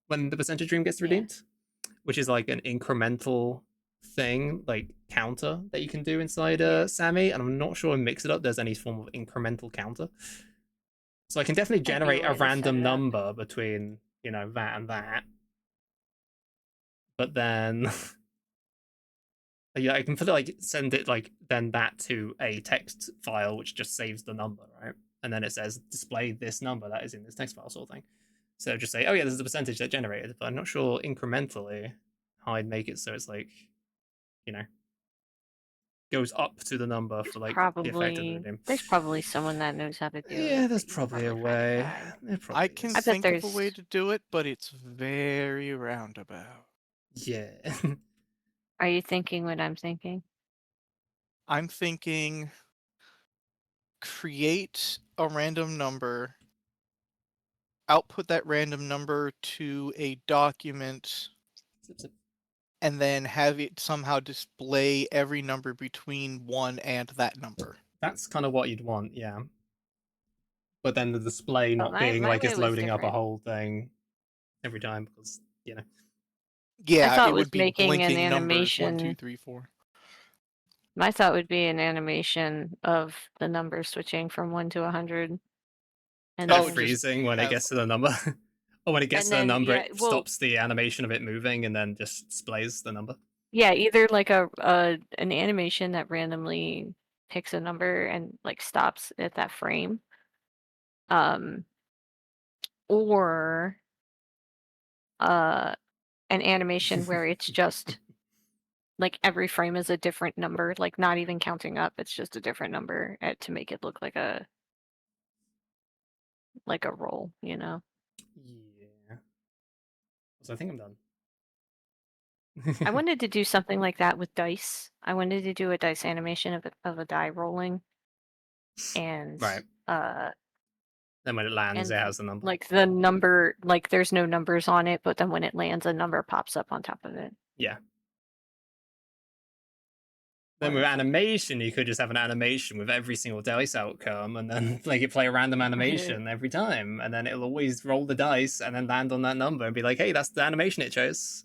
when the percentage dream gets Yeah. redeemed, which is like an incremental thing, like counter that you can do inside Sammy. And I'm not sure in Mix It Up there's any form of incremental counter. So I can definitely Might be a generate a way to set random it up. number between, that and that. But then yeah, I can put it like send it like then that to a text file which just saves the number, right? And then it says display this number that is in this text file sort of thing. So just say, oh yeah, this is the percentage that generated, but I'm not sure incrementally how I'd make it so it's like, you know, goes up to the number for like the effect of the redeem. There's probably someone that knows how to do Yeah, it, there's but you can probably a probably find a way. guide. There I probably can I is. bet think of a way there's. to do it, but it's very roundabout. Yeah. Are you thinking what I'm thinking? I'm thinking create a random number, output that random number to a document, and then have it somehow display every number between 1 and that number. That's kind of what you'd want, yeah. But then the display Oh, not being my like way it's was loading up a different. whole thing every time because. Yeah, thought it it would was be making an blinking numbers 1, 2, animation. 3, 4. My thought would be an animation of the numbers switching from 1 to 100, and Oh, Just then just freezing when it have gets to the number. Or when it gets and to the then number, yeah, it well, stops the animation of it moving and then just displays the number. yeah, either like an animation that randomly picks a number and like stops at that frame, um, or uh an animation where it's just like every frame is a different number, like not even counting up, it's just a different number to make it look like a roll, you know. Yeah. So I think I'm done. I wanted to do something like that with dice. I wanted to do a dice animation of a die rolling and Right. uh Then when it lands, and it has the number. like the number, like there's no numbers on it, but then when it lands a number pops up on top of it. Yeah. Then with Or animation, you could just have an animation with every single dice outcome, and then like it play a random animation every time, and then it'll always roll the dice and then land on that number and be like, "Hey, that's the animation it chose.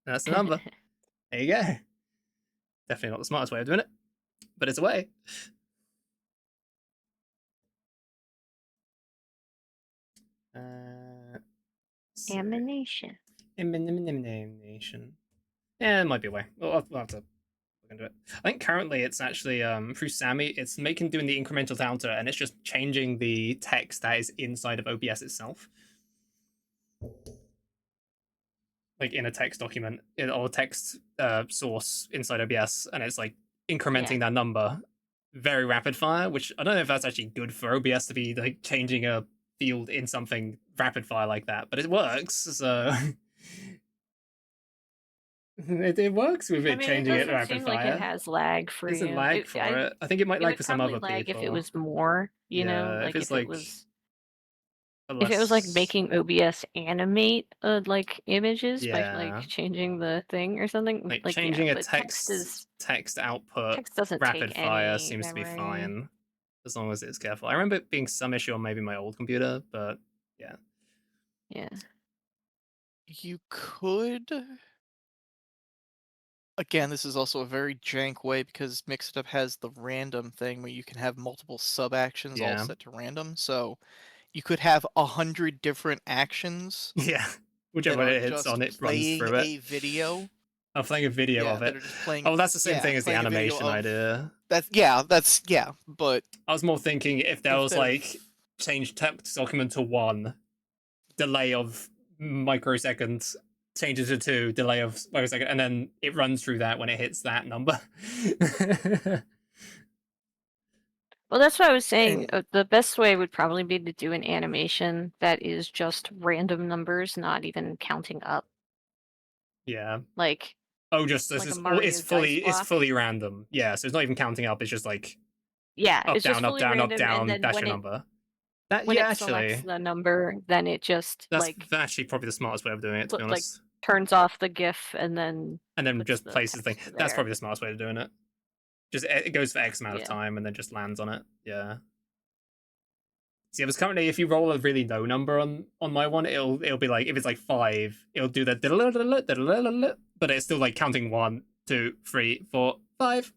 And that's the number. There you go." Definitely not the smartest way of doing it, but it's a way. Animation. Animation. Yeah, it might be a way. We'll have to look into it. I think currently it's actually through Sammy, it's doing the incremental counter, and it's just changing the text that is inside of OBS itself, like in a text document or text source inside OBS, and it's like incrementing Yeah. that number very rapid fire. Which I don't know if that's actually good for OBS to be like changing a field in something rapid fire like that, but it works. So it works with I it mean, it changing it doesn't rapid seem like it fire. has lag It for isn't you. lag for it. I think it might It lag would for some probably other lag if it people. was more, you know, Yeah, if like it's if it like was a if it was like less, making OBS animate like images by like yeah, changing the thing or something. like Like yeah, changing a but text output text doesn't take rapid fire any seems to be memory. fine as long as it's careful. I remember it being some issue on maybe my old computer, but yeah. Yeah. You could. Again, this is also a very jank way because Mix It Up has the random thing where you can have multiple sub actions all Yeah. set to random. So you could have 100 different actions Yeah. that Whichever are it hits on, just it runs playing through it. a video. I'm playing a video Yeah, of that it. are just playing. Oh, that's the same Yeah, thing as the playing a video animation of. idea. That's. But I was more thinking if there was instead of. like change text document to 1, delay of microseconds, changes to 2, delay of microsecond, and then it runs through that when it hits that number. Well, that's what I was saying. And The best way would probably be to do an animation that is just random numbers, not even counting up, Yeah. like Oh, just this like a is all. Mario dice It's block. fully random. Yeah, so it's not even counting up. It's just like Yeah, up it's just down up fully down up random, and down. then That's your number. That when yeah, it selects actually, the number, then it just that's like actually probably the smartest way of doing it. To be like honest, turns off the GIF and then and then puts just the places the thing. text That's there. probably the smartest way of doing it. Just it goes for X amount of Yeah. time and then just lands on it. Yeah. See, because currently, if you roll a really low number on my one, it'll be like if it's like 5, it'll do the but it's still like counting 1, 2, 3, 4, 5.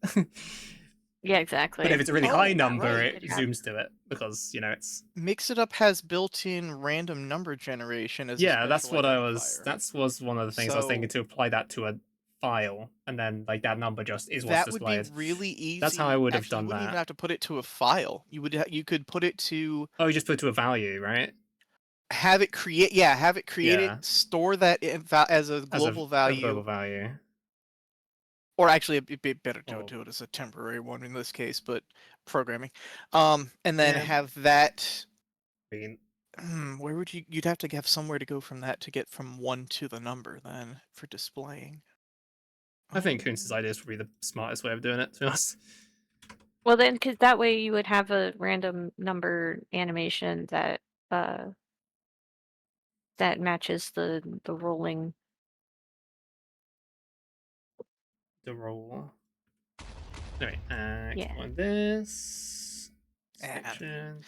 Yeah, But if exactly. it's a really high oh, number, right, it Could have zooms to it because it's Mix It Up has built-in random number generation as a yeah. That's special what I was. identifier. That was one of the things I was thinking So to apply that to a file, and then like that number just is what's that would be displayed. really That's how I easy. would have Actually, you done wouldn't even that. have to put it to a file. You could put it to Oh, you just put it to a value, right? have it create. Yeah, have it create Yeah, it, store that as a as global a global value, value. or actually it'd be better to Or do it as a temporary one in this case, but programming. And then yeah, have that. I mean, Where would you'd have to have somewhere to go from that to get from 1 to the number then for displaying. I think Kunz's idea is probably the smartest way of doing it. To be honest. Well, then, because that way you would have a random number animation uh that matches the rolling. The roll. Anyway, Yeah. keep on this And section.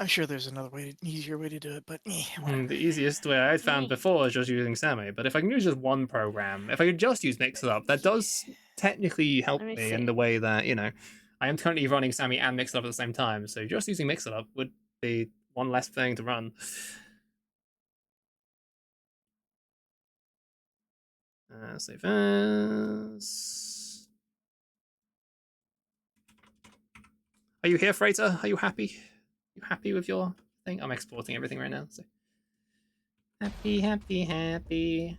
I'm sure there's another way, easier way to do it, but whatever. The easiest way I found before is just using Sammy, but if I can use just one program, if I could just use Mix It Up, that does technically help Let me me see. in the way that, I am currently running Sammy and Mix It Up at the same time, so just using Mix It Up would be one less thing to run. Save as. Are you here, Freighter? Are you happy? You happy with your thing? I'm exporting everything right now, so. Happy, happy, happy.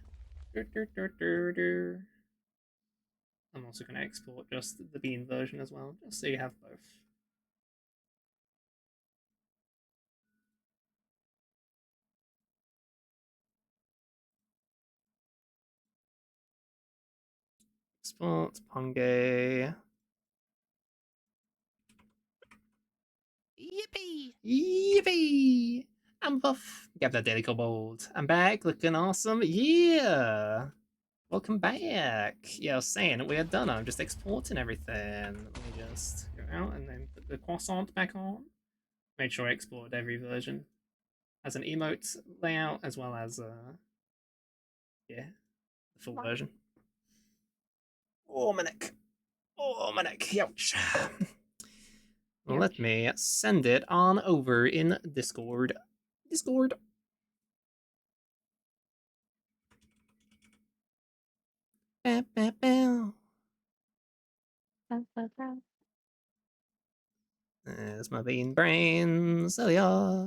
I'm also going to export just the bean version as well, just so you have both. Export, Pongay. Yippee! Yippee! I'm buff. Get that Daily Kobold. I'm back, looking awesome. Yeah! Welcome back. Yeah, I was saying we are done. I'm just exporting everything. Let me just go out and then put the croissant back on. Made sure I exported every version. As an emote layout as well as yeah, the full version. Oh my neck. Oh my neck. Ouch. Let me send it on over in Discord. Discord. Bow, bow, bow. There's my bean brains. Oh yeah.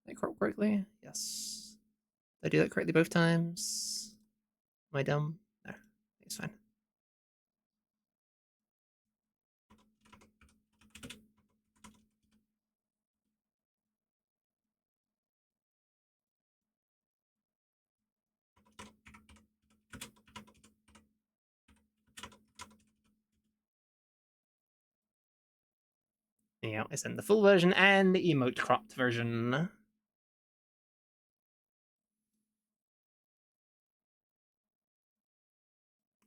Did I crop correctly? Yes. Did I do that correctly both times? Am I dumb? No, it's fine. Yeah, I sent the full version and the emote cropped version.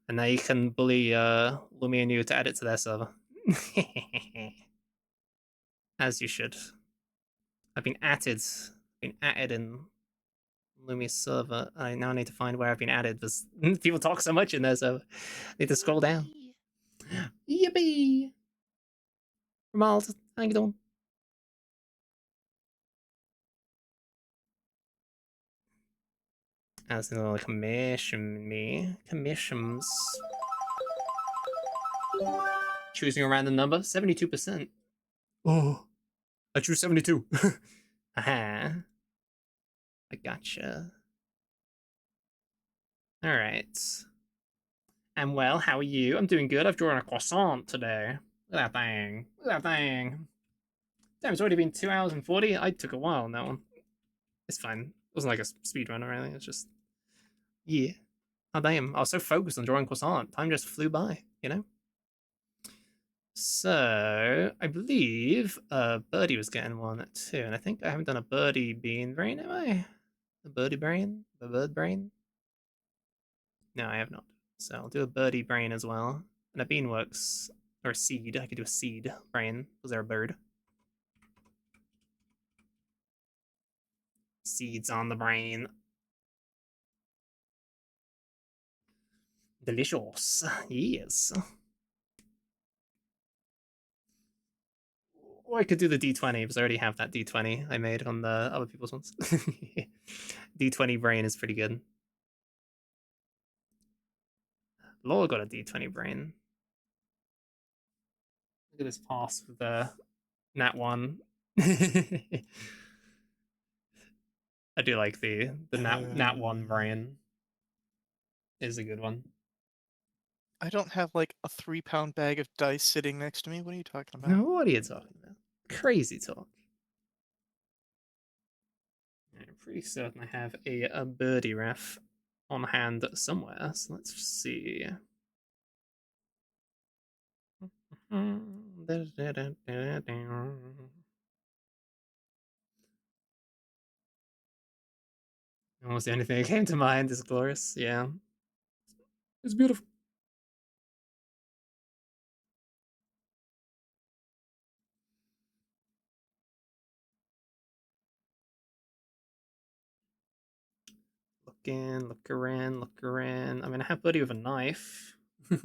And now you can bully Lumi and you to add it to their server. As you should. I've been added in Lumi's server. I now need to find where I've been added because people talk so much in there, so I need to scroll down. Yippee! Ramald, how you doing? As in like commission me. Commissions. Choosing a random number, 72%. Oh, I choose 72. Aha. I gotcha. Alright. And well, how are you? I'm doing good. I've drawn a croissant today. Look at that thing. Look at that thing. Damn, it's already been 2 hours and 40. I took a while on that one. It's fine. It wasn't like a speed run or anything. It's just, yeah. Oh, damn. I was so focused on drawing croissant. Time just flew by, you know? So, I believe Birdie was getting one too. And I think I haven't done a Birdie bean brain, have I? A Birdie brain? The bird brain? No, I have not. So I'll do a birdie brain as well. And a bean works. Or a seed. I could do a seed brain because they're a bird. Seeds on the brain. Delicious. Yes. Or I could do the D20 because I already have that D20 I made on the other people's ones. D20 brain is pretty good. Laura got a D20 brain. Look at this pass with the Nat 1. I do like the Nat 1 brain. Is a good one. I don't have like a 3-pound bag of dice sitting next to me. What are you talking about? What are you talking about? Crazy talk. I'm pretty certain I have a birdie ref on hand somewhere, so let's see. Almost the only thing that came to mind is glorious. Yeah. It's beautiful. Look in, look around, look around. I mean, I have Buddy with a knife. That's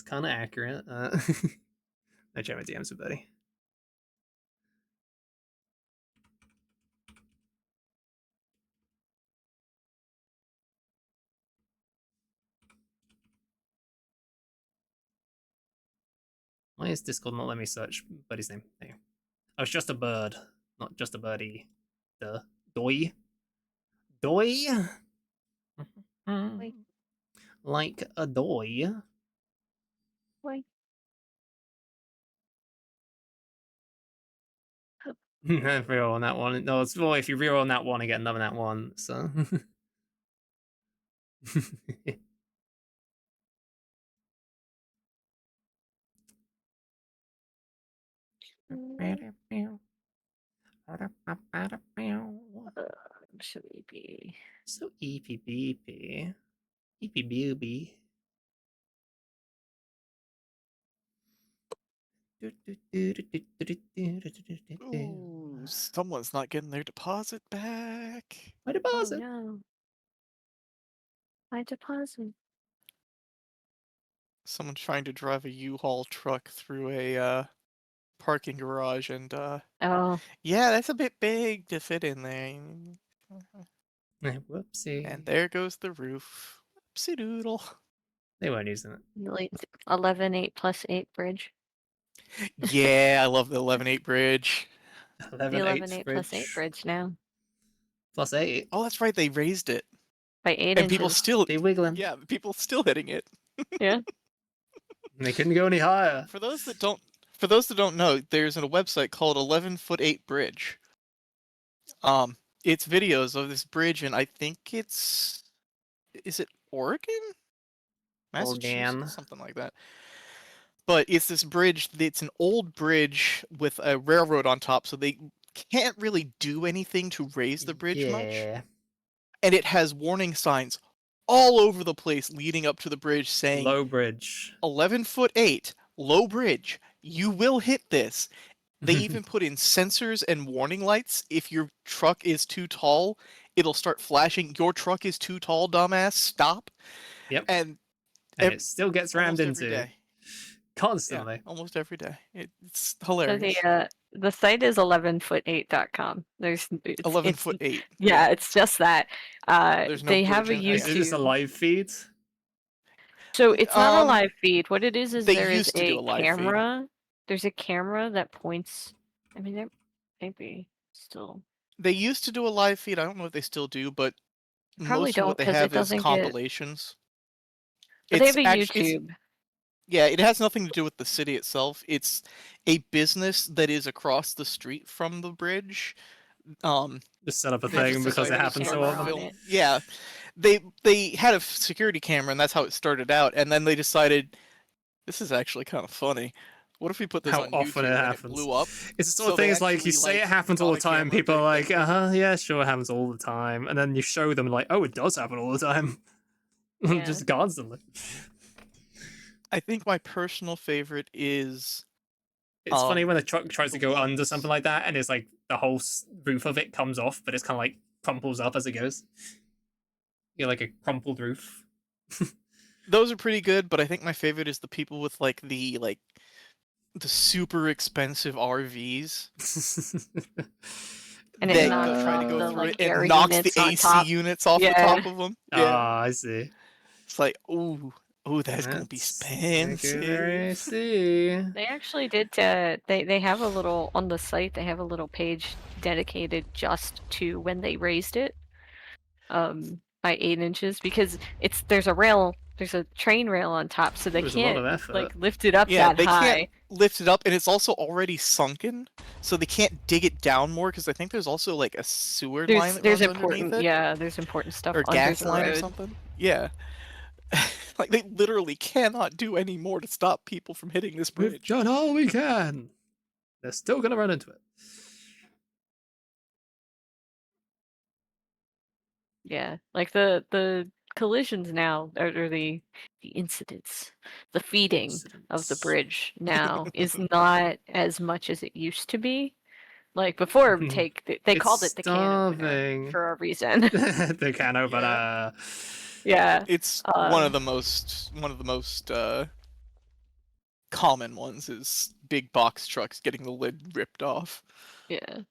kind of accurate. I check my DMs with Buddy. Why is Discord not letting me search Buddy's name? There. Oh, it's just a bird, not just a birdie. Duh. Doi. Doi? Wait, Like a doi. wait. Reroll on that one. No, it's well, if you reroll on that one, I get another that one, so. Should we be? So eepy beepy. Eepy booby. Ooh, someone's not getting their deposit back. My Oh deposit. no. My deposit. Someone's trying to drive a U-Haul truck through a parking garage, and Oh, yeah, that's a bit big to fit in there. Whoopsie. And there goes the roof. Whoopsie doodle. They weren't using it. like 11/8 plus 8 bridge. Yeah, I love the 11/8 bridge. 11 The 8 11/8 plus 8 bridge now Plus 8. Oh, that's right, they raised it. by 8 And people inches. still, Keep wiggling. yeah, people still hitting it. Yeah. They couldn't go any higher. For those that don't know, there's a website called 11'8 Bridge. It's videos of this bridge, and I think is it Oregon? Massachusetts, Oregon. something like that. But it's this bridge. It's an old bridge with a railroad on top, so they can't really do anything to raise the bridge much. Yeah. And it has warning signs all over the place leading up to the bridge saying Low bridge. 11'8", low bridge. You will hit this. They even put in sensors and warning lights. If your truck is too tall, it'll start flashing. Your truck is too tall, dumbass. Stop. Yep. And it still gets rammed almost every into. day. Constantly. Yeah, almost every day. It's So hilarious. the site is 11foot8.com. There's 11'8". Yeah, it's just that. There's no They have a bridge in it. Is it just a YouTube. live feed? So it's not a live feed. What it is They there is used to do a a live feed. camera. There's a camera that points. I mean, there might be still. They used to do a live feed. I don't know if they still do, but Probably most of what don't they because it have is doesn't get. compilations. But they have a It's YouTube. yeah, it has nothing to do with the city itself. It's a business that is across the street from the bridge. Just set up a They thing just because it decided to happens so start often. it. Yeah, they had a security camera, and that's how it started out. And then they decided this is actually kind of funny. What if we put this How on often YouTube it and happens. it blew up? It's the sort So of thing. they It's like you actually, say like, it happens all got the a time. camera People are thing like, yeah, sure, it happens all the time. And then you show them like, oh, it does happen all the time. Yeah. Just constantly. I think my personal favorite is It's funny when a truck tries the to go under ones- something like that, and it's like the whole roof of it comes off, but it's kind of like crumples up as it goes. You get like a crumpled roof. those are pretty good, but I think my favorite is the people with the super expensive RVs. And They it knocks try to off go the, through like, it. It air knocks the units on AC top. units off the Yeah. top of them. Yeah, Ah, I see. it's like, ooh, that's gonna be expensive. I see. They actually did. They have a little on the site. They have a little page dedicated just to when they raised it, by 8 inches because there's a train rail on top, so they It was a lot can't of effort. like lift it up Yeah, that they high. can't lift it up, and it's also already sunken, so they can't dig it down more because I think there's also like a sewer line that There's runs important underneath it, yeah, there's important stuff or under gas the line or road. something. Yeah, like they literally cannot do any more to stop people from hitting this We've bridge. done all we can. They're still gonna run into it. Yeah, like the collisions now, or the incidents, the feeding of the Incidents. bridge now is not as much as it used to be. Like before, they It's called it the can opener starving. for a reason. The can opener. Yeah, It's one of the most common ones is big box trucks getting the lid ripped off. yeah.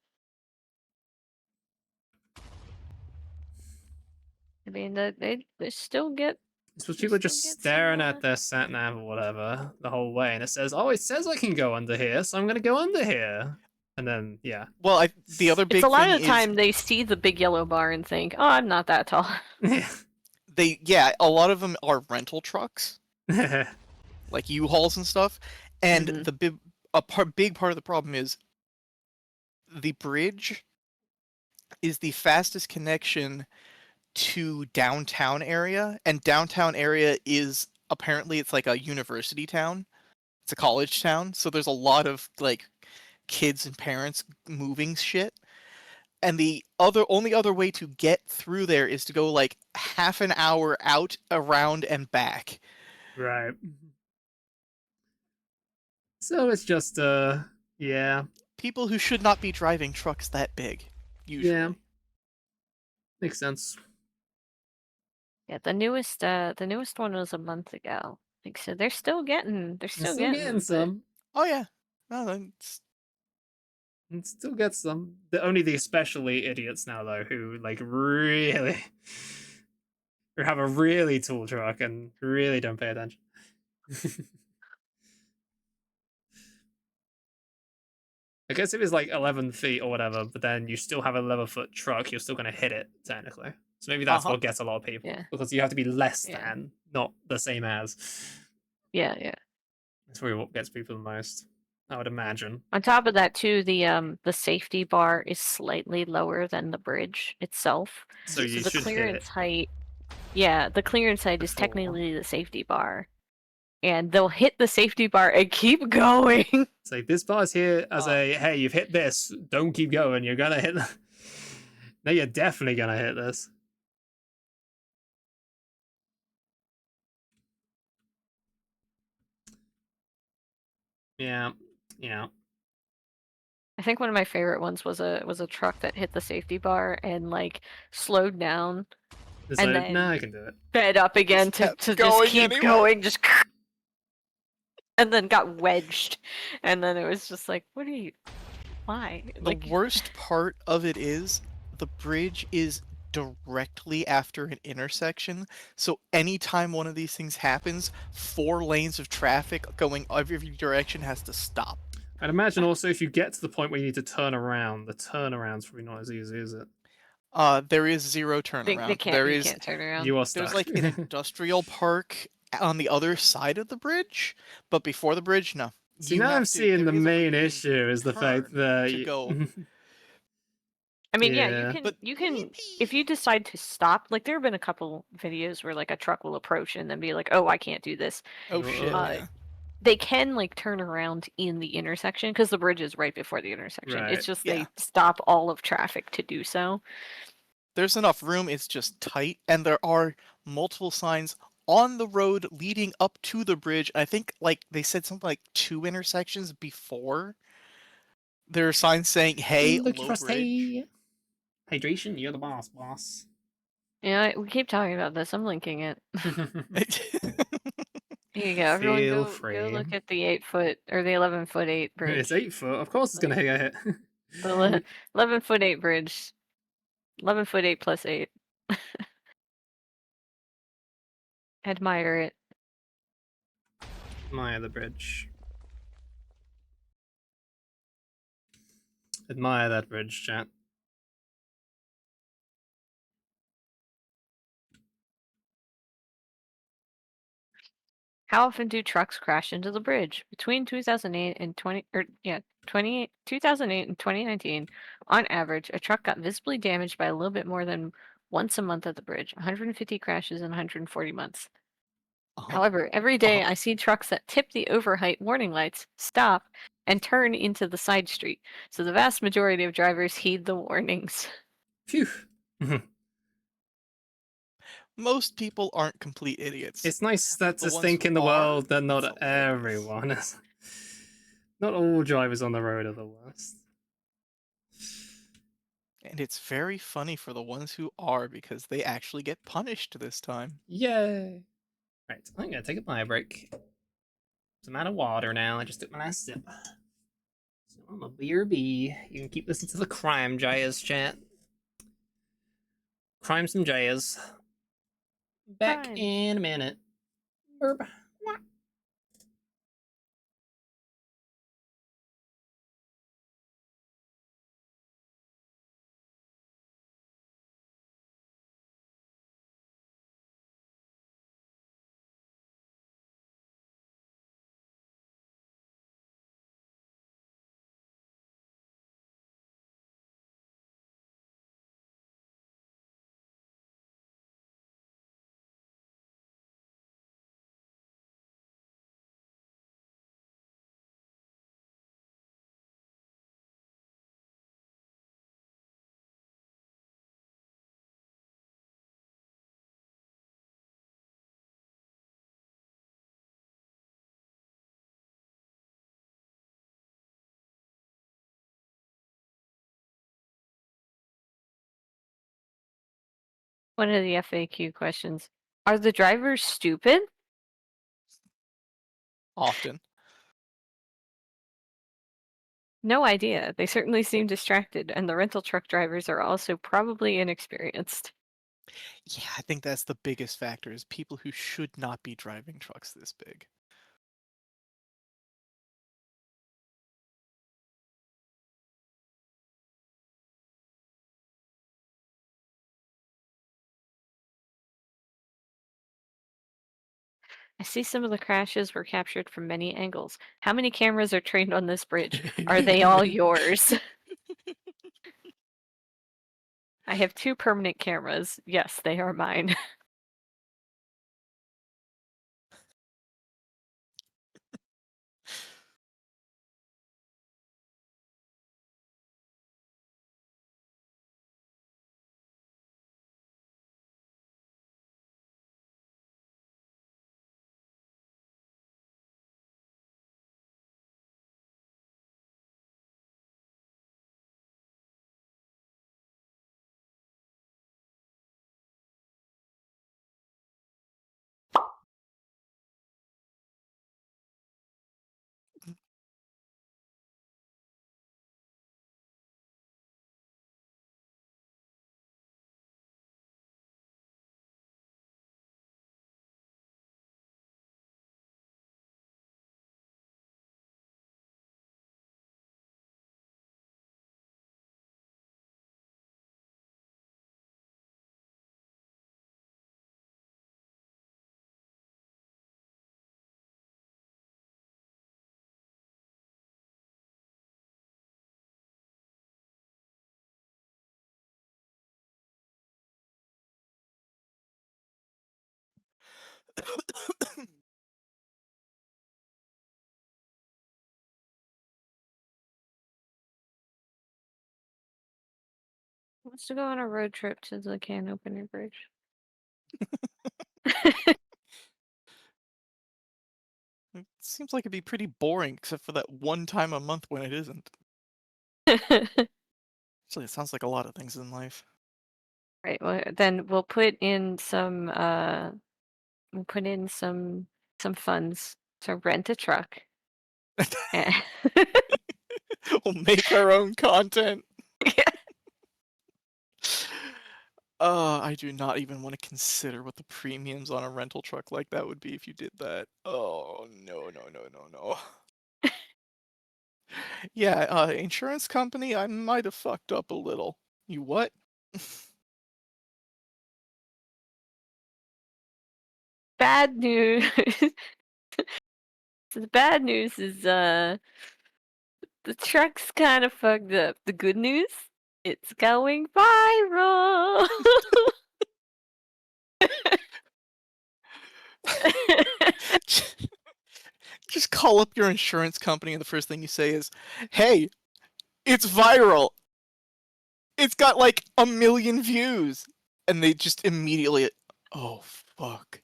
I mean, they still get So they people are still just get staring some. at their sat nav or whatever the whole way, and it says, "Oh, it says I can go under here, so I'm gonna go under here." And then, yeah, Well, the other It's a big lot thing of the is time they see the big yellow bar and think, "Oh, I'm not that tall." a lot of them are rental trucks, like U-Hauls and stuff, and Mhm. the big part of the problem is the bridge is the fastest connection to downtown area, and downtown area is apparently it's like a university town. It's a college town, so there's a lot of like kids and parents moving shit. And the only other way to get through there is to go like half an hour out, around, and back. Right. So it's just, yeah, People who should not be driving trucks that big, yeah, usually. makes sense. Yeah, the newest one was a month ago. Like, so they're You're still still getting getting them, but some. Oh yeah, no, that's And still get some. Only the especially idiots now, though, who like really, or have a really tall truck and really don't pay attention. I guess if it's like 11 feet or whatever, but then you still have a 11-foot truck, you're still going to hit it, technically. So maybe that's uh-huh. what gets a lot of people, yeah, because you have to be less yeah, than, not the same as. yeah. That's probably what gets people the most, I would imagine. On top of that, too, the safety bar is slightly lower than the bridge itself. So Yes. So you the should hit it clearance height, yeah, the clearance height is before. technically the safety bar, and they'll hit the safety bar and keep going. It's like, this bar's here as a, hey, you've hit this, don't keep going, you're going to hit. No, you're definitely going to hit this. Yeah, yeah. I think one of my favorite ones was a truck that hit the safety bar and like slowed down It's and like, no, then I can do it. sped up again Just kept to just going keep anyway. going, just and then got wedged, and then it was just like, what are you? Why? The Like, worst part of it is the bridge is directly after an intersection, so anytime one of these things happens, 4 lanes of traffic going every direction has to stop. I'd imagine also if you get to the point where you need to turn around, the turnaround's probably not as easy, is it? There is zero they turnaround. can't you can't turn around. You are There's stuck. like an industrial park on the other side of the bridge, but before the bridge, no. See, You now I'm have to. seeing There the is a way main you can issue is the fact turn that to go. I mean, yeah, yeah, But you can if you decide to stop. Like, there have been a couple videos where like a truck will approach and then be like, "Oh, I can't do this." oh shit, oh, yeah. They can like turn around in the intersection because the bridge is right before the intersection. right. It's just Yeah. they stop all of traffic to do so. There's enough room, it's just tight, and there are multiple signs on the road leading up to the bridge. I think like they said something like 2 intersections before. There are signs saying, "Hey, Looking low for bridge." stay. Hydration, you're the boss, boss. Yeah, we keep talking about this. I'm linking it. Here you go. Everyone Feel go free. look at the 8 foot or the 11 foot 8 It's bridge. 8 foot. Of course, it's gonna Like, hit. the 11 foot 8 bridge. 11 foot 8 plus 8. Admire it. Admire the bridge. Admire that bridge, chat. How often do trucks crash into the bridge? Between 2008 and 2008 and 2019, on average, a truck got visibly damaged by a little bit more than once a month at the bridge. 150 crashes in 140 months. Uh-huh. However, every day I see trucks that tip the overheight warning lights, stop, and turn into the side street. So the vast majority of drivers heed the warnings. Phew. Most people aren't complete idiots. It's nice that The to ones think who in the are, world that it's not hilarious. everyone is. Not all drivers on the road are the worst. And it's very funny for the ones who are because they actually get punished this time. Yay! Right, I'm gonna take a bio break. I'm out of water now. I just took my last sip. So I'm a BRB. You can keep listening to the crime jazz chat. Crime some jazz. Back Crimes. in a minute. Burp. One of the FAQ questions. Are the drivers stupid? Often. No idea. They certainly seem distracted, and the rental truck drivers are also probably inexperienced. Yeah, I think that's the biggest factor is people who should not be driving trucks this big. I see some of the crashes were captured from many angles. How many cameras are trained on this bridge? Are they all yours? I have 2 permanent cameras. Yes, they are mine. Wants to go on a road trip to the Can Opener Bridge. It seems like it'd be pretty boring, except for that one time a month when it isn't. Actually, it sounds like a lot of things in life. Right, well, then we'll put in some funds to rent a truck. And We'll make our own content. I do not even want to consider what the premiums on a rental truck like that would be if you did that. Oh, no, no, no, no, no. Yeah, insurance company, I might have fucked up a little. You what? Bad news. So the bad news is the truck's kind of fucked up. The good news, it's going viral. Just call up your insurance company and the first thing you say is, "Hey, it's viral. It's got like 1 million views." And they just immediately Oh fuck.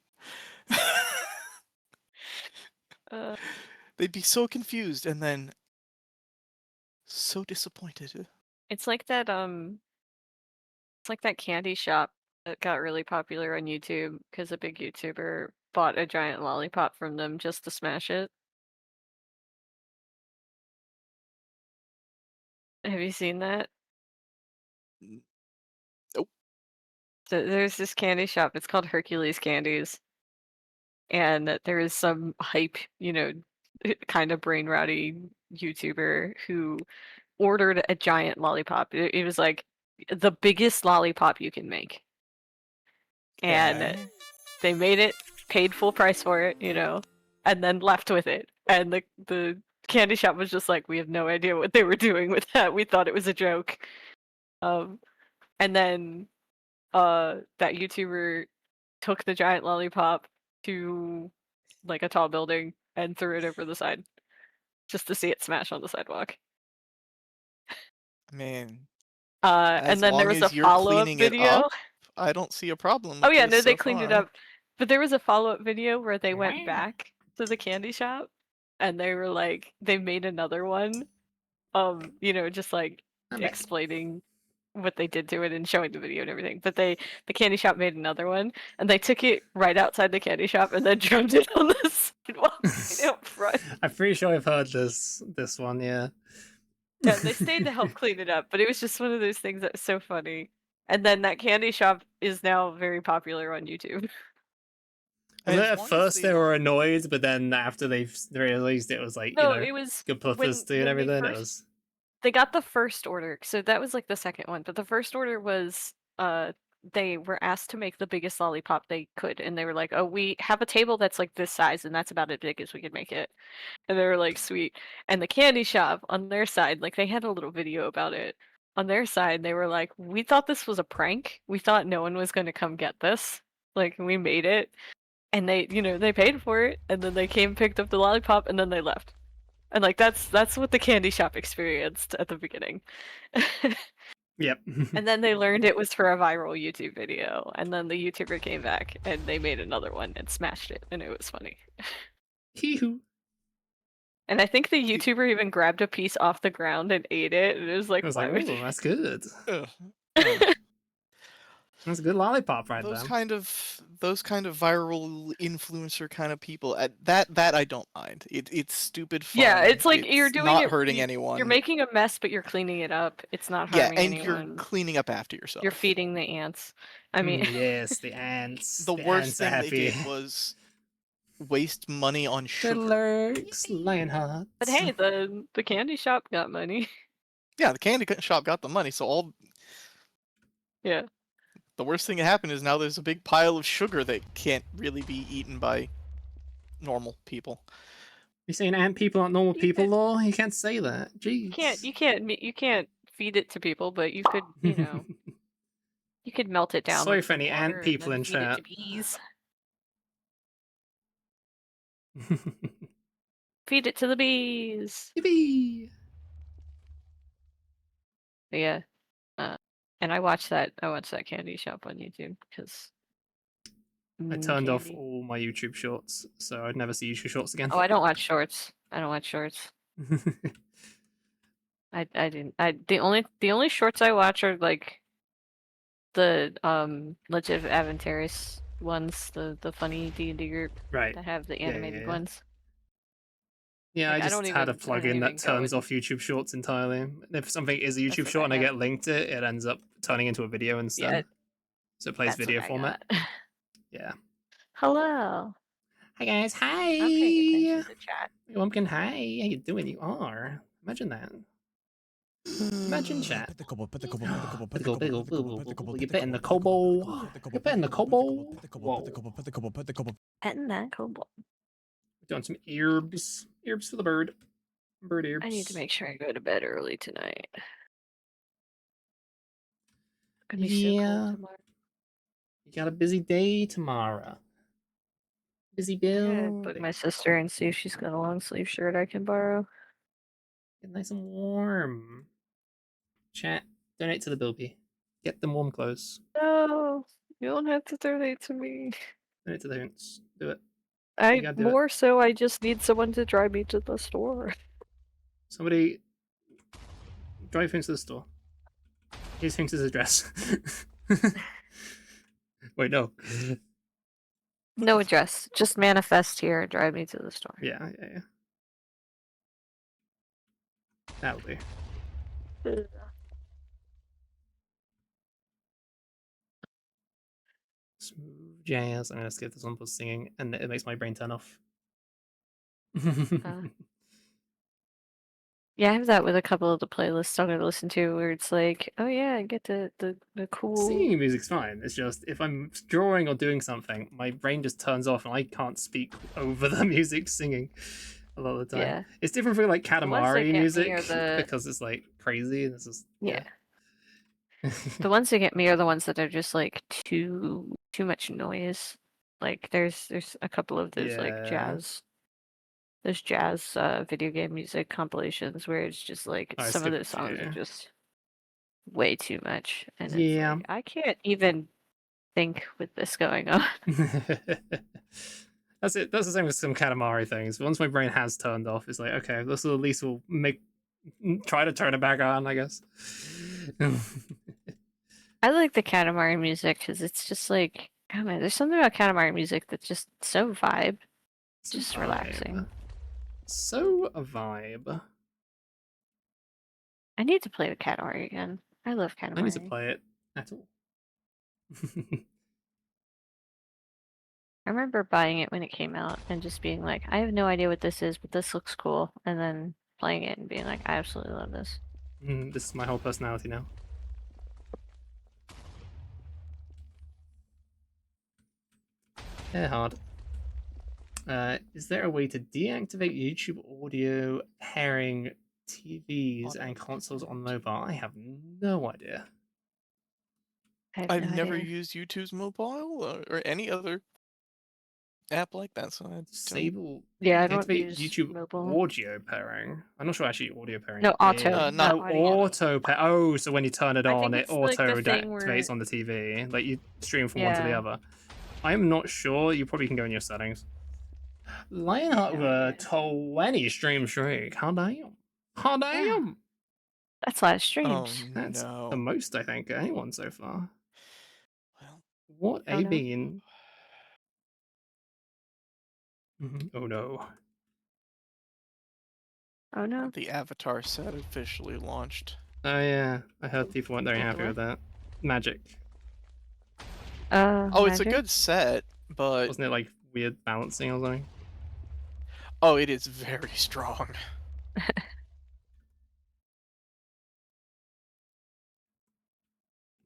Uh, They'd be so confused and then so disappointed. it's like that candy shop that got really popular on YouTube because a big YouTuber bought a giant lollipop from them just to smash it. Have you seen that? Nope. So there's this candy shop. It's called Hercules Candies, and there is some hype, kind of brain rowdy YouTuber who ordered a giant lollipop. It was like the biggest lollipop you can make, and Okay. they made it, paid full price for it, and then left with it. And the candy shop was just like, we have no idea what they were doing with that. We thought it was a joke. Um, and then that YouTuber took the giant lollipop to like a tall building and threw it over the side just to see it smash on the sidewalk. Man, And as then there long was a as you're follow-up cleaning it video. up, I don't see a problem Oh with yeah, this no, they so cleaned it far. up. But there was a follow-up video where they went Wow. back to the candy shop and they were like, they made another one. Just like I'm back. explaining what they did to it and showing the video and everything. But the candy shop made another one and they took it right outside the candy shop and then drummed it on the sidewalk right out front. I'm pretty sure I've heard this one, yeah. Yeah, they stayed to help clean it up, but it was just one of those things that was so funny. And then that candy shop is now very popular on YouTube. As At long as first they don't- were annoyed, but then after they released it was like, No, it was good publicity and everything. It was they got the first order, so that was like the second one. But the first order was they were asked to make the biggest lollipop they could, and they were like, "Oh, we have a table that's like this size, and that's about as big as we could make it." And they were like, "Sweet." And the candy shop on their side, like they had a little video about it. On their side, they were like, "We thought this was a prank. We thought no one was going to come get this. Like we made it." And they paid for it, and then they came, picked up the lollipop, and then they left. And like that's what the candy shop experienced at the beginning. yep. And then they learned it was for a viral YouTube video, and then the YouTuber came back and they made another one and smashed it, and it was funny. Hee-hoo. And I think the YouTuber even grabbed a piece off the ground and ate it, and it was like, I was why like, would oh, that's good. Ugh. That's a good lollipop right those there. kind of viral influencer kind of people, that I don't mind. It's stupid fun. Yeah, it's like you're doing not it hurting anyone. You're making a mess, but you're cleaning it up. It's not Yeah, harming and anyone. you're cleaning up after yourself. You're feeding the ants. I mean, yes, the ants. The worst ants are thing they happy. did was waste money on sugar. Lurks, Lionhearts. but hey, the candy shop got money. Yeah, the candy shop got the money, so all Yeah. the worst thing that happened is now there's a big pile of sugar that can't really be eaten by normal people. You saying ant people aren't normal people, Law? You can't say that. Jeez. You can't feed it to people, but you could, you could melt it down. Sorry with for some any water ant and people then in feed it chat. to bees. Feed it to the bees. Yippee! But yeah. And I watched that candy shop on YouTube because I turned off candy. all my YouTube shorts, so I'd never see YouTube shorts again. Oh, I don't watch shorts. I don't watch shorts. I didn't. The only shorts I watch are like the Legend of Avantaris ones, the funny D&D group right. that have the Yeah, animated yeah. ones. Yeah, Like, I just had a plugin that turns go off YouTube shorts entirely. If something is a YouTube what short I and I have. get linked to it, it ends up turning into a video instead. Yeah, So it plays that's video what I format. got. Yeah. Hello. Hi guys, hi. I'm paying attention to chat. Lumpkin, hi. How you doing? You are. Imagine that. Imagine chat. You're petting the kobo. You're petting the kobo. Whoa. Petting that kobold. Doing some earbs. Earbs for the bird. Bird earbs. I need to make sure I go to bed early tonight. It's gonna be so cold tomorrow. You got a busy day tomorrow. Busy Bill. I'm gonna book my sister and see if she's got a long sleeve shirt I can borrow. Get nice and warm. Chat. Donate to the Bilby. Get them warm clothes. No. You don't have to donate to me. Donate to the Hoons. Do it. I gotta do it. more so I just need someone to drive me to the store. Somebody drive Hoons to the store. Here's Hoons' address. Wait, no. No address. Just manifest here and drive me to the store. Yeah. That'll do. Smooth jazz. I'm gonna skip this one for singing, and it makes my brain turn off. Yeah, I have that with a couple of the playlists I'm gonna listen to where it's like, oh yeah, I get the cool Singing music's fine. It's just if I'm drawing or doing something, my brain just turns off and I can't speak over the music singing a lot of the time. Yeah. It's different for like The ones that Katamari get me music are the- because it's like crazy. This is Yeah. The ones that get me are the ones that are just like too much noise. Like there's a couple of those like jazz video game music compilations where it's just like I some of skip a those songs are few. just way too much, and it's Yeah. like I can't even think with this going on. That's it. That's the same with some Katamari things. Once my brain has turned off, it's like, okay, this will at least will try to turn it back on, I guess. I like the Katamari music because it's just like, oh man, there's something about Katamari music that's just so vibe, just relaxing. So a vibe. I need to play the Katamari again. I love Katamari. I need to play it at all. I remember buying it when it came out and just being like, I have no idea what this is, but this looks cool. And then playing it and being like, I absolutely love this. This is my whole personality now. Yeah, hard. Is there a way to deactivate YouTube audio pairing TVs and consoles on mobile? I have no idea. I've never used YouTube's mobile or any other app like that, so I Disable. Yeah, I don't Activate use YouTube mobile. audio pairing. I'm not sure actually audio pairing. No, auto. not auto pair. Oh, so when you turn it on, it it's like the auto thing activates where- on the TV. Like you stream from one to the Yeah. other. I'm not sure. You probably can go in your settings. Lionheart with a 20 stream streak. How damn? How damn? That's a lot of streams. Oh That's no. the most I think anyone so far. Well, What Oh, a no. bean. Oh no. Oh no. The Avatar set officially launched. Oh yeah, I heard people weren't very Wait, happy what? with that. Magic. Oh, it's a Magic? good set, but Wasn't it like weird balancing or something? oh, it is very strong.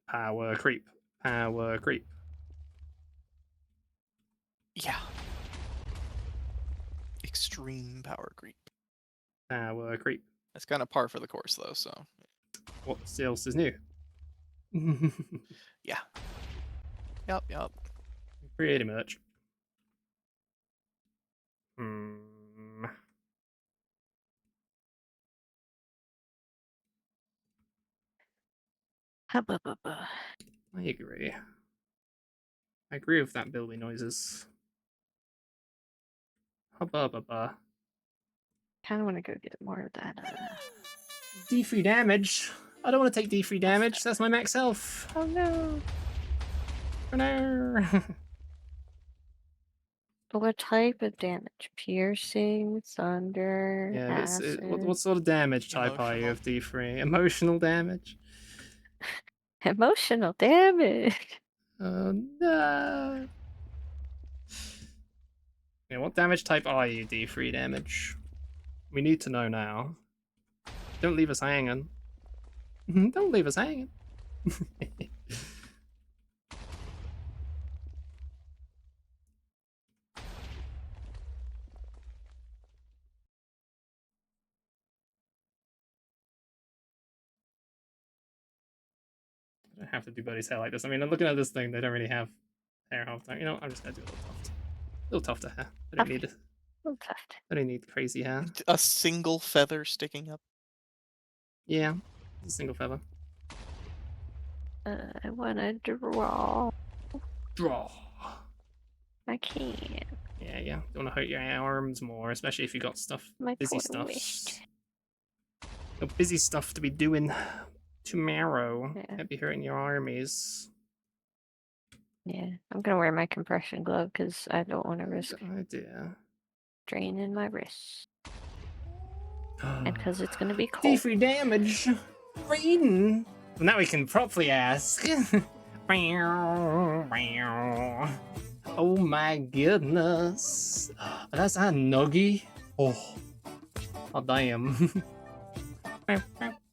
Power creep. Power creep. Yeah. Extreme power creep. Power creep. That's kind of par for the course, though, so. What else is new? Yeah. Yup. Creative merch. Hmm. Hubba. I agree. I agree with that building noises. Hubba bubba. Kind of want to go get more of that. D3 damage. I don't want to take D3 damage. That's my max health. Oh no. Oh no. What type of damage? Piercing, thunder, Yeah, acid. what sort of damage type are you Emotional. of D3? Emotional damage? Emotional damage. Oh no. Yeah, what damage type are you, D3 damage? We need to know now. Don't leave us hanging. Don't leave us hanging. I don't have to do Buddy's hair like this. I mean, I'm looking at this thing, they don't really have hair half the time. You know, I'm just gonna do a little tuft. A little tuft of hair. I don't need it. I don't need crazy hair. A single feather sticking up. Yeah, it's a single feather. I want to draw. Draw. I can't. Yeah, yeah. Don't want to hurt your arms more, especially if you got stuff, My busy poor stuff. wrist. Got busy stuff to be doing tomorrow. Yeah. Can't be hurting your armies. Yeah, I'm gonna wear my compression glove because I don't want to risk Good idea. draining my wrists. And because it's gonna be cold. D3 damage. Raiden. Well, now we can properly ask. Oh my goodness. That's a nuggy. Oh damn.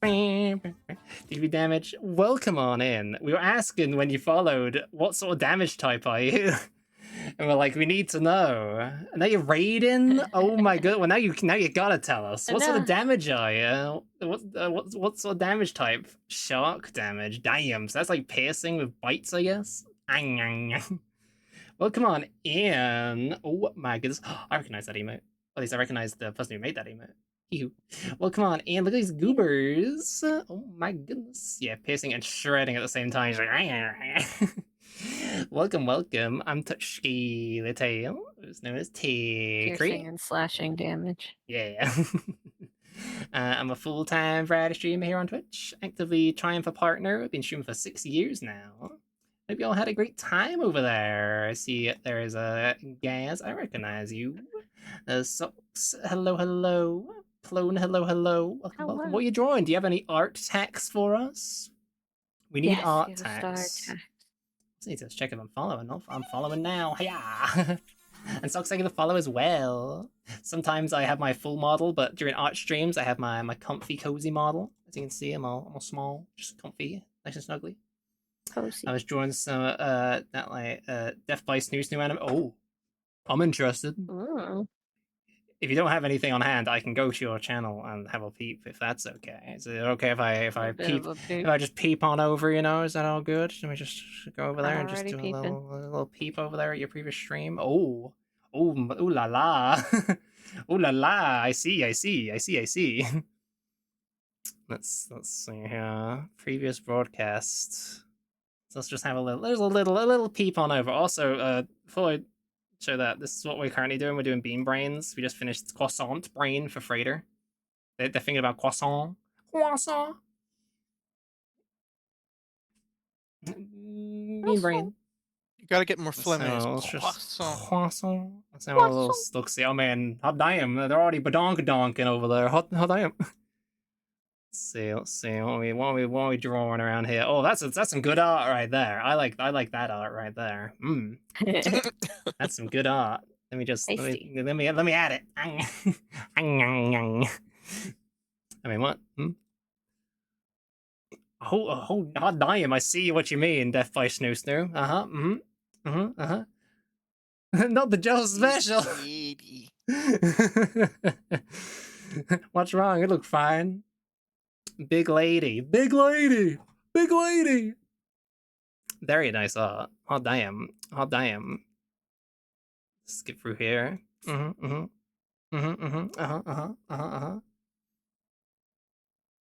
DV damage. Welcome on in. We were asking when you followed, what sort of damage type are you? And we're like, we need to know. And now you're raiding. Oh my god! Well, now you gotta tell us. What sort of damage are you? What sort of damage type? Shark damage. Damn. So that's like piercing with bites, I guess. Well, come on in. Oh my goodness! I recognize that emote. At least I recognize the person who made that emote. Ew. Well, come on in. Look at these goobers. Oh my goodness! Yeah, piercing and shredding at the same time. Welcome, welcome. I'm Touchsky the Tail, who's known as Piercing and slashing damage. Yeah. I'm a full-time Friday streamer here on Twitch, actively trying for partner. I've been streaming for 6 years now. Hope you all had a great time over there. I see there is a Gaz. I recognize you. Socks, hello, hello. Clone, hello, hello. Welcome, welcome. What are you drawing? Do you have any art tags for us? We need art tags. I need to check if I'm following. I'm following now. Hiya! And Socks, I give a follow as well. Sometimes I have my full model, but during art streams, I have my comfy, cozy model. As you can see, I'm all small, just comfy, nice and snuggly. Cozy. I was drawing some that like Death by Snooze new anime. Oh, I'm interested. Mm. If you don't have anything on hand, I can go to your channel and have a peep if that's okay. Is it okay if I peep? If I just peep on over, you know, is that all good? Let me just go over there and just do a little peep over there at your previous stream. Oh, ooh la la, ooh la la. I see. Let's see here. Previous broadcast. So let's just have a little. There's a little peep on over. Also, before I show that, this is what we're currently doing. We're doing bean brains. We just finished croissant brain for Freighter. They're thinking about croissant. Bean brain. You gotta get more Flemish. Croissant. Let's have a little look. See, oh man, hot damn! They're already badonk-donking over there. Hot damn. Let's see. What are we drawing around here? Oh, that's some good art right there. I like that art right there. That's some good art. Let me add it. I mean, what? Oh, hot damn! I see what you mean, Death by Snoo. Not the Joe special. What's wrong? It looked fine. Big lady. Very nice art. Hot damn. Skip through here.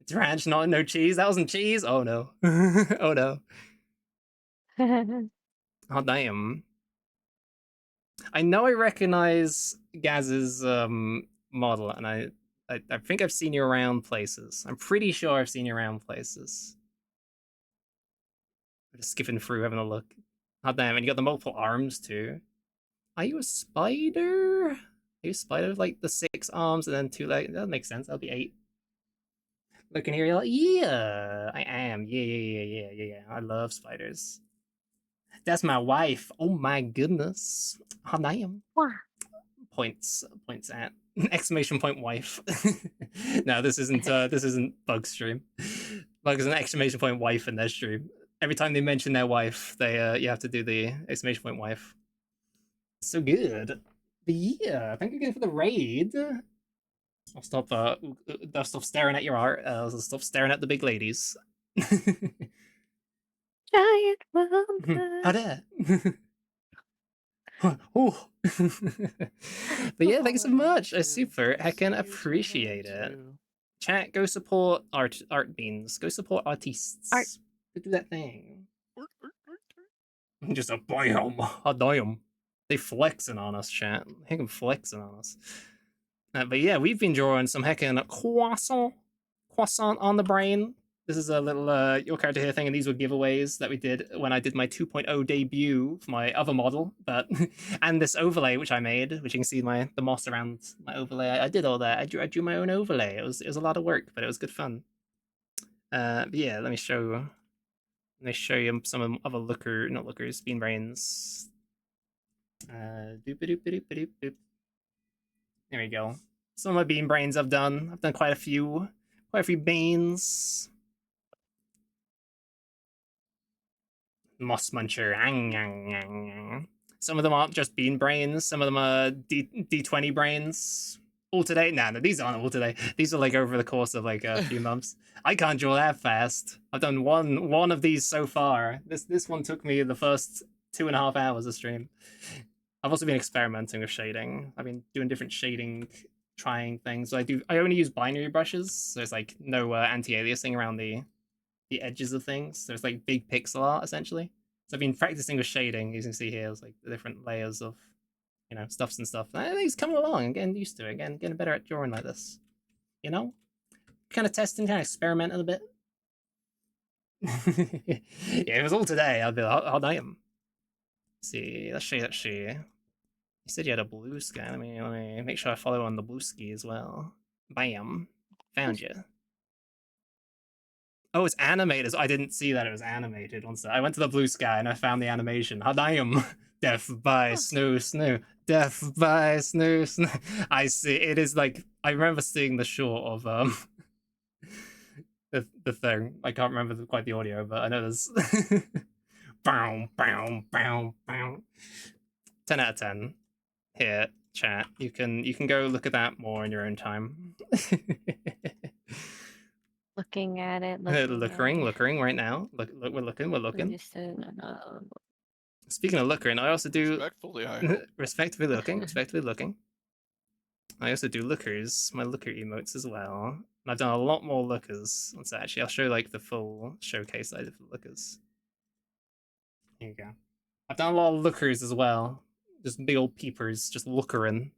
It's ranch, not no cheese. That wasn't cheese. Oh no. Oh no. Hot damn. I know I recognize Gaz's model, and I think I've seen you around places. I'm pretty sure I've seen you around places. I'm just skipping through, having a look. Oh damn, and you got the multiple arms too. Are you a spider? Are you a spider with like the 6 arms and then 2 legs? That makes sense. That'll be 8. Looking here, you're like, yeah, I am. Yeah. I love spiders. That's my wife. Oh my goodness. How damn. Points at exclamation point wife. No, this isn't Bug's stream. Bug is an exclamation point wife in their stream. Every time they mention their wife, they you have to do the exclamation point wife. So good. But yeah, thank you again for the raid. I'll stop staring at your art. I'll stop staring at the big ladies. Giant wombat. How dare? Oh. But yeah, thanks so much. I super heckin' appreciate it. Chat, go support art beans. Go support artists. Go do that thing. Just a bam, a damn. They flexing on us, chat. Heckin' flexing on us. But yeah, we've been drawing some heckin' croissant on the brain. This is a little your character here thing, and these were giveaways that we did when I did my 2.0 debut for my other model. But and this overlay which I made, which you can see the moss around my overlay. I did all that. I drew my own overlay. It was a lot of work, but it was good fun. But yeah, let me show you some other not lookers, bean brains. Doop doop doop doop doop. There we go. Some of my bean brains I've done. I've done quite a few beans. Moss Muncher. Some of them aren't just bean brains. Some of them are D20 brains. All today? Nah, no, these aren't all today. These are like over the course of like a few months. I can't draw that fast. I've done one of these so far. This one took me the first 2.5 hours of stream. I've also been experimenting with shading. I've been doing different shading, trying things. I only use binary brushes, so it's like no anti-aliasing around the edges of things. So it's like big pixel art essentially. So I've been practicing with shading. You can see here, it's like the different layers of stuffs and stuff. I think it's coming along. I'm getting used to it. Getting better at drawing like this. You know, kind of testing, kind of experimenting a bit. Yeah, if it was all today, I'd be like, how damn. See, let's show you. You said you had a blue sky. Let me make sure I follow on the blue ski as well. Bam, found you. Oh, it's animated. I didn't see that it was animated. I went to the blue sky and I found the animation. Hadayam. Death by snoo. Death by snoo. I see. It is like I remember seeing the short of the thing. I can't remember quite the audio, but I know there's bow. 10 out of 10. Here, chat. You can go look at that more in your own time. Looking at it. Looking right now. Look, we're looking. Speaking of looking, I also do respectfully looking. I also do lookers, my looker emotes as well. And I've done a lot more lookers. I'll show like the full showcase I did for lookers. Here you go. I've done a lot of lookers as well. Just big old peepers, just lookering.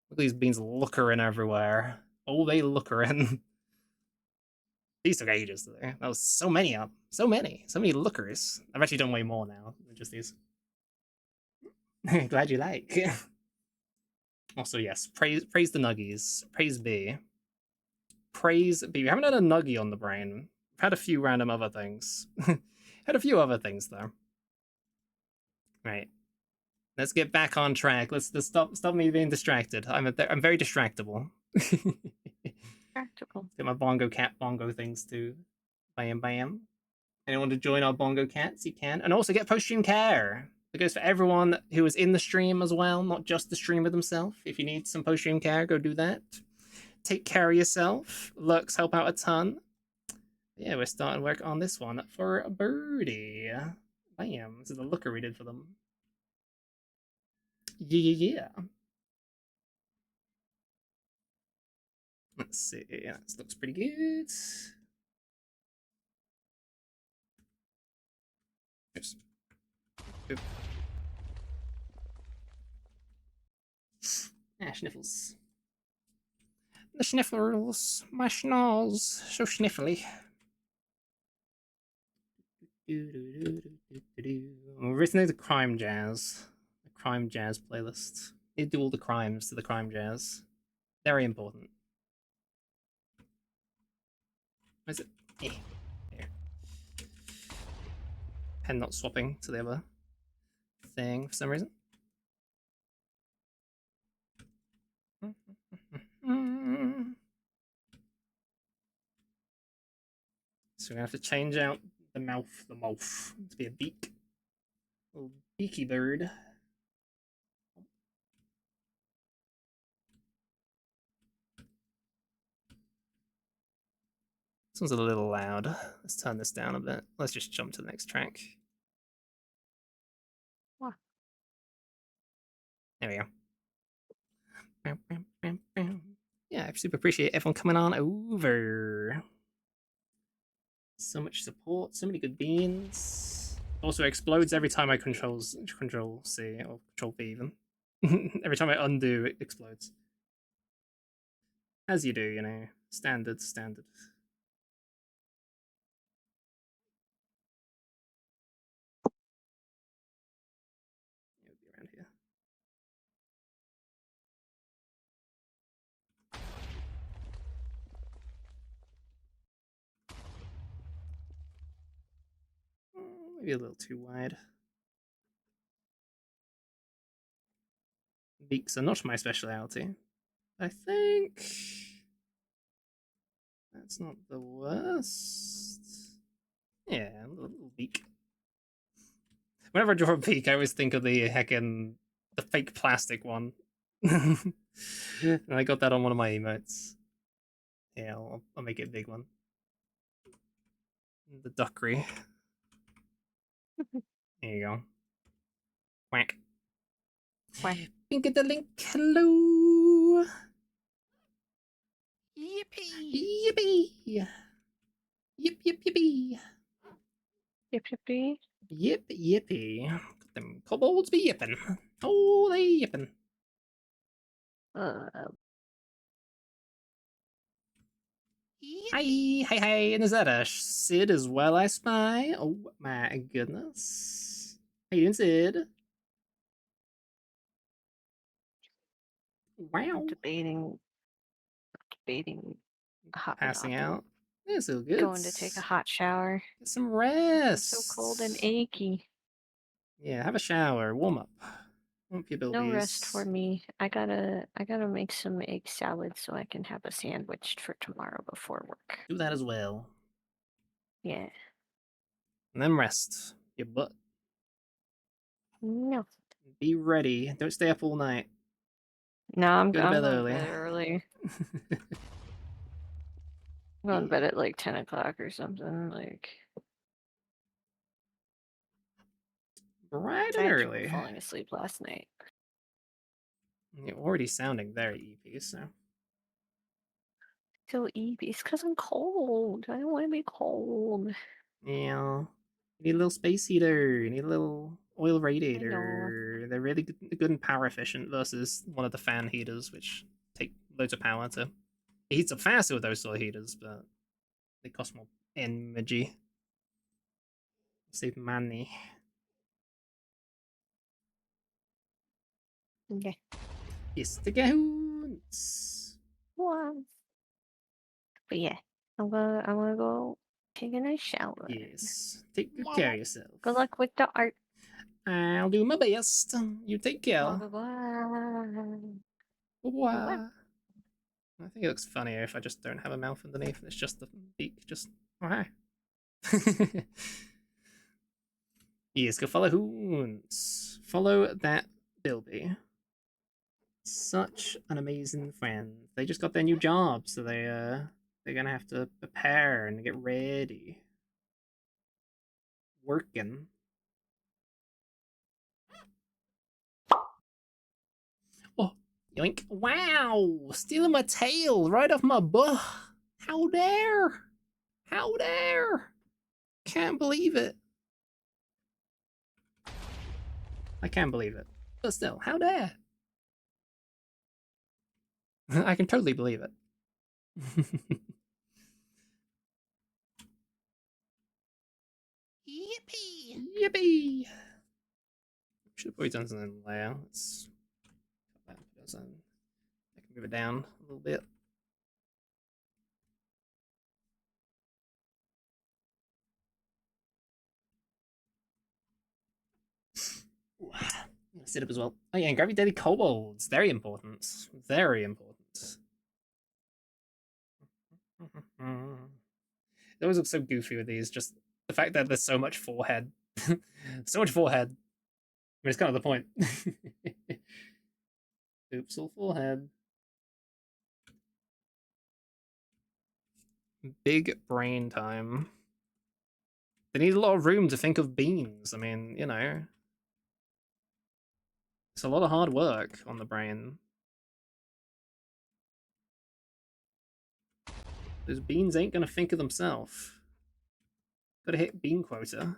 Look at these beans lookering everywhere. Oh, they lookering. These took ages there. That was so many up. So many lookers. I've actually done way more now than just these. Glad you like. Also, yes, praise the nuggies. Praise be. Praise be. We haven't had a nuggie on the brain. We've had a few random other things. Had a few other things though. Right. Let's get back on track. Let's stop me being distracted. I'm very distractible. Practical. Get my bongo cat bongo things too. Bam. Anyone to join our bongo cats, you can. And also get post-stream care. It goes for everyone who is in the stream as well, not just the streamer themselves. If you need some post-stream care, go do that. Take care of yourself. Lurks help out a ton. Yeah, we're starting work on this one for Birdie. Bam. This is the looker we did for them. Yeah. Let's see. Yeah, this looks pretty good. Oops. Oop. Ah, sniffles. The sniffles. My schnoz. So sniffly. We're listening to crime jazz. The crime jazz playlist. You do all the crimes to the crime jazz. Very important. Where's it? Here. Pen not swapping to the other thing for some reason. So we're gonna have to change out the mouth to be a beak. Little beaky bird. This one's a little loud. Let's turn this down a bit. Let's just jump to the next track. Wow. There we go. Yeah, I super appreciate everyone coming on over. So much support, so many good beans. Also explodes every time I control C or control V even. Every time I undo, it explodes. As you do, you know. Standard. It would be around here. Maybe a little too wide. Beaks are not my speciality. I think that's not the worst. Yeah, a little beak. Whenever I draw a beak, I always think of the heckin' the fake plastic one. And I got that on one of my emotes. Yeah, I'll make it a big one. The duckery. There you go. Whack. Whack. Pink at the link. Hello. Yippee! Yippee. Yippee. Yip yippee. Yippee. Got them kobolds be yipping. Oh, they yipping. Uh, Hi, and is that a Sid as well, I spy? Oh my goodness. How you doing, Sid? I'm Wow. debating hopping Passing off and out. It's so good. going to take a hot shower. Get some I'm rest. so cold and achy. Yeah, have a shower. Warm up. Warm up your No rest for bilbies. me. I gotta make some egg salad so I can have a sandwich for tomorrow before work. Do that as well. Yeah. And then rest. Your butt. No. Be ready. Don't stay up all night. No, I'm Go to bed going to early. bed early. I'm going to Yeah. bed at like 10 o'clock or something. Like, Bright I and had trouble early. falling asleep last night. You're already sounding very EP, so. So eepy. It's because I'm cold. I don't want to be cold. Yeah. You need a little space heater. You need a little oil I know. radiator. They're really good and power efficient versus one of the fan heaters, which take loads of power to. It heats up faster with those sort of heaters, but they cost more energy. Save money. Okay. Yes, the goons. Wow. But yeah, I'm gonna go take a nice shower. Yes. Take good care of yourself. Good luck with the art. I'll do my best. You take Blah, care. blah, blah. What? Bye. I think it looks funnier if I just don't have a mouth underneath and it's just the beak. Just okay. Yes, go follow Hoons. Follow that Bilby. Such an amazing friend. They just got their new job, so they're gonna have to prepare and get ready. Working. Oh, yoink. Wow! Stealing my tail right off my butt. How dare! How dare! Can't believe it. I can't believe it. But still, how dare! I can totally believe it. Yippee! Yippee! Should have probably done something in the layout. Let's cut that. I can move it down a little bit. Ooh, I'm gonna sit up as well. Oh yeah, and grab your daily kobolds. Very important. Very important. It always looks so goofy with these. Just the fact that there's so much forehead. So much forehead. I mean, it's kind of the point. Oops, all forehead. Big brain time. They need a lot of room to think of beans. I mean, you know, it's a lot of hard work on the brain. Those beans ain't gonna think of themselves. Gotta hit bean quota.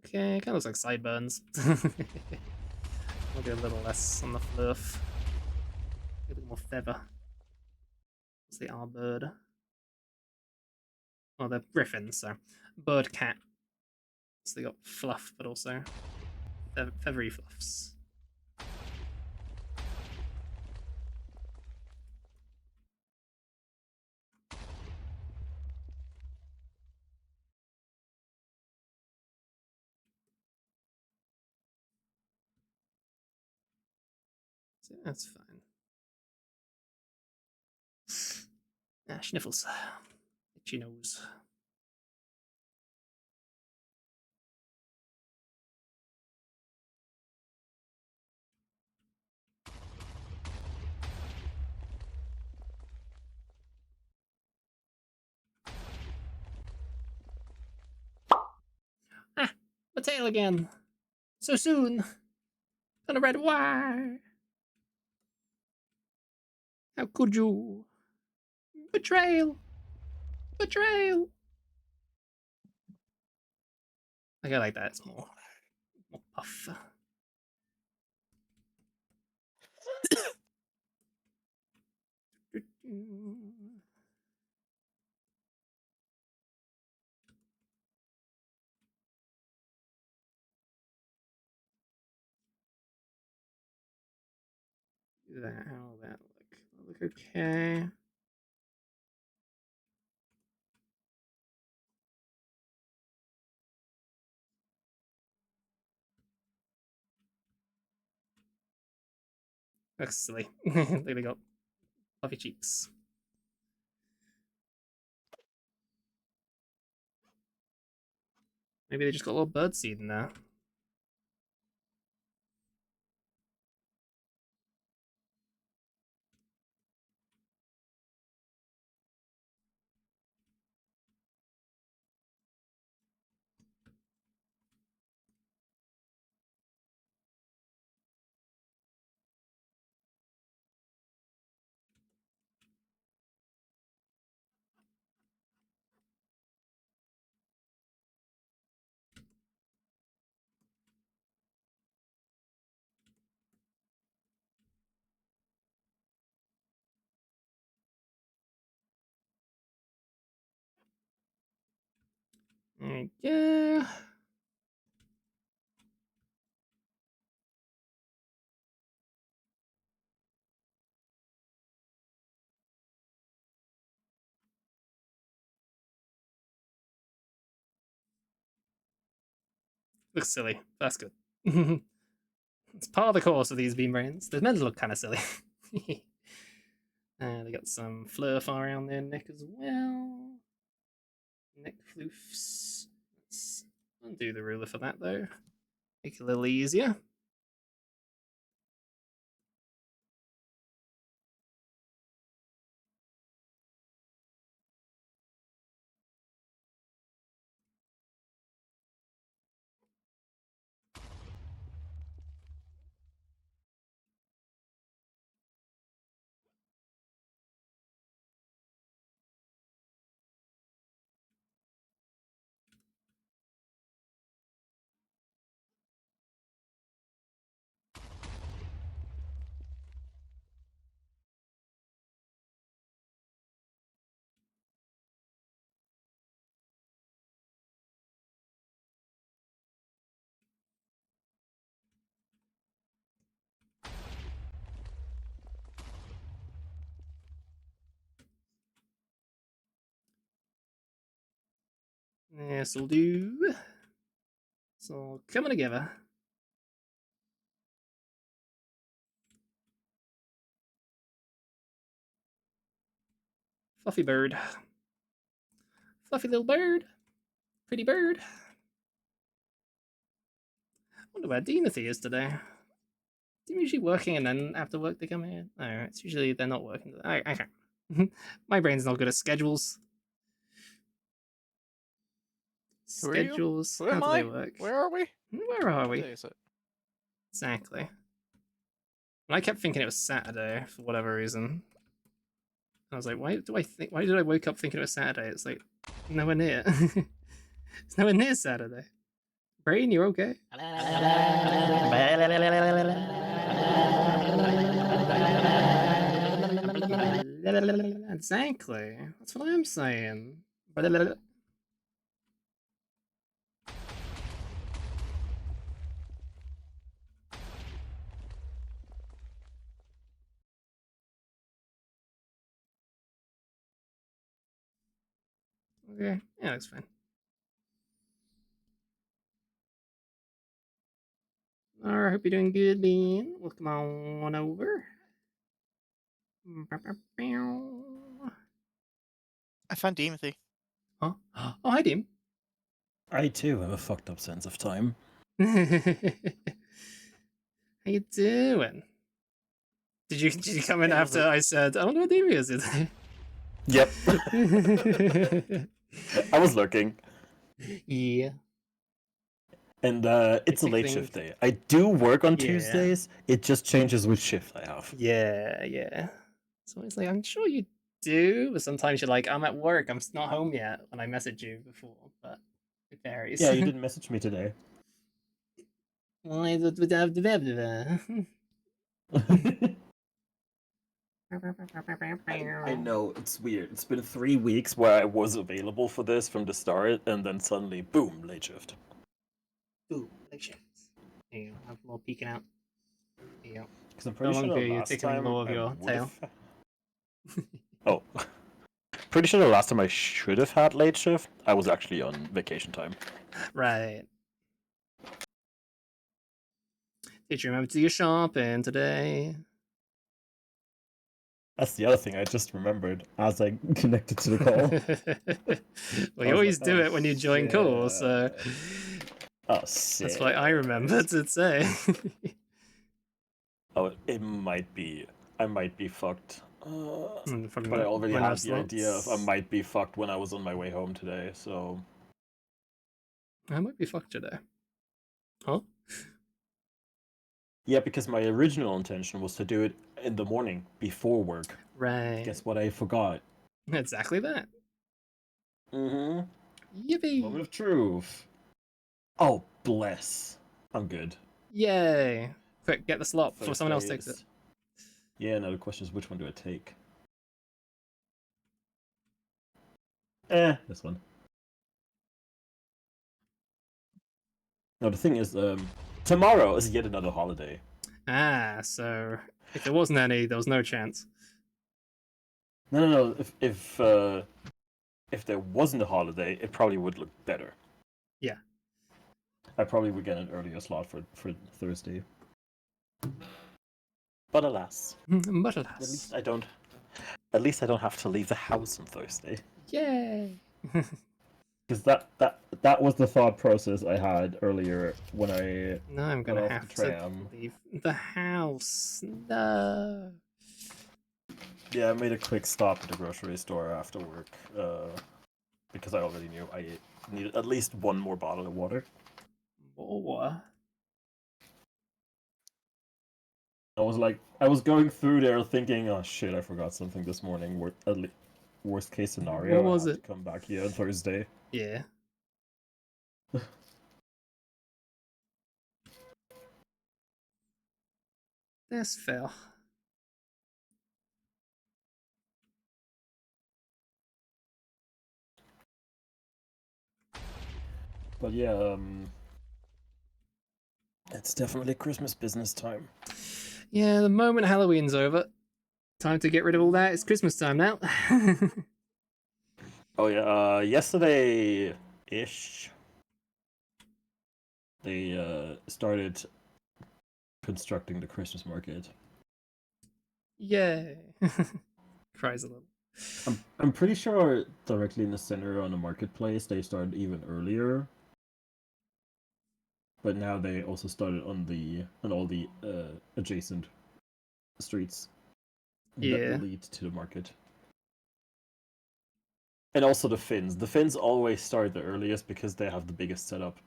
Okay, kind of looks like sideburns. Maybe a little less on the fluff. A little more feather. What's the R bird? Oh, they're griffins, so bird cat. So they got fluff, but also feathery fluffs. So that's fine. Ah, Schniffles. Itchy nose. Ah, my tail again. So soon. On a red wire. How could you? Betrayal. Betrayal. I like that. It's more puff. That, how will that look? Look okay. Looks silly. They got puffy cheeks. Maybe they just got a little bird seed in there. Yeah. Looks silly. That's good. It's part of the course of these beam brains. They're meant to look kind of silly. They got some fluff around their neck as well. Neck floofs. Let's undo the ruler for that though. Make it a little easier. This'll do. It's all coming together. Fluffy bird. Fluffy little bird. Pretty bird. wonder where Timothy is today. They're usually working and then after work they come here. No, it's usually they're not working. I can't. My brain's not good at schedules. Who are you? Schedules. Who How am do I? they work? Where are we? Where are What we? day is it? Exactly. And I kept thinking it was Saturday for whatever reason. I was like, why did I wake up thinking it was Saturday? It's like nowhere near. It's nowhere near Saturday. Brain, you okay? Exactly. That's what I'm saying. Okay, yeah, that's fine. Alright, hope you're doing good, Bean. Welcome on over. I found Timothy. Huh? Oh, hi, Dim. I too have a fucked up sense of time. How you doing? Did you come in Hey, after I said, I don't know what Dim is today? Yep. I was looking. Yeah. And it's a late Thing. shift day. I do work on Yeah. Tuesdays. It just changes which shift I have. Yeah. So it's like, I'm sure you do, but sometimes you're like, I'm at work, I'm not home yet when I messaged you before, but it varies. Yeah, you didn't message me today. Why I know, it's weird. It's been 3 weeks where I was available for this from the start, and then suddenly, boom, late shift. Ooh, like shit. There you go, have a little peeking out. There you go. Because I'm No pretty sure longer the you're last taking the time law of I your would tail. have... Oh. Pretty sure the last time I should have had late shift, I was actually on vacation time. Right. Did you remember to do your shopping today? That's the other thing I just remembered as I connected to the call. Well, you always do it when you join calls, so Oh, shit. that's why I remembered to say. Oh, it might be. I might be fucked. From But I already when had else the idea of I slots? might be fucked when I was on my way home today, so... I might be fucked today. Huh? Yeah, because my original intention was to do it in the morning, before work. Right. Guess what I forgot? Exactly that. Mm-hmm. Yippee! Moment of truth. Oh, bless. I'm good. Yay! Quick, get the slot before someone else Thursday takes it. is- Yeah, now the question is which one do I take? This one. No, the thing is, tomorrow is yet another holiday. Ah, so if there wasn't any, there was no chance. No. If there wasn't a holiday, it probably would look better. Yeah. I probably would get an earlier slot for Thursday. But alas, But at alas. least I don't. At least I don't have to leave the house on Thursday. Yay! Because that was the thought process I had earlier when I Now I'm got gonna off have the to tram. leave the house. No. Yeah, I made a quick stop at the grocery store after work, because I already knew I needed at least one more bottle of water. Whoa. I was going through there thinking, oh shit, I forgot something this morning. Worst case scenario, What was I have it? to come back here on Thursday. Yeah. That's fair. But yeah, it's definitely Christmas business time. Yeah, the moment Halloween's over, time to get rid of all that. It's Christmas time now. Oh yeah, yesterday-ish, they started constructing the Christmas market. Yay. Cries a little. I'm pretty sure directly in the center on the marketplace they started even earlier. but now they also started on all the adjacent streets Yeah. that lead to the market. And also the Finns. The Finns always start the earliest because they have the biggest setup.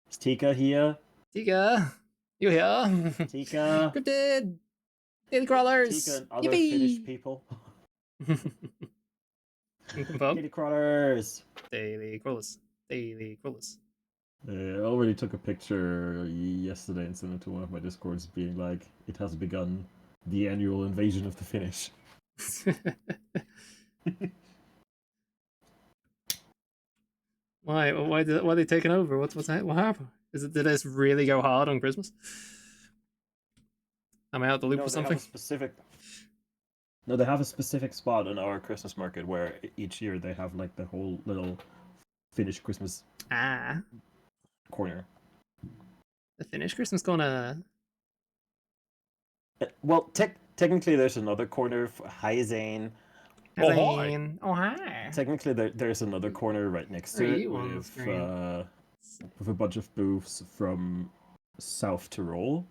Is Tika here? Tika, you here? Tika? Cryptid! Daily crawlers! Tika and other Finnish Yippee! people? Confirm? Kitty crawlers! Daily crawlers. Daily crawlers. I already took a picture yesterday and sent it to one of my discords being like, it has begun the annual invasion of the Finnish. Why? Why are they taking over? What happened? Did this really go hard on Christmas? Am I out the loop No, or they have something? a specific. No, they have a specific spot on our Christmas market where each year they have like the whole little Finnish Christmas Ah, corner. the Finnish Christmas corner. Well, technically, there's another corner for Heizane. As Oh, hi. in, oh hi. Technically, there's another corner right next Are to it you on the screen? with a bunch of booths from South Tyrol.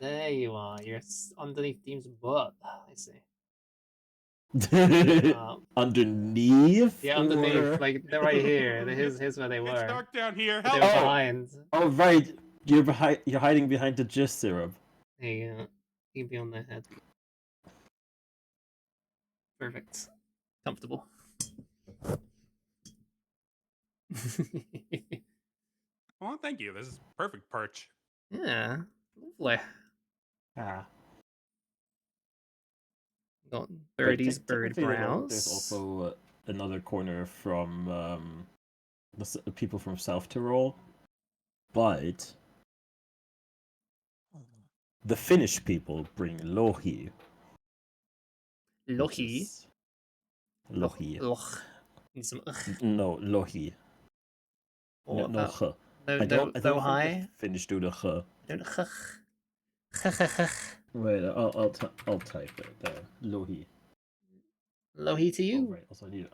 There you are. You're underneath Deem's butt. I see. Underneath? Yeah, underneath. Or- Like they're right here. Here's where they were. It's dark down here. But they Help! were Oh. behind. Oh right, you're hiding behind the gist syrup. There you go. You can be on their head. Perfect. Comfortable. Well, thank you. This is perfect perch. Yeah. Lovely. Ah. Got But Birdie's bird technically, browse. there's also another corner from the people from South Tyrol, but the Finnish people bring lohi. which Lohi. is- Lohi. Loch. Need some ugh. No, lohi. Or No, no, that- ch. No, I don't think the high. Finnish do the ch. Don't Wait, I'll type it there. Lohi. Lohi to Oh, you. right. Also need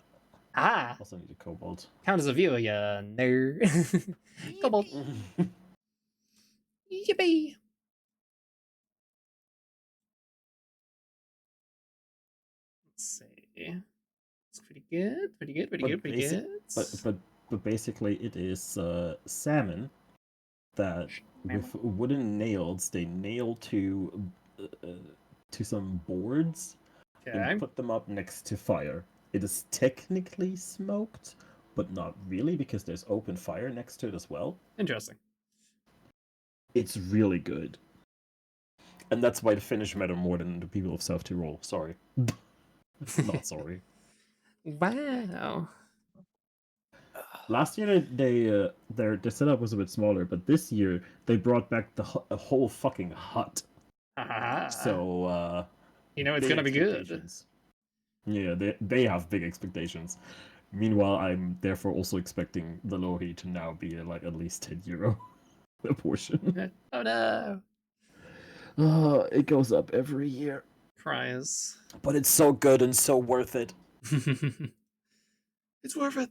Ah. a kobold. Count as a viewer, you nerd. Come on. Yippee. Let's see. It's pretty good. Pretty good. Pretty But good. Pretty basic- good. But basically, it is salmon that with wooden nails they nail to some boards Okay. and put them up next to fire. It is technically smoked, but not really because there's open fire next to it as well. Interesting. It's really good. And that's why the Finnish matter more than the people of South Tyrol. Sorry. Not sorry. Wow. Last year their setup was a bit smaller, but this year they brought back a whole fucking hut. Ah. So you know it's big gonna be good. expectations. Yeah, they have big expectations. Meanwhile, I'm therefore also expecting the lohi to now be like at least €10 a portion. Oh no. It goes up every year, Cries. but it's so good and so worth it. It's worth it.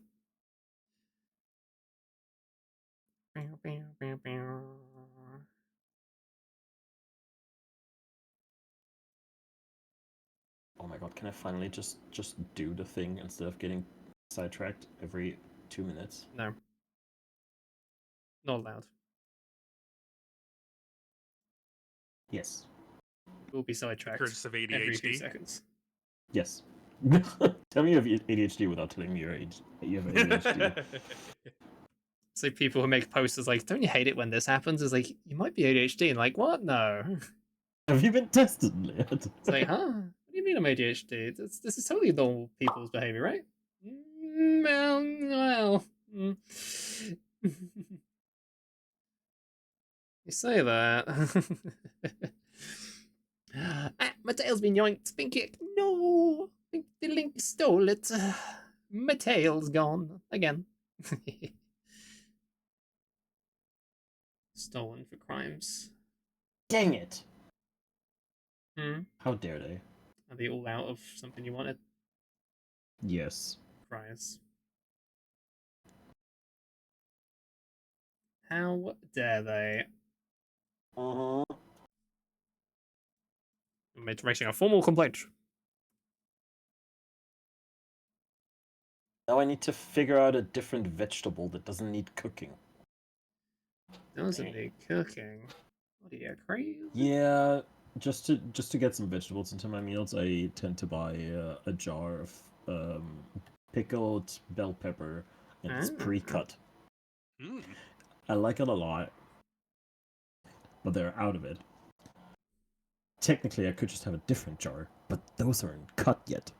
Oh my god, can I finally just do the thing instead of getting sidetracked every 2 minutes? No. Not allowed. Yes. We'll be sidetracked Curse of every 2 ADHD. seconds. Yes. Tell me you have ADHD without telling me you have ADHD. So people who make posters like, don't you hate it when this happens? It's like, you might be ADHD. And like, what? No. Have you been tested yet? It's like, huh? What do you mean I'm ADHD? This is totally normal people's behavior, right? Well. You say that. My tail's been yoinked. Been kicked. No. I think the link stole it. My tail's gone. Again. Stolen for crimes. Dang it! Hmm? How dare they? Are they all out of something you wanted? Yes. Cries. How dare they? Uh-huh. I'm raising a formal complaint. Now I need to figure out a different vegetable that doesn't need cooking. Doesn't need cooking. What are you, crazy? Yeah, just to get some vegetables into my meals, I tend to buy a jar of pickled bell pepper, and it's pre-cut. Mm. I like it a lot, but they're out of it. Technically, I could just have a different jar, but those aren't cut yet.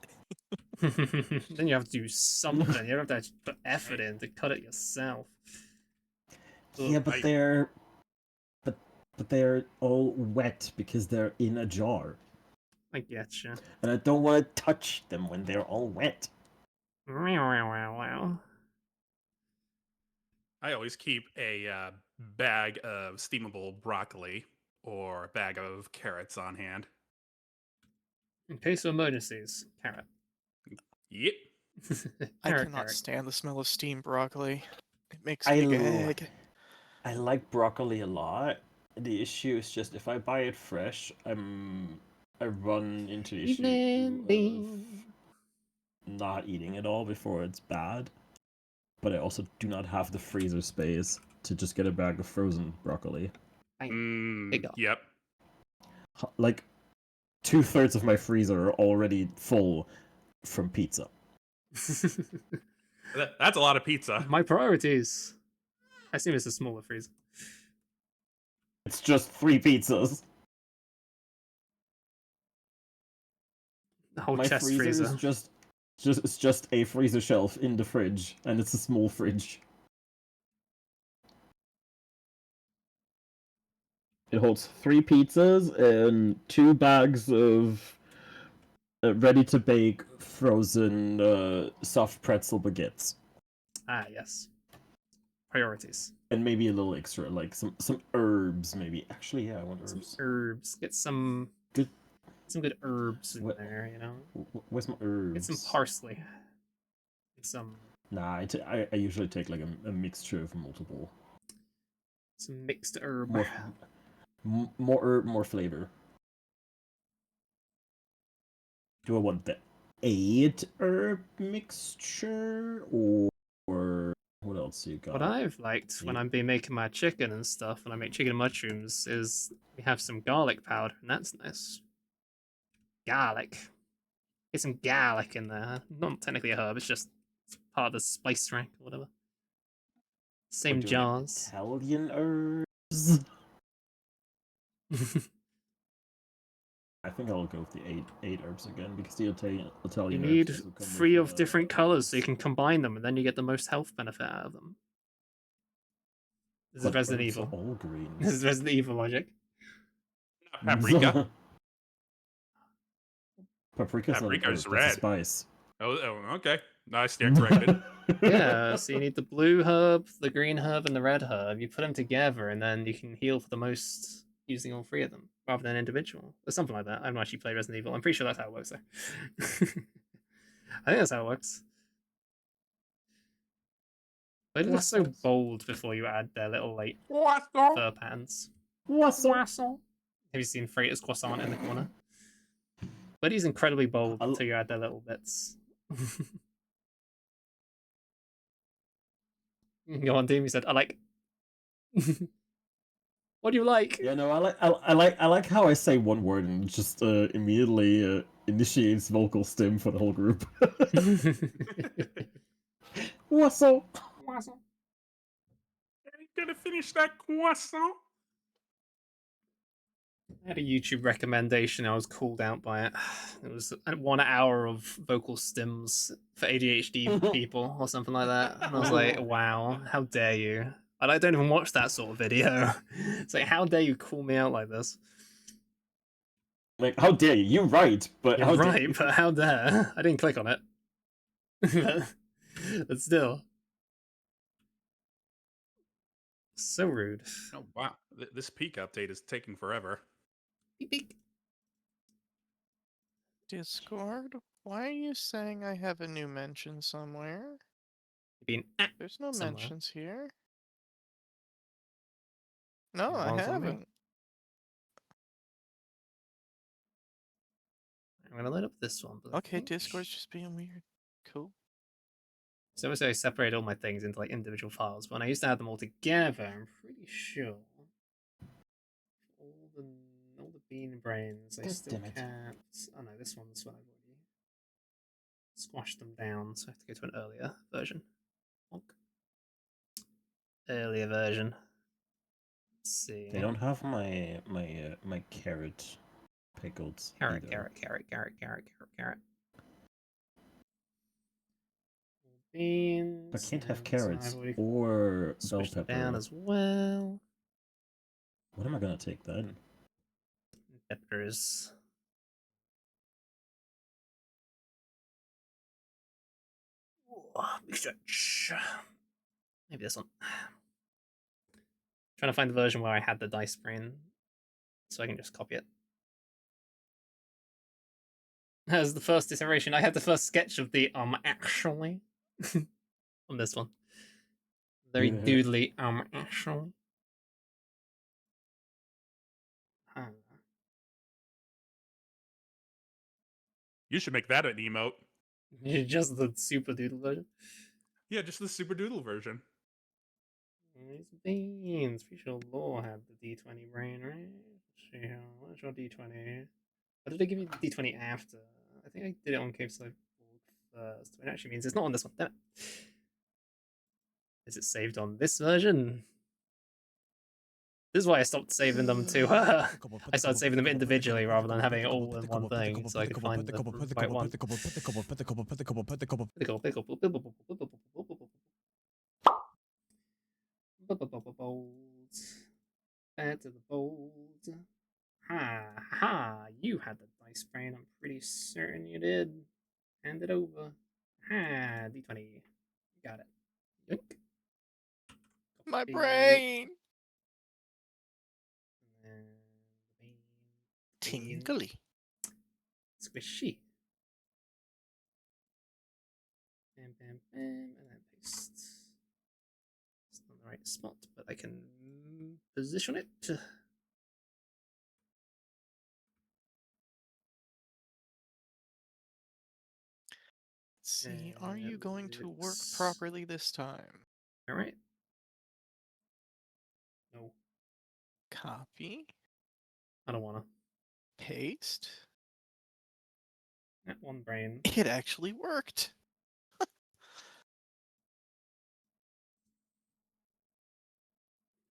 Then you have to do something. You have to actually put effort in to cut it yourself. Yeah, but they're all wet because they're in a jar, I getcha. and I don't want to touch them when they're all wet. Wow. I always keep a bag of steamable broccoli or a bag of carrots on hand. In case of emergencies, carrot. Yep. I Carrot, cannot carrot. stand the smell of steamed broccoli. It makes I me gag. I like broccoli a lot. The issue is just if I buy it fresh, I run into the issue Evening of bean. not eating it all before it's bad. But I also do not have the freezer space to just get a bag of frozen broccoli. Big up. Yep. Like 2/3 of my freezer are already full from pizza. That's a lot of pizza. My priorities. I assume it's a smaller freezer. It's just 3 pizzas. The whole My chest freezer freezer. is just a freezer shelf in the fridge, and it's a small fridge. It holds 3 pizzas and 2 bags of ready-to-bake frozen soft pretzel baguettes. Ah, yes. Priorities. And maybe a little extra, like some herbs, maybe. Actually, yeah, I want Some herbs. herbs. Get some Good. some good herbs in What- there, you know? Where's my herbs? Get some parsley. Get some Nah, I usually take like a mixture of multiple. mixed herb. More herb, more flavor. Do I want the 8 herb mixture or what else you got? What I've liked when I've been making my chicken and stuff, when I make chicken and mushrooms, is we have some garlic powder, and that's nice. Garlic. Get some garlic in there. Not technically a herb, it's just part of the spice rank or whatever. Same Do I have jars. Italian herbs. I think I'll go with the eight herbs again because the Italian You herbs need also come 3 with, of different colors so you can combine them, and then you get the most health benefit out of them. This is but Resident herbs are Evil. all green. This is Resident Evil logic. Paprika. Paprika's not an herb, Paprika's that's a red. spice. Oh, okay. No, I stand corrected. Yeah, so you need the blue herb, the green herb, and the red herb. You put them together, and then you can heal for the most using all 3 of them, rather than individual. Or something like that. I've not actually played Resident Evil. I'm pretty sure that's how it works, though. I think that's how it works. Why did it so bold before you add their little, like, fur patterns? Wassel. Have you seen Freighter's croissant in the corner? But he's incredibly bold until you add their little bits. Go on, Doom. You said, I like. What do you like? Yeah, no, I like how I say one word and it just immediately initiates vocal stim for the whole group. Wassel. Are you gonna finish that croissant? I had a YouTube recommendation. I was called out by it. It was 1 hour of vocal stims for ADHD people or something like that. And I was like, wow, how dare you? And I don't even watch that sort of video. It's like, how dare you call me out like this? Like, how dare you? You're right, but You're how dare right, you? but how dare? I didn't click on it. But still. So rude. Oh wow, this peak update is taking forever. Beep, beep. Discord, why are you saying I have a new mention somewhere? Being There's no somewhere. mentions here. No, I Logs on me. haven't. I'm gonna load up this one. But Okay, Discord's just being weird. Cool. So obviously I separated all my things into like individual files, but when I used to have them all together, I'm pretty sure all the bean brains I God still damn it. kept. Oh no, this one's what I've already squashed them down, so I have to go to an earlier version. Bonk. Earlier version. Let's see. They don't have my carrot pickled Carrot, either. carrot. Beans. I can't have and carrots I've already or bell switched them down pepper. as well. What am I gonna take then? Peppers. Ooh, big stretch. Maybe this one. Trying to find the version where I had the dice brain, so I can just copy it. As the first iteration, I had the first sketch of the actually on this one. Very doodly actually. Huh. You should make that an emote. Just the super doodle version. Yeah, just the super doodle version. These beans. Pretty sure Law had the D20 brain, right? Let's see how. What's your D20? Or did I give you the D20 after? I think I did it on Cave Slide first. It actually means it's not on this one. Damn it. Is it saved on this version? This is why I stopped saving them to. I started saving them individually rather than having it all in one thing, so I could find the right one. Back to the bold. Ha ha! You had the dice brain. I'm pretty certain you did. Hand it over. Ha! D20. Got it. Yoink. My Copy. brain! And bean. Tingly. Squishy. Bam, bam, bam, and then paste. It's not the right spot, but I can position it. Let's see, are you going to work Looks- properly this time? All right. No, Copy. I don't wanna. Paste. That one brain. It actually worked.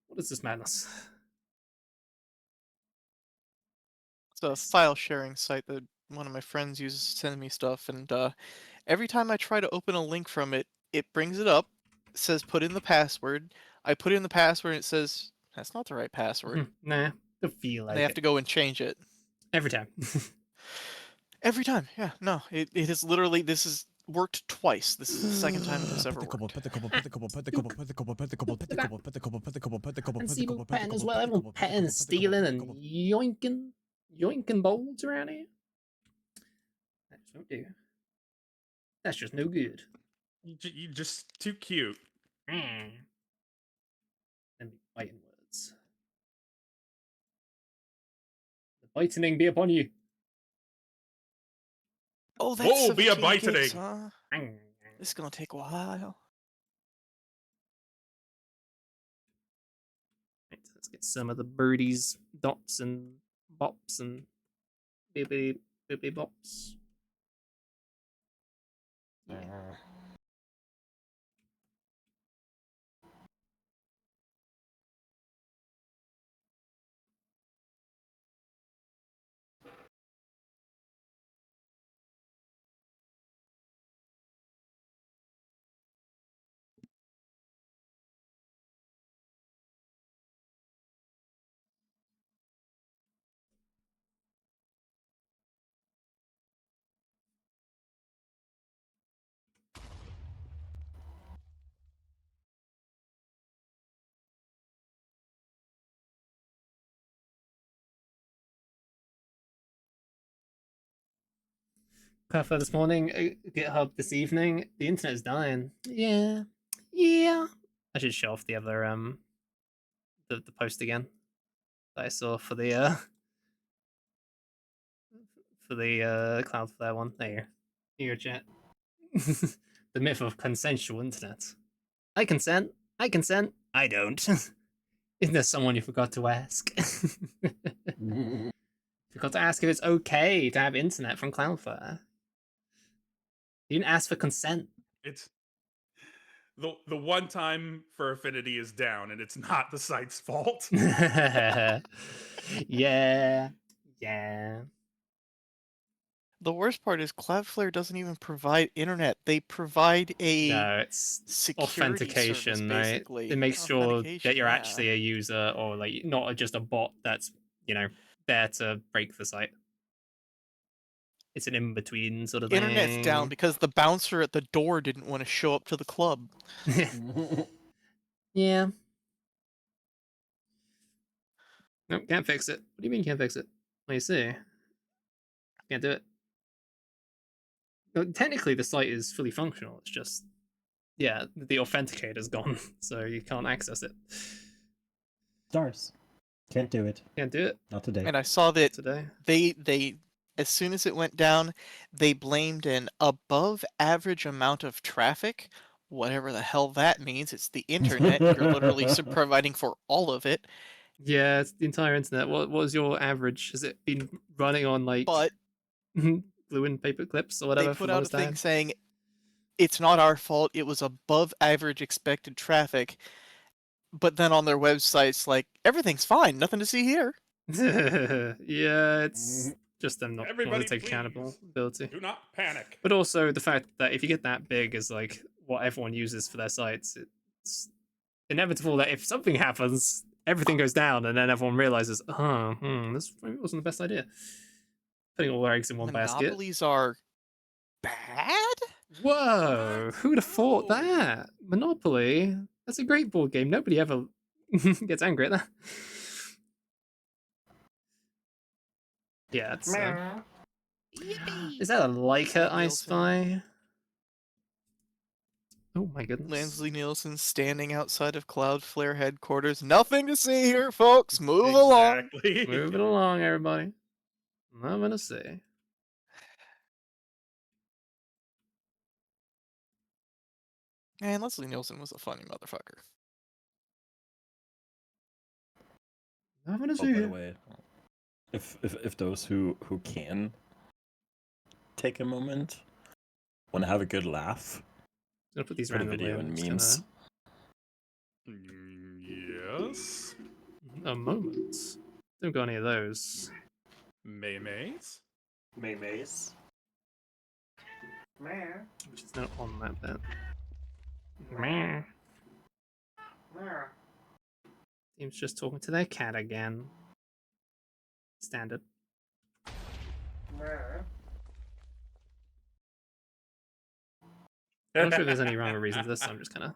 What is this madness? It's a file sharing site that one of my friends uses to send me stuff, and every time I try to open a link from it, it brings it up, says put in the password. I put in the password and it says, that's not the right password. Nah, don't feel like And they have it. to go and change it. Every time. Every time, yeah. No, it has literally, this has worked twice. This is the second time it has ever worked. And Cebu petting as well. Everyone petting and stealing and yoinking bowls around here. That just won't do. That's just no good. You just too cute. And be biting words. The bitening be upon you. Oh, that's Whoa, be a 17 gigs, bitening. huh? This is gonna take a while. Right, let's get some of the birdies, dots, and bops, and bippity bops. Yeah. Perfect this morning, GitHub this evening. The internet is dying. Yeah. I should show off the other the post again. that I saw for the Cloudflare one. There, here, chat. The myth of consensual internet. I consent. I consent. I don't. Isn't there someone you forgot to ask? Forgot to ask if it's okay to have internet from Cloudflare. You didn't ask for consent. It's the one time for Affinity is down, and it's not the site's fault. Yeah. Yeah. The worst part is Cloudflare doesn't even provide internet. They provide a No, it's security authentication, service, right? basically. It makes sure that you're yeah. actually a user, or like not just a bot that's, you know, there to break the site. It's an in-between sort of thing. Internet's down because the bouncer at the door didn't want to show up to the club. Yeah. Nope, can't fix it. What do you mean can't fix it? What do you see? Can't do it. No, technically, the site is fully functional. It's just, yeah, the authenticator's gone, so you can't access it. Stars. Can't do it. Can't do it Not today. And I saw that today. they as soon as it went down, they blamed an above average amount of traffic. Whatever the hell that means. It's the internet. You're literally providing for all of it. Yeah, it's the entire internet. What was your average? Has it been running on like But glue and paper clips or whatever they for put out a most thing time? saying it's not our fault. It was above average expected traffic. But then on their websites, like, everything's fine. Nothing to see here. Yeah, it's just them not wanting Everybody, to take please, accountability. do not panic. But also the fact that if you get that big as like what everyone uses for their sites, it's inevitable that if something happens, everything goes down, and then everyone realizes, this maybe wasn't the best idea. Putting all their eggs in one basket. Monopolies are bad? Whoa, What? who'd have thought No. that? Monopoly? That's a great board game. Nobody ever gets angry at that. Yeah, it's. Is that a Leica I Nielsen. spy? Oh my goodness. Lansley Nielsen standing outside of Cloudflare headquarters. Nothing to see here, folks. Move along. Exactly. Moving along, everybody. I'm gonna say. Man, Leslie Nielsen was a funny motherfucker. I'm gonna Oh, say. by the way, if those who can take a moment want to have a good laugh, I'm gonna put these put a randomly. video I'm in just memes. Yes. A moment. Don't got any of those. Maymays. Maymays. Which is not on that bit. Meh. Team's just talking to their cat again. Standard. I'm not sure if there's any rhyme or reason to this, so I'm just kind of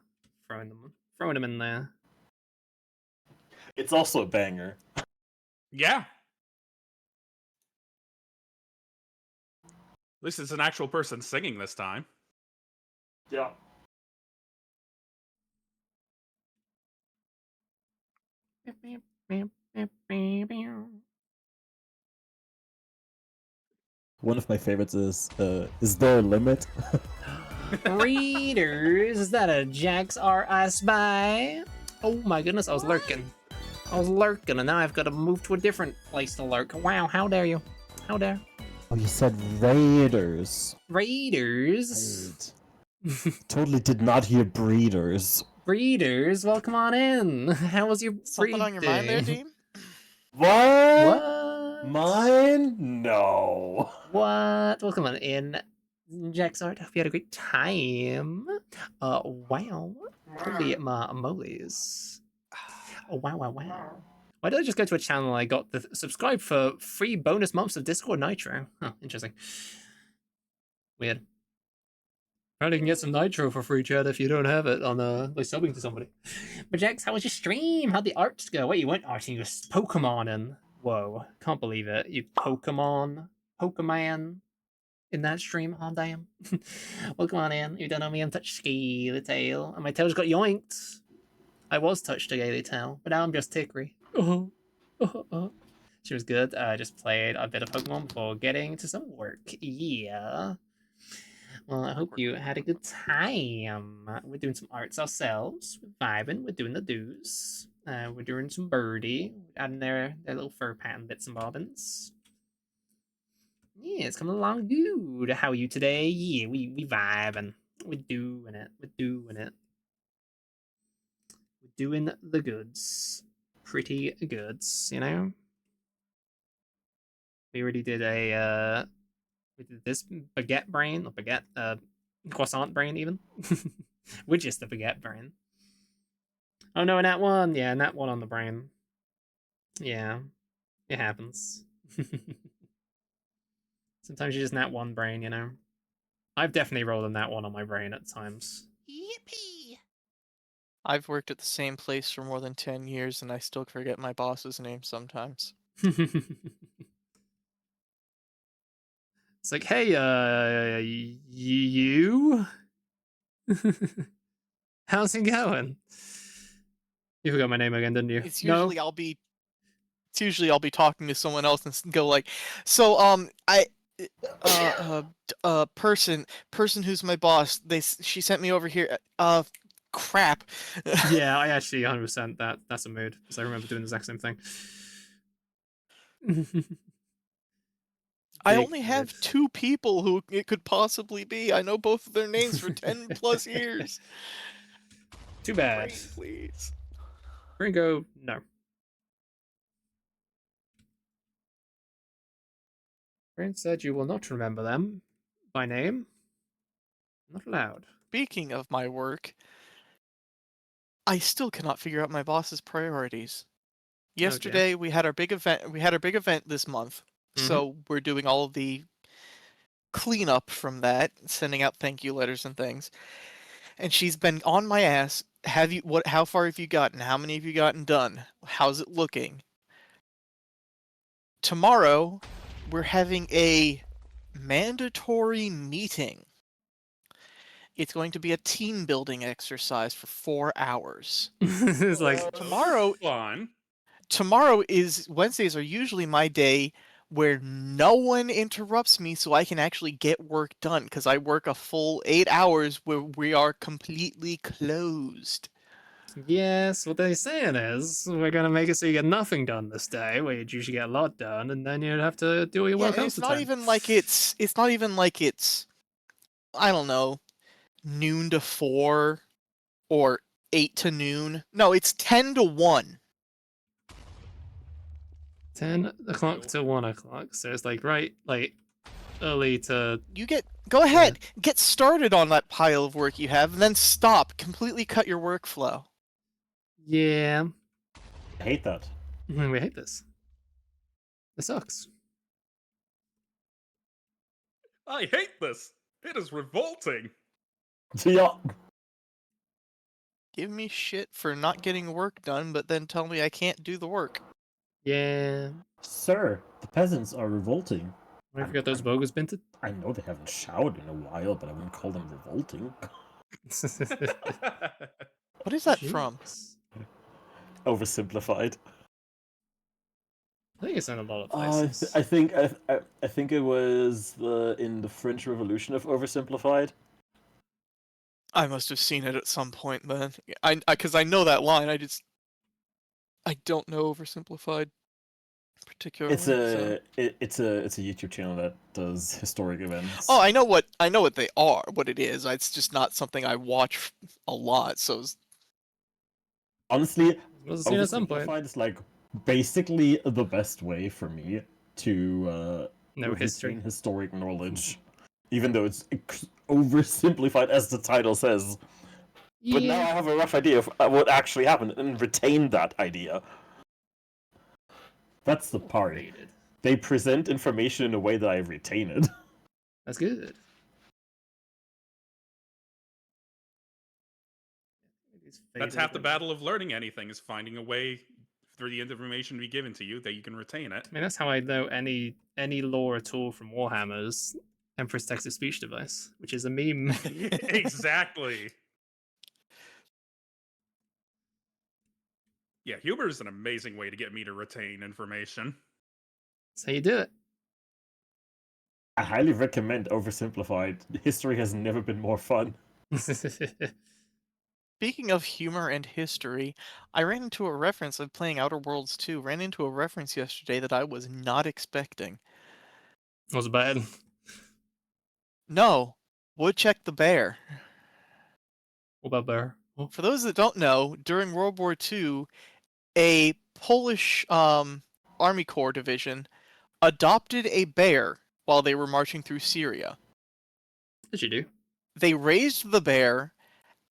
throwing them in there. It's also a banger. Yeah. At least it's an actual person singing this time. Yeah. One of my favorites is there a limit? Readers, is that a Jax R I spy? Oh my goodness, I was lurking. And now I've got to move to a different place to lurk. Wow, how dare you? How dare? Oh, you said raiders. Raiders? Totally did not hear breeders. Breeders, welcome on in. How was your Something on your mind there, breeding? Dean? What? What? Mine? No. What? Welcome on in, Jax Art. Hope you had a great time. Wow. Holy moles. Oh, wow. Why did I just go to a channel I got the subscribe for free bonus months of Discord Nitro? Huh, interesting. Weird. Apparently you can get some Nitro for free, chat, if you don't have it on by subbing to somebody. But Jax, how was your stream? How'd the arts go? Wait, you went arting your Pokemon and whoa, can't believe it. You Pokemon in that stream. Oh damn. Welcome on in. You don't know me, I'm touched ski the tail. And my tail's got yoinked. I was touched a gaily tail, but now I'm just tickery. Oh She was good. I just played a bit of Pokemon before getting to some work. Yeah. Well, I hope you had a good time. We're doing some arts ourselves. We're vibing. We're doing the do's. We're doing some birdie, adding their little fur pattern bits and bobbins. Yeah, it's coming along good. How are you today? Yeah, we vibing. We're doing it. We're doing it. We're doing the goods. Pretty goods, you know? We already did we did this baguette brain, or baguette croissant brain even. We're just the baguette brain. Oh no, Nat 1. Yeah, Nat 1 on the brain. Yeah, it happens. Sometimes you just Nat 1 brain, you know? I've definitely rolled a Nat 1 on my brain at times. Yippee! I've worked at the same place for more than 10 years and I still forget my boss's name sometimes. It's like, hey, you? How's it going? You forgot my name again, didn't you? It's No? usually I'll be talking to someone else and go like, so person who's my boss, she sent me over here. Crap. Yeah, I actually 100% that's a mood, because I remember doing the exact same thing. I Big only mood. have 2 people who it could possibly be. I know both of their names for 10 plus years. Too bad. Brain, please. Ringo, no. Brain said you will not remember them by name. Not allowed. Speaking of my work, I still cannot figure out my boss's priorities. Yesterday we had our big event. We had our big event this month, so we're doing all of the cleanup from that, sending out thank you letters and things. And she's been on my ass. How far have you gotten? How many have you gotten done? How's it looking? Tomorrow we're having a mandatory meeting. It's going to be a team building exercise for 4 hours. It's like Tomorrow Fun. Wednesdays are usually my day where no one interrupts me so I can actually get work done because I work a full 8 hours where we are completely closed. yes, what they're saying is we're gonna make it so you get nothing done this day, where you'd usually get a lot done, and then you'd have to do all your Yeah, work and half it's the not time. even like it's I don't know, noon to 4 or 8 to noon. No, it's 10 to 1. 10 o'clock to 1 o'clock, so it's like like early to Go ahead, get started on that pile of work you have, and then stop. Completely cut your workflow. yeah. I hate that. We hate this. This sucks. I hate this. It is revolting. Yeah. Give me shit for not getting work done, but then tell me I can't do the work. Yeah. Sir, the peasants are revolting. I forgot those bogus binted. I know they haven't showered in a while, but I wouldn't call them revolting. What is that from? Jeez. Oversimplified. I think it's in a lot of places. I think it was in the French Revolution of oversimplified. I must have seen it at some point then. Because I know that line. I don't know oversimplified particularly. It's a YouTube channel that does historic events. Oh, I know what they are. What it is. It's just not something I watch a lot. So honestly, Was seen at some point. oversimplified is like basically the best way for me to No history. retain historic knowledge, even though it's oversimplified as the title says. Yeah. But now I have a rough idea of what actually happened and retain that idea. That's the part. Overrated. They present information in a way that I retain it. That's good. That's half the battle of learning anything, is finding a way for the information to be given to you that you can retain it. I mean, that's how I know any lore at all from Warhammer's Empress text-to-speech device, which is a meme. Exactly. Yeah, humor is an amazing way to get me to retain information. That's how you do it. I highly recommend Oversimplified. History has never been more fun. Speaking of humor and history, I ran into a reference of playing Outer Worlds 2, ran into a reference yesterday that I was not expecting. Was it bad? No, Woodchuck the Bear. What about Bear? Oh. For those that don't know, during World War II, a Polish Army Corps division adopted a bear while they were marching through Syria. Did you do? They raised the bear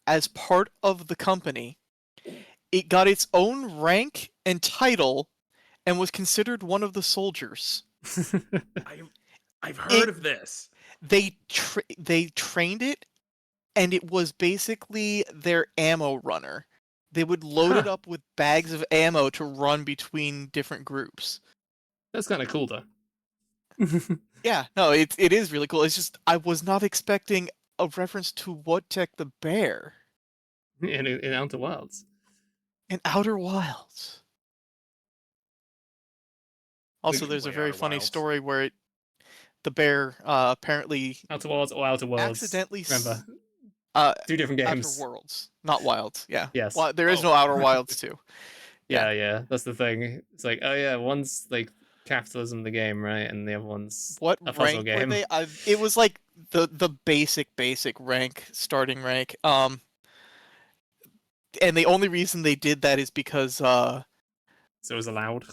as part of the company. It got its own rank and title and was considered one of the soldiers. I've heard of this. They trained it, and it was basically their ammo runner. They would load it up with bags of ammo to run between different groups. That's kind of cool, though. Yeah, no, it is really cool. It's just I was not expecting a reference to Woodchuck the Bear in Outer Wilds. in Outer Wilds. Also, there's a Literally very Outer funny Wilds. story where the bear apparently Outer Wilds or Outer Worlds? accidentally Remember, uh, two different games. Outer Worlds, not Wilds. Yeah. Yes. Well, there is Oh. no Outer Wilds too. Yeah, that's the thing. It's like, oh yeah, one's like capitalism, the game, right, and the other one's What a puzzle rank game. were they? It was like the basic rank, starting rank. And the only reason they did that is because So it was allowed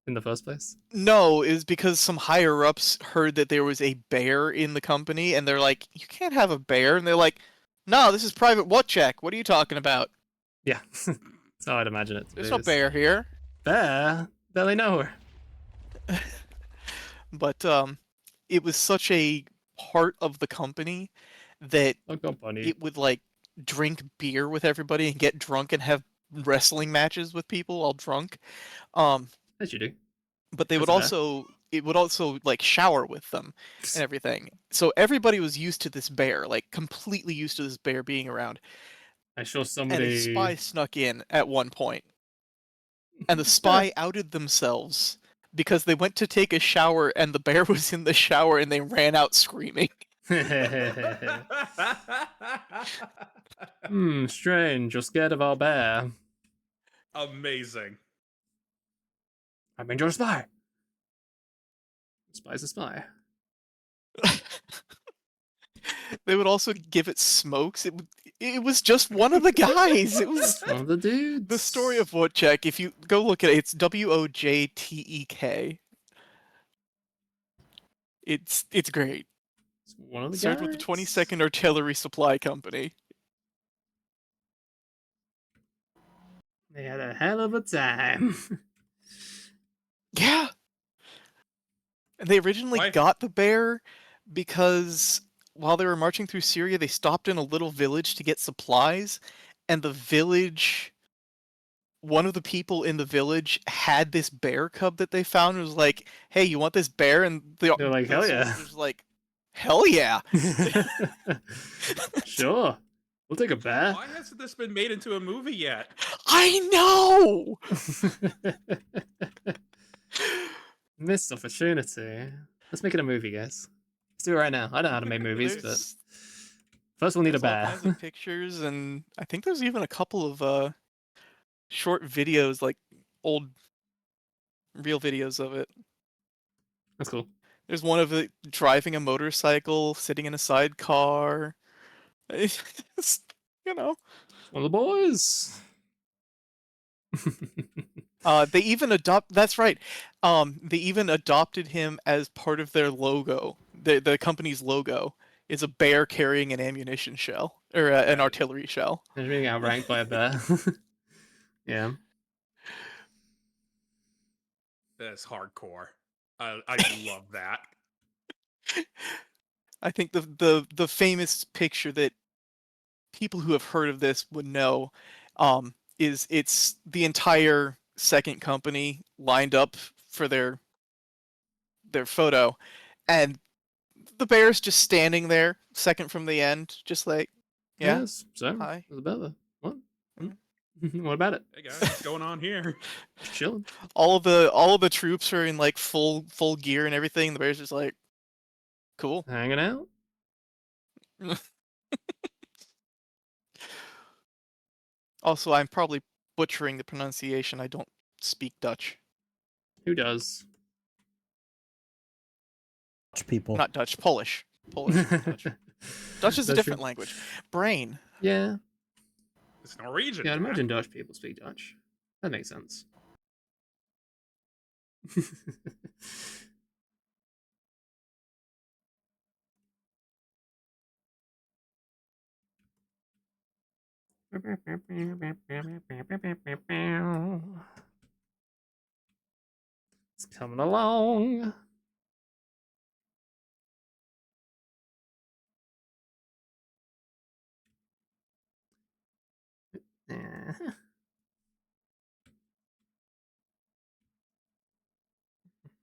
in the first place. no, is because some higher ups heard that there was a bear in the company, and they're like, "You can't have a bear," and they're like, "No, this is Private Woodchuck. What are you talking about? Yeah, that's how I'd imagine it. To There's be. no It's bear here." Bear, barely know her. But it was such a part of the company that Oh god, bunny. it would like drink beer with everybody and get drunk and have wrestling matches with people while drunk. As you do. But they would That's fair. also it would also like shower with them and everything. So everybody was used to this bear, like completely used to this bear being around. I saw And somebody. a spy snuck in at one point, and the spy outed themselves because they went to take a shower and the bear was in the shower and they ran out screaming. Strange. You're scared of our bear. Amazing. I mean, you're a spy. A spy's a spy. They would also give it smokes. It was just one of the guys. It was One of the dudes. the story of Woodchuck. If you go look at it, it's Wojtek. It's great. It's one of the Started guys. with the 22nd Artillery Supply Company. They had a hell of a time. Yeah. And they originally Why- got the bear because while they were marching through Syria, they stopped in a little village to get supplies, and the village, one of the people in the village had this bear cub that they found and was like, "Hey, you want this bear?" And They're like, "Hell yeah." soldiers were like, "Hell yeah." Sure. We'll take a bear. Why hasn't this been made into a movie yet? I know. Missed opportunity. Let's make it a movie, guys. Let's do it right now. I don't know how to make movies, but There's- first we'll need a There's all bear. kinds of pictures, and I think there's even a couple of short videos, like old real videos of it. That's cool. There's one of it driving a motorcycle, sitting in a sidecar. It's, you know. One of the boys. They even that's right. They even adopted him as part of their logo. The company's logo is a bear carrying an ammunition shell or an artillery shell. He's being outranked by a bear. Yeah. That's hardcore. I love that. I think the famous picture that people who have heard of this would know is it's the entire second company lined up for their photo, and the bear's just standing there, second from the end, just like, yeah, Yes. So hi. there's a bear there. What? Hmm? What about it? Hey guys, what's going on here? Just chilling. All of the troops are in like full gear and everything. The bear's just like, cool. Hanging out. Also, I'm probably butchering the pronunciation. I don't speak Dutch. Who does? Dutch people. Not Dutch, Polish. Polish, not Dutch. Dutch is a That's different true. language. Brain. Yeah. It's Norwegian. Yeah, I'd man. imagine Dutch people speak Dutch. That makes sense. It's coming along.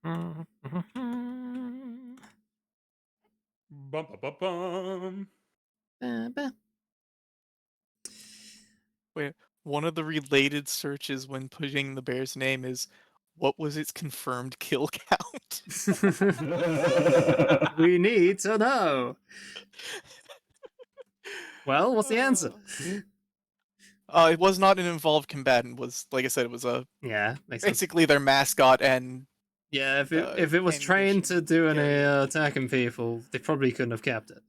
Bum, bum, bum, bum. Wait, one of the related searches when putting the bear's name is, what was its confirmed kill count? We need to know. Well, what's the answer? It was not an involved combatant. Was, like I said, it was Yeah, makes sense. basically their mascot and Yeah, if it was trained to ammunition do any carrier. attacking people, they probably couldn't have kept it.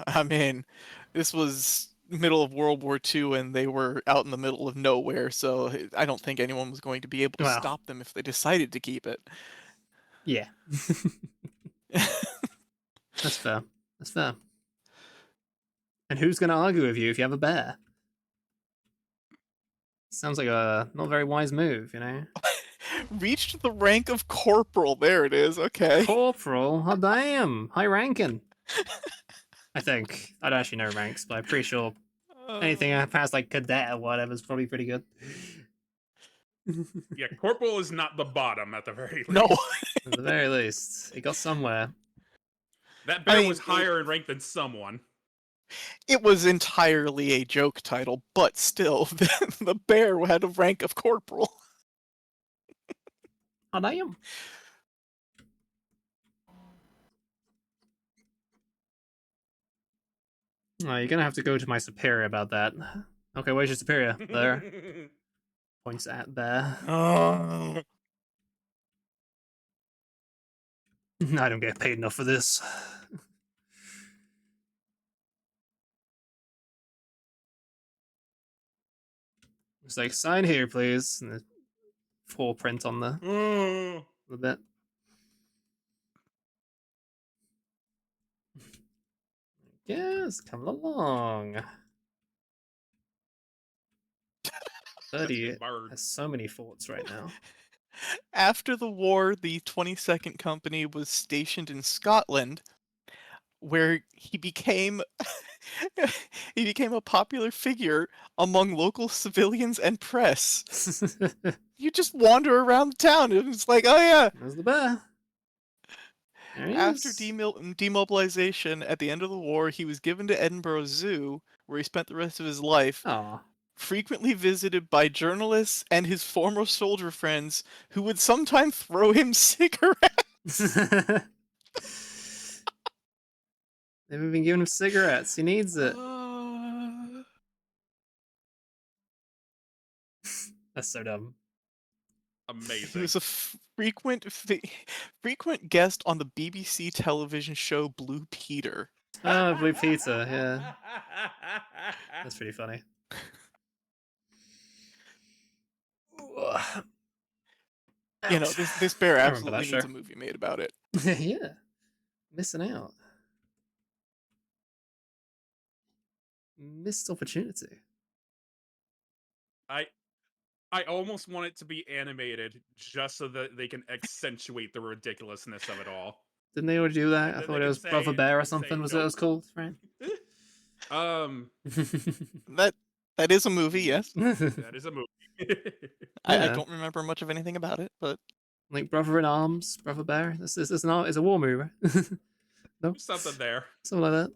I mean, this was middle of World War II and they were out in the middle of nowhere, so I don't think anyone was going to be able to Well. stop them if they decided to keep it. Yeah. That's fair. That's fair. And who's going to argue with you if you have a bear? Sounds like a not very wise move, you know? Reached the rank of corporal. There it is. Okay. Corporal? Oh, damn. High ranking. I think. I don't actually know ranks, but I'm pretty sure anything past like cadet or whatever is probably pretty good. Yeah, corporal is not the bottom at the very least. No. At the very least, it got somewhere. That bear I mean, was higher in rank than someone. It was entirely a joke title, but still, the bear had a rank of corporal. Oh, damn. Oh, you're gonna have to go to my superior about that. Okay, where's your superior? There. Points at there. Oh. I don't get paid enough for this. It's like, sign here, please. And the full print on the bit. Yes, coming along. Buddy Bird. has so many thoughts right now. After the war, the 22nd Company was stationed in Scotland, where he became he became a popular figure among local civilians and press. You just wander around the town and it's like, oh yeah. There's the bear. There he After is. demobilization at the end of the war, he was given to Edinburgh Zoo, where he spent the rest of his life, Aw. frequently visited by journalists and his former soldier friends, who would sometimes throw him cigarettes. They've been giving him cigarettes. He needs it. That's so dumb. Amazing. He was a frequent guest on the BBC television show Blue Peter. Oh, Blue Pizza, yeah. That's pretty funny. You know, this bear I remember that absolutely show. needs a movie made about it. Yeah. Missing out. Missed opportunity. I almost want it to be animated just so that they can accentuate the ridiculousness of it all. Didn't they already do that? I Then thought they it can was say- Brother Bear or they can say, something. Was it nope. called, right? That is a movie, yes. That is a movie. I Yeah. don't remember much of anything about it, but Like Brother in Arms, Brother Bear. This is it's a war movie. No, Something there. something like that.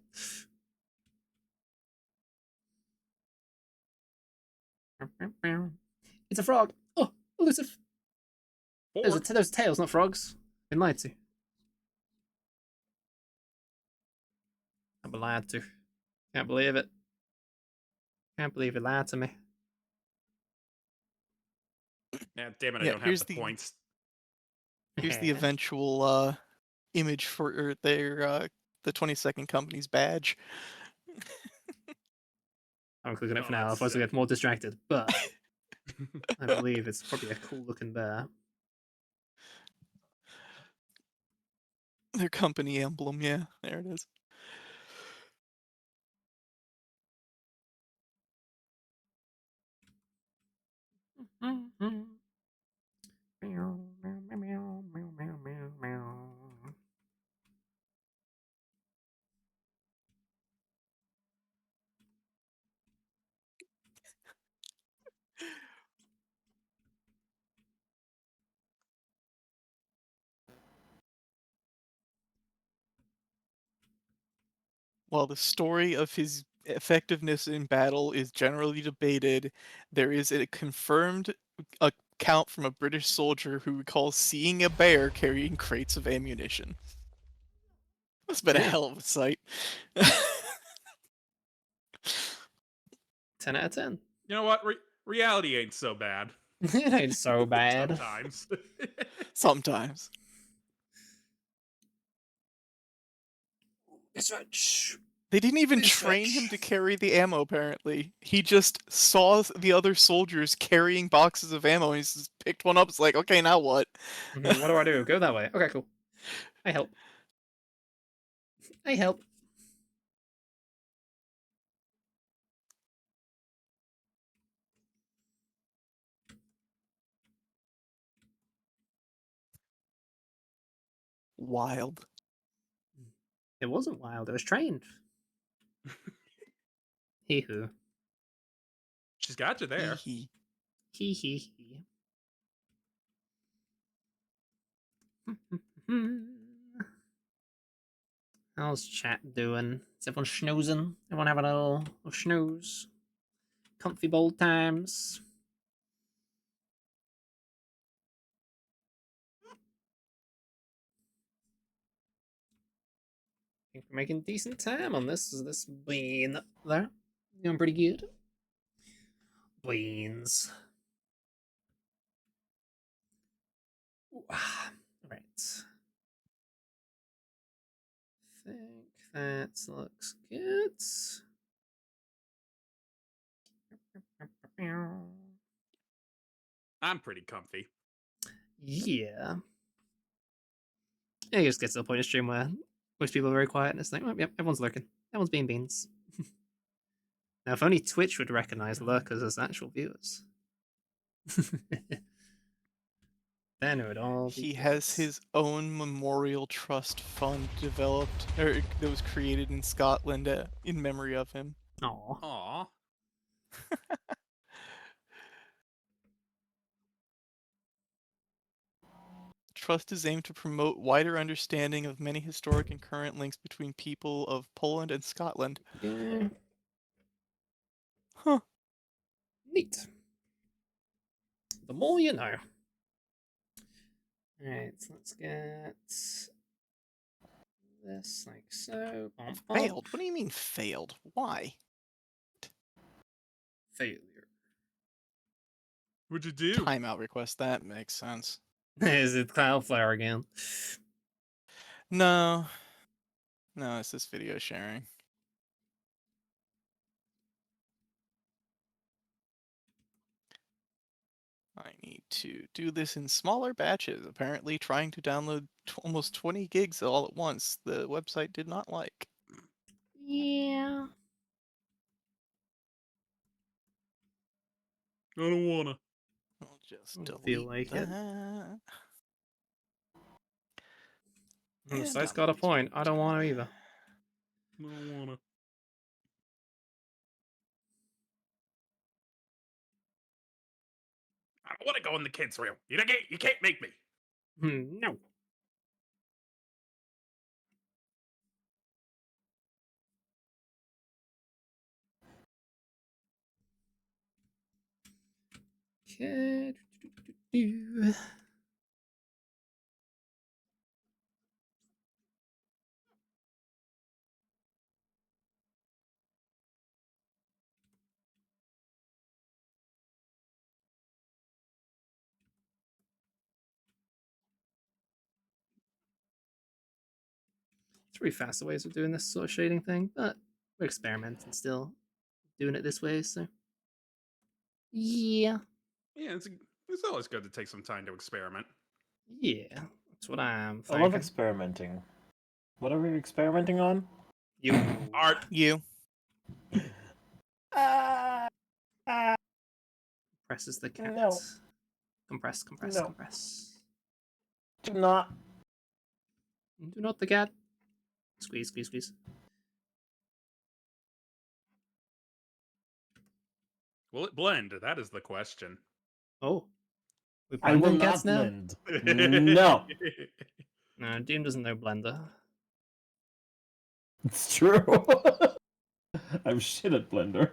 It's a frog. Oh, elusive. Those Fork. are tails, not frogs. Been lied to. I've been lied to. Can't believe it. Can't believe you lied to me. Yeah, damn it, I Yeah, don't have the points. here's the eventual image for their the 22nd company's badge. I'm clicking it for Oh, now, that's otherwise I sick. get more distracted. But I believe it's probably a cool looking bear. Their company emblem, yeah, there it is. While the story of his effectiveness in battle is generally debated, there is a confirmed account from a British soldier who recalls seeing a bear carrying crates of ammunition. That's been a Yeah. hell of a sight. 10 out of 10. You know what? Reality ain't so bad. It ain't so bad. Sometimes. Sometimes. It's right. They didn't even It's train right. him to carry the ammo, apparently. He just saw the other soldiers carrying boxes of ammo and he just picked one up. It's like, okay, now what? What do I do? Go that way. Okay, cool. I help. I help. Wild. It wasn't wild, it was trained. Hee hoo. She's got you there. Hee Hee hee hee. How's chat doing? Is everyone snoozing? Everyone having a little snooze? Comfy bold times? I think we're making decent time on this bean there. Doing pretty good. Beans. Right. Think that looks good. I'm pretty comfy. Yeah. It just gets to the point of stream where most people are very quiet and it's like, oh, yep, everyone's lurking. Everyone's being beans. Now, if only Twitch would recognize lurkers as actual viewers. Then it would all be He good. has his own memorial trust fund developed, or that was created in Scotland in memory of him. Aw. Aw. Trust is aimed to promote wider understanding of many historic and current links between people of Poland and Scotland. Yeah. Huh. Neat. The more you know. Alright, so let's get this like so. Bum, bum. Failed? What do you mean failed? Why? Failure. What'd you do? Timeout request, that makes sense. Is it Cloudflare again? No. No, it's this video sharing. I need to do this in smaller batches. Apparently trying to download almost 20 gigs all at once, the website did not like. Yeah. I don't wanna. I'll just I don't delete feel like that. it. The And site's got a download point. I don't want to expanded. either. I don't wanna. I don't wanna go in the kids' room. You can't make me. No. Okay. Three faster ways of doing this sort of shading thing, but we're experimenting still, doing it this way, so yeah. Yeah, it's always good to take some time to experiment. Yeah, that's what I'm I love thinking. experimenting. What are we experimenting on? You. Art. You. Presses the cat. No. Compress, compress, No. compress. Do not. Do not the cat. Squeeze, squeeze, squeeze. Will it blend? That is the question. Oh. We I will blending not cats now? blend. No. No, Doom doesn't know Blender. It's true. I'm shit at Blender.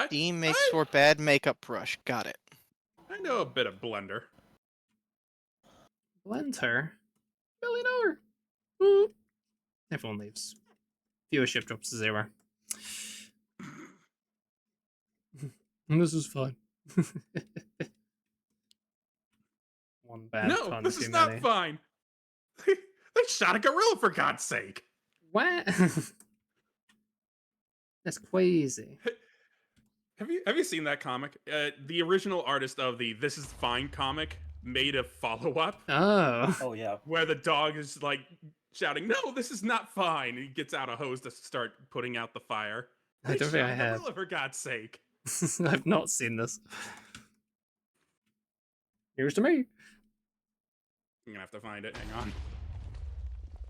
Steam makes for bad makeup brush. Got it. I know a bit of Blender. Blend her. Billy know her. Boop. Everyone leaves. Viewership drops to 0. And this is fun. One bad No, pun this too is many. not fine. They shot a gorilla for God's sake. What? That's crazy. Have you seen that comic? The original artist of the "This Is Fine" comic made a follow-up Oh. Oh yeah. where the dog is like shouting, "No, this is not fine!" And he gets out a hose to start putting out the fire. I They don't think shot I a have. gorilla for God's sake. I've not seen this. Here's to me. I'm gonna have to find it. Hang on.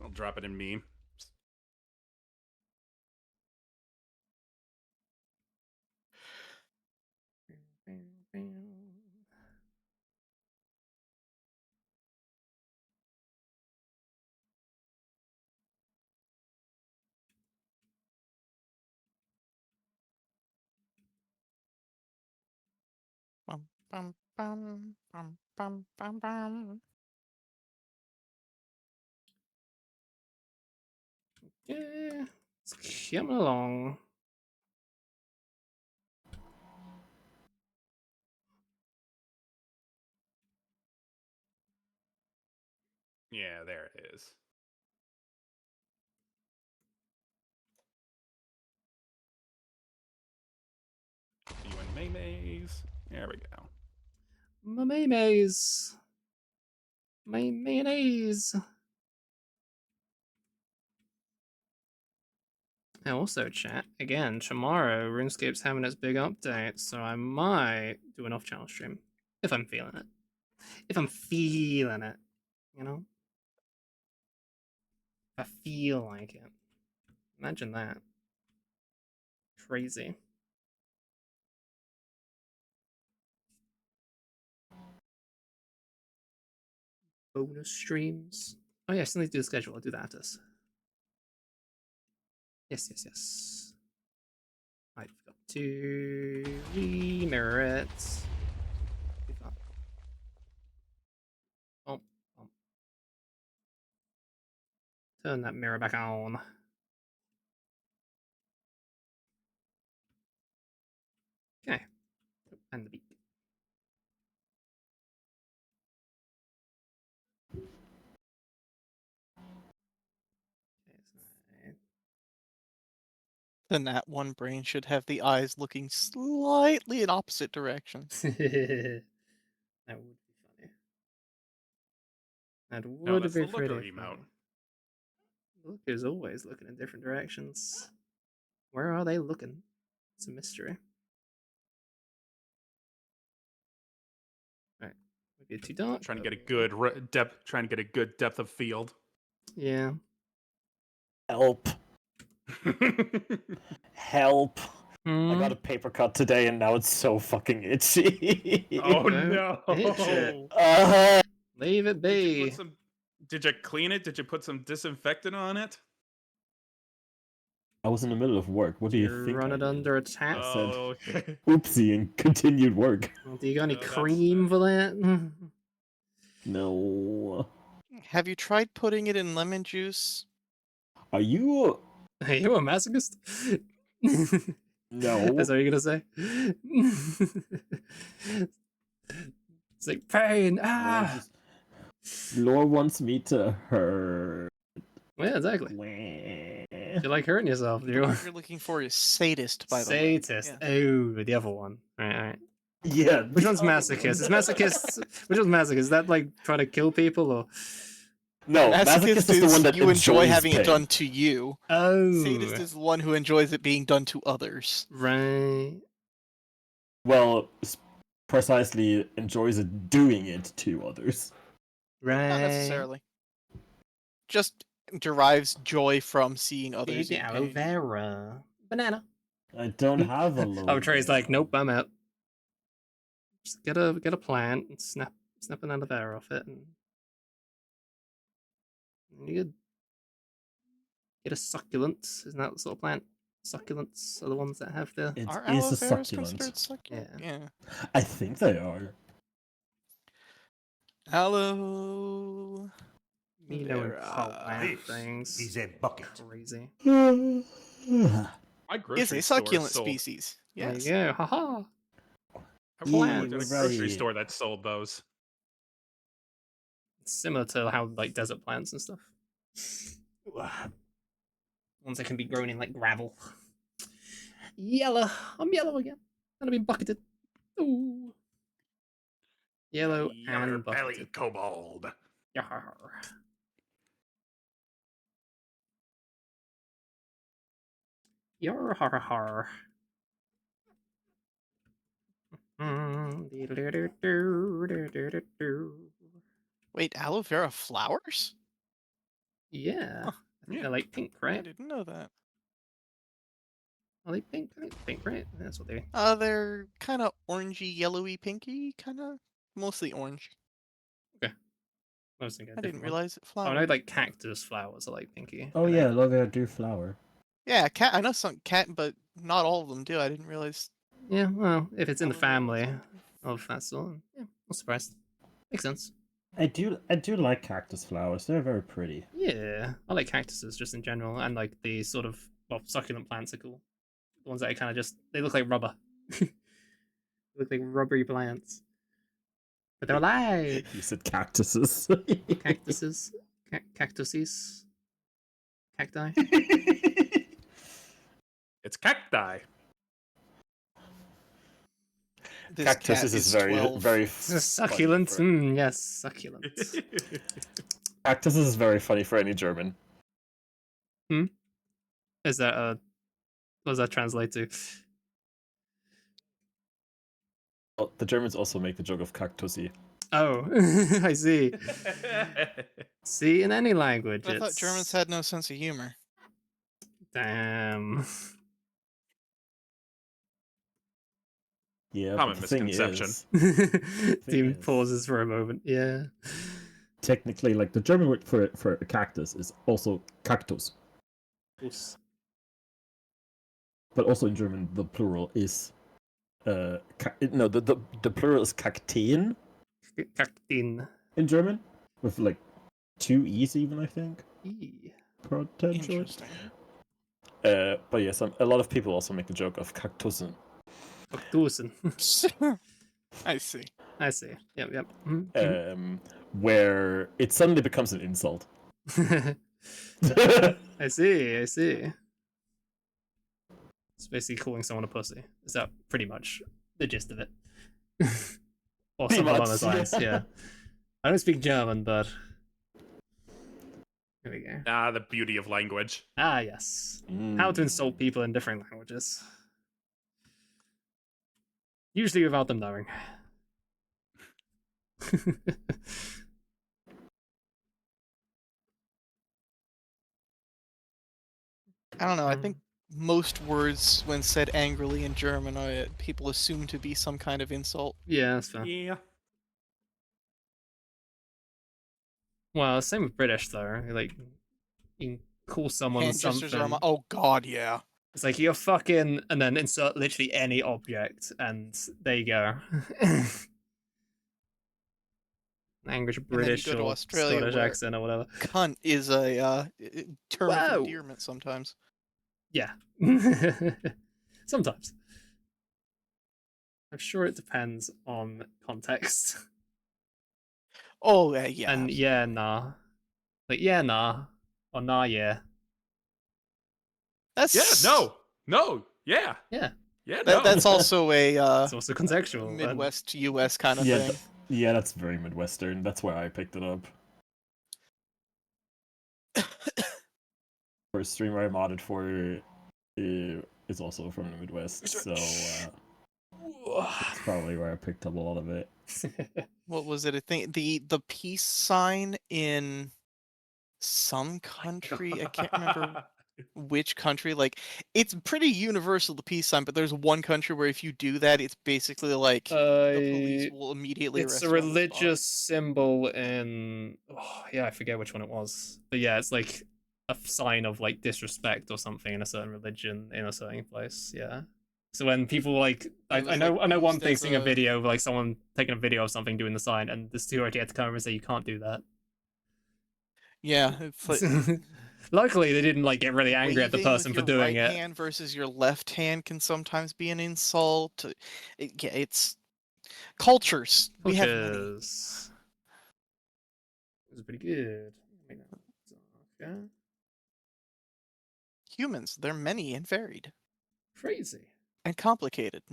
I'll drop it in meme. Bum, bum, bum, bum, bum, bum, bum. Yeah, it's coming along. Yeah, there it is. You and Maymays. There we go. My mayonnaise. My mayonnaise. And also, chat, again, tomorrow RuneScape's having its big update, so I might do an off-channel stream. If I'm feeling it. If I'm feeling it, you know? If I feel like it. Imagine that. Crazy. Bonus streams. Oh yeah, I still need to do the schedule. I'll do that after this. Yes, yes, yes. I've got to re-mirror it. Oh, oh. Turn that mirror back on. Okay. And the beat. Then that one brain should have the eyes looking slightly in opposite directions. That would be funny. That No, would that's be the looker pretty emote. funny. Looker's always looking in different directions. Where are they looking? It's a mystery. Right. Maybe too dark. Trying to get a good depth. Trying to get a good depth of field. Yeah. Help. Help. Hmm? I got a paper cut today and now it's so fucking itchy. Oh Don't no! itch it. Leave it Did you be. put some? Did you clean it? Did you put some disinfectant on it? I was in the middle of work. What do you You think? run I it did? under attack. I said, Oh, oopsie, and continued work. Well, do you got any that's, cream for that? No. Have you tried putting it in lemon juice? Are you? Hey, you a masochist? No. That's what you're gonna say? It's like pain. Ah. Lore wants me to hurt. Yeah, exactly. You like hurting yourself, do The you? word you're looking for is sadist, by the way. Sadist. Yeah. Oh, the other one. Alright. Yeah. Which one's masochist? Is masochist? Which one's masochist? Is that like trying to kill people or? No, Masochist is the one that you enjoy having pain. it done to you. Oh. Sadist is the one who enjoys it being done to others. Right. Well, precisely enjoys it doing it to others. Right. Not necessarily. Just derives joy from seeing others Eat in aloe pain. vera. Banana. I don't have a low. Oh, Trey's like, nope, I'm out. Just get a plant and snap an aloe vera off it, and you could get a succulent. Isn't that the sort of plant? Succulents are the ones that have the. It Are is aloe a veras succulent. considered succulent? Yeah. I think they are. Aloe. Me knowing Vera. plant This things. is a bucket. Crazy. my grocery Is a store succulent sold. species. Yes. There you go. Haha. I worked at a Right. grocery store that sold those. It's similar to how like desert plants and stuff. Ones that can be grown in like gravel. Yellow. I'm yellow again. Gonna be bucketed. Ooh. Yellow Your and belly bucketed. kobold. Yarr. Yarr har har. Wait, aloe vera flowers? Yeah. Huh. I think Yeah. they're like pink, I right? didn't know that. Are they pink? I think pink, right? That's what they. They're kind of orangey, yellowy, pinky, kind of mostly orange. I was thinking. I didn't realize it Oh, I know flowered. like cactus flowers are like pinky. Oh but yeah, aloe vera do flower. Yeah, cat. I know some cat, but not all of them do. I didn't realize. Yeah, well, if it's in the aloe vera was family one. of that sort, yeah, I'm surprised. Makes sense. I do like cactus flowers. They're very pretty. Yeah, I like cactuses just in general, and like the sort of succulent plants are cool. The ones that are kind of just they look like rubber. They look like rubbery plants, but they're alive. You said cactuses. Cactuses, cactuses, cacti. It's cacti. This Cactuses cat is very 12. very. Succulent. Yes, succulent. Cactuses is very funny for any German. Is that what does that translate to? Well, the Germans also make the joke of cactusi. Oh, I see. See, in any language, I thought it's... Germans had no sense of humor. Damn. Yeah, Common but the thing misconception. is, Team is- pauses for a moment. Yeah. technically, like the German word for a cactus is also cactus, Oops. but also in German the plural is, no, the plural is Kakteen Cactin. in German, with like 2 e's even, I think, potentially. Interesting. But yes, a lot of people also make the joke of cactusen. Cactusen. I see. I see. Yep. Mhm. Where it suddenly becomes an insult. I see. It's basically calling someone a pussy. Is that pretty much the gist of it? Or Pretty something along much, those lines, yeah. I don't speak German, but... Here we go. Ah, the beauty of language. Ah, yes. How to insult people in different languages. Usually without them knowing. I don't know. I think most words, when said angrily in German, people assume to be some kind of insult. Yeah, that's fair. Yeah. Well, same with British though. Like, call someone Hand gestures are something. oh god, yeah. It's like you're fucking, and then insert literally any object, and there you go. Language And then you British go to or Australia Scottish where accent or whatever. cunt is a term of Whoa. endearment sometimes. Yeah. Sometimes. I'm sure it depends on context. Oh yeah. And yeah, nah. Like yeah, nah. Or nah, yeah. That's Yeah, no, yeah, Yeah. yeah, no. that's also a It's also contextual. and- Midwest US kind of Yeah, thing. yeah, that's very Midwestern. That's why I picked it up. First streamer I modded for is also from the Midwest, so that's probably where I picked up a lot of it. What was it? I think the peace sign in some country. I can't remember which country. Like, it's pretty universal, the peace sign, but there's one country where if you do that, it's basically like the police will immediately It's arrest a you on the spot. religious symbol in. Oh, yeah, I forget which one it was. But yeah, it's like a sign of like disrespect or something in a certain religion in a certain place. Yeah. So when people like, I It was, know, like, I know one used thing, as seeing a a- video of like someone taking a video of something doing the sign, and the security had to come over and say you can't do that. Yeah, it's like Luckily, they didn't like get really angry at the waving with person for your doing right it. hand versus your left hand can sometimes be an insult. Yeah, it's cultures. We have many. Cultures. It was pretty good. Okay. Humans, they're many and varied Crazy. and complicated.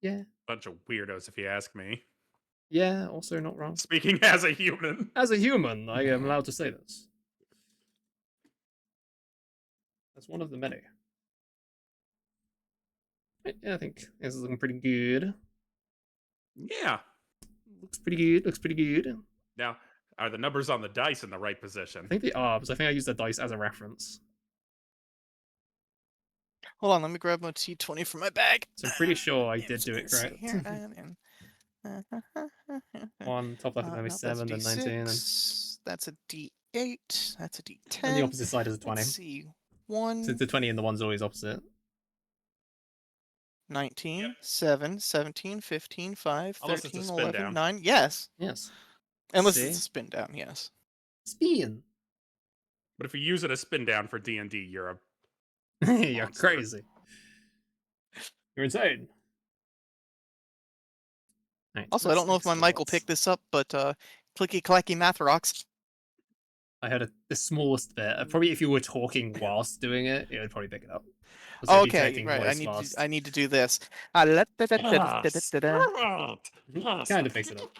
Yeah. Bunch of weirdos, if you ask me. Yeah, also not wrong. Speaking as a human. As a human, I am allowed to say this. That's one of the many. Yeah, I think this is looking pretty good. Yeah. Looks pretty good. Looks pretty good. Now, are the numbers on the dice in the right I position? think they are, because I think I used the dice as a reference. Hold on, let me grab my T20 from my bag. So I'm pretty sure I did So do we it can see correct. here, and- One, top left is maybe no, that's 7, then 19. D6. That's a D8. That's a D10. And the opposite side is a 20. Let's see. 1, So the 20 and the 1's always opposite. 19, Yep. 7, 17, 15, 5, Unless it's a 13, spin 11, down. 9. Yes. Yes. Unless See? it's a spin down, yes. Spin. But if you use it as spin down for D&D, you're a You're Monster. crazy. You're insane. Right, Also, I don't know if my mic will pick this up, but clicky clacky math rocks. I heard the smallest bit. Probably if you were talking whilst doing it, it would probably pick it up. So it'd be Okay, detecting right. voice fast. I need to do this. Kind Kind of picks it up.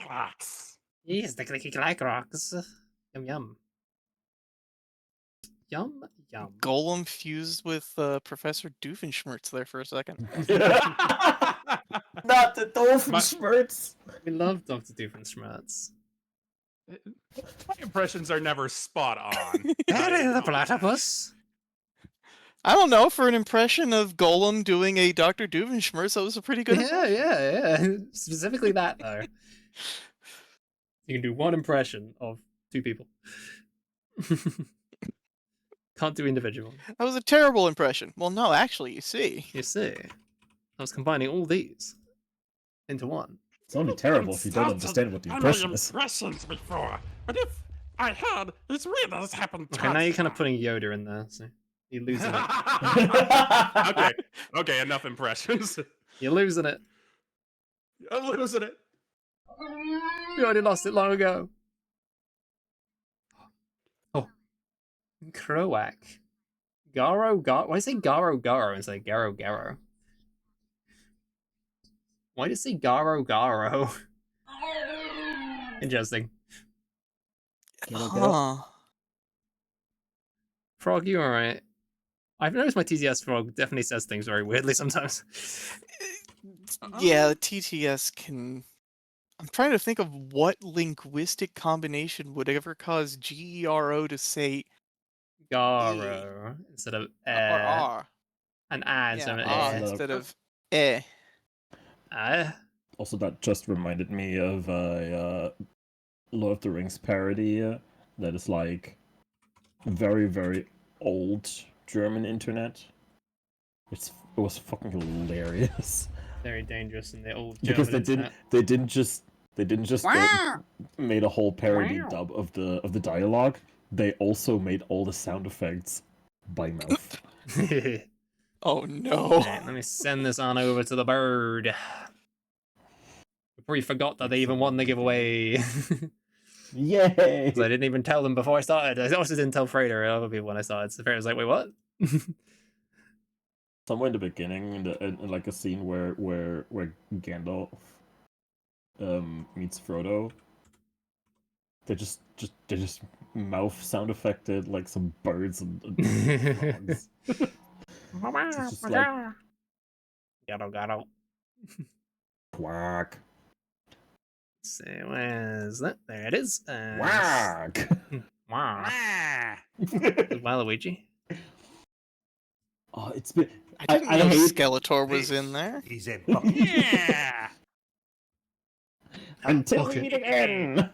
Yes, the clicky clack rocks. Yum yum. Yum yum. Golem fused with Professor Doofenshmirtz there for a second. Not the Dolphinschmerz! We love Dr. Doofenshmirtz. My impressions are never spot on. That is the platypus. I don't know, for an impression of Golem doing a Dr. Doofenshmirtz, that was a pretty good Yeah. Specifically that though. You can do one impression of two people. Can't do individual. That was a terrible impression. Well, no, actually, you see. You see, I was combining all these into one. It's only terrible if you don't understand what the impression is. Impressions before, but if I had, it really does happen. Okay, now you're kind of putting Yoda in there, so you're losing it. Okay, enough impressions. You're losing it. I'm losing it. We already lost it long ago. Oh, Croak. Garo. Why do you say Garo instead of Garo? Why do you say Garo? Interesting. Huh. Frog, you alright? I've noticed my TTS frog definitely says things very weirdly sometimes. Yeah, the TTS can... I'm trying to think of what linguistic combination would ever cause GERO to say Garo instead of or R. and instead of R instead of eh. Also, that just reminded me of a Lord of the Rings parody that is like very, very old German internet. It was fucking hilarious. Very dangerous in the old Because German internet. they didn't just made a whole parody Wow. dub of the dialogue. They also made all the sound effects by mouth. Oh no. Alright, let me send this on over to the bird. Before you forgot that they even won the giveaway. Yay! So I didn't even tell them before I started. I also didn't tell Frater or other people when I started. So Frater was like, wait, what? Somewhere in the beginning, in like a scene where Gandalf meets Frodo, they just mouth sound effected like some birds and frogs. It's just like Gatto. quack, So where's that? There it is. quack. Wow. Waluigi. Oh, it's been. I didn't I know hate Skeletor was in there. He's a bucket. Yeah. until Okay. we meet again.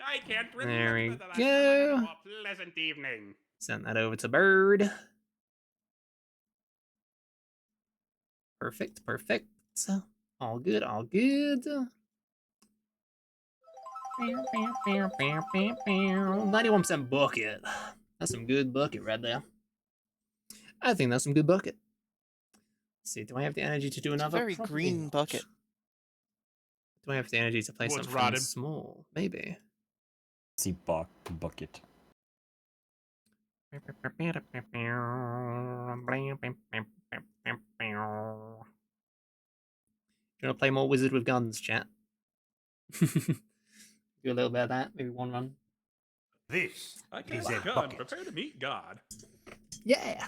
I can't remember There we the last time I had a go. more pleasant evening. Send that over to Bird. Perfect. All good. 91% bucket. That's some good bucket right there. I think that's some good bucket. Let's see, do I have the energy to do It's a another very property green note? bucket. Do I have the energy to play What's something rotted? small? Maybe. See bucket. Do you want to play more Wizard with Guns, chat? Do a little bit of that, maybe one run. This I is cast a gun. bucket. Prepare to meet God. Yeah.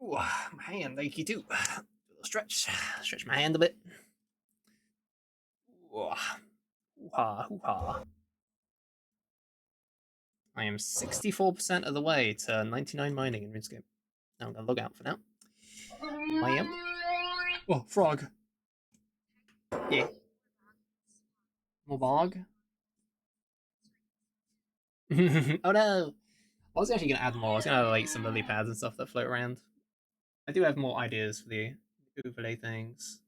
Ooh, my hand achy too. Do a little stretch my hand a bit. Hoo-ha. I am 64% of the way to 99 mining in RuneScape. Now I'm gonna log out for now. Bam. Oh, frog. Yeah. More bog. Oh no! I was actually gonna add more. I was gonna add like some lily pads and stuff that float around. I do have more ideas for the overlay things.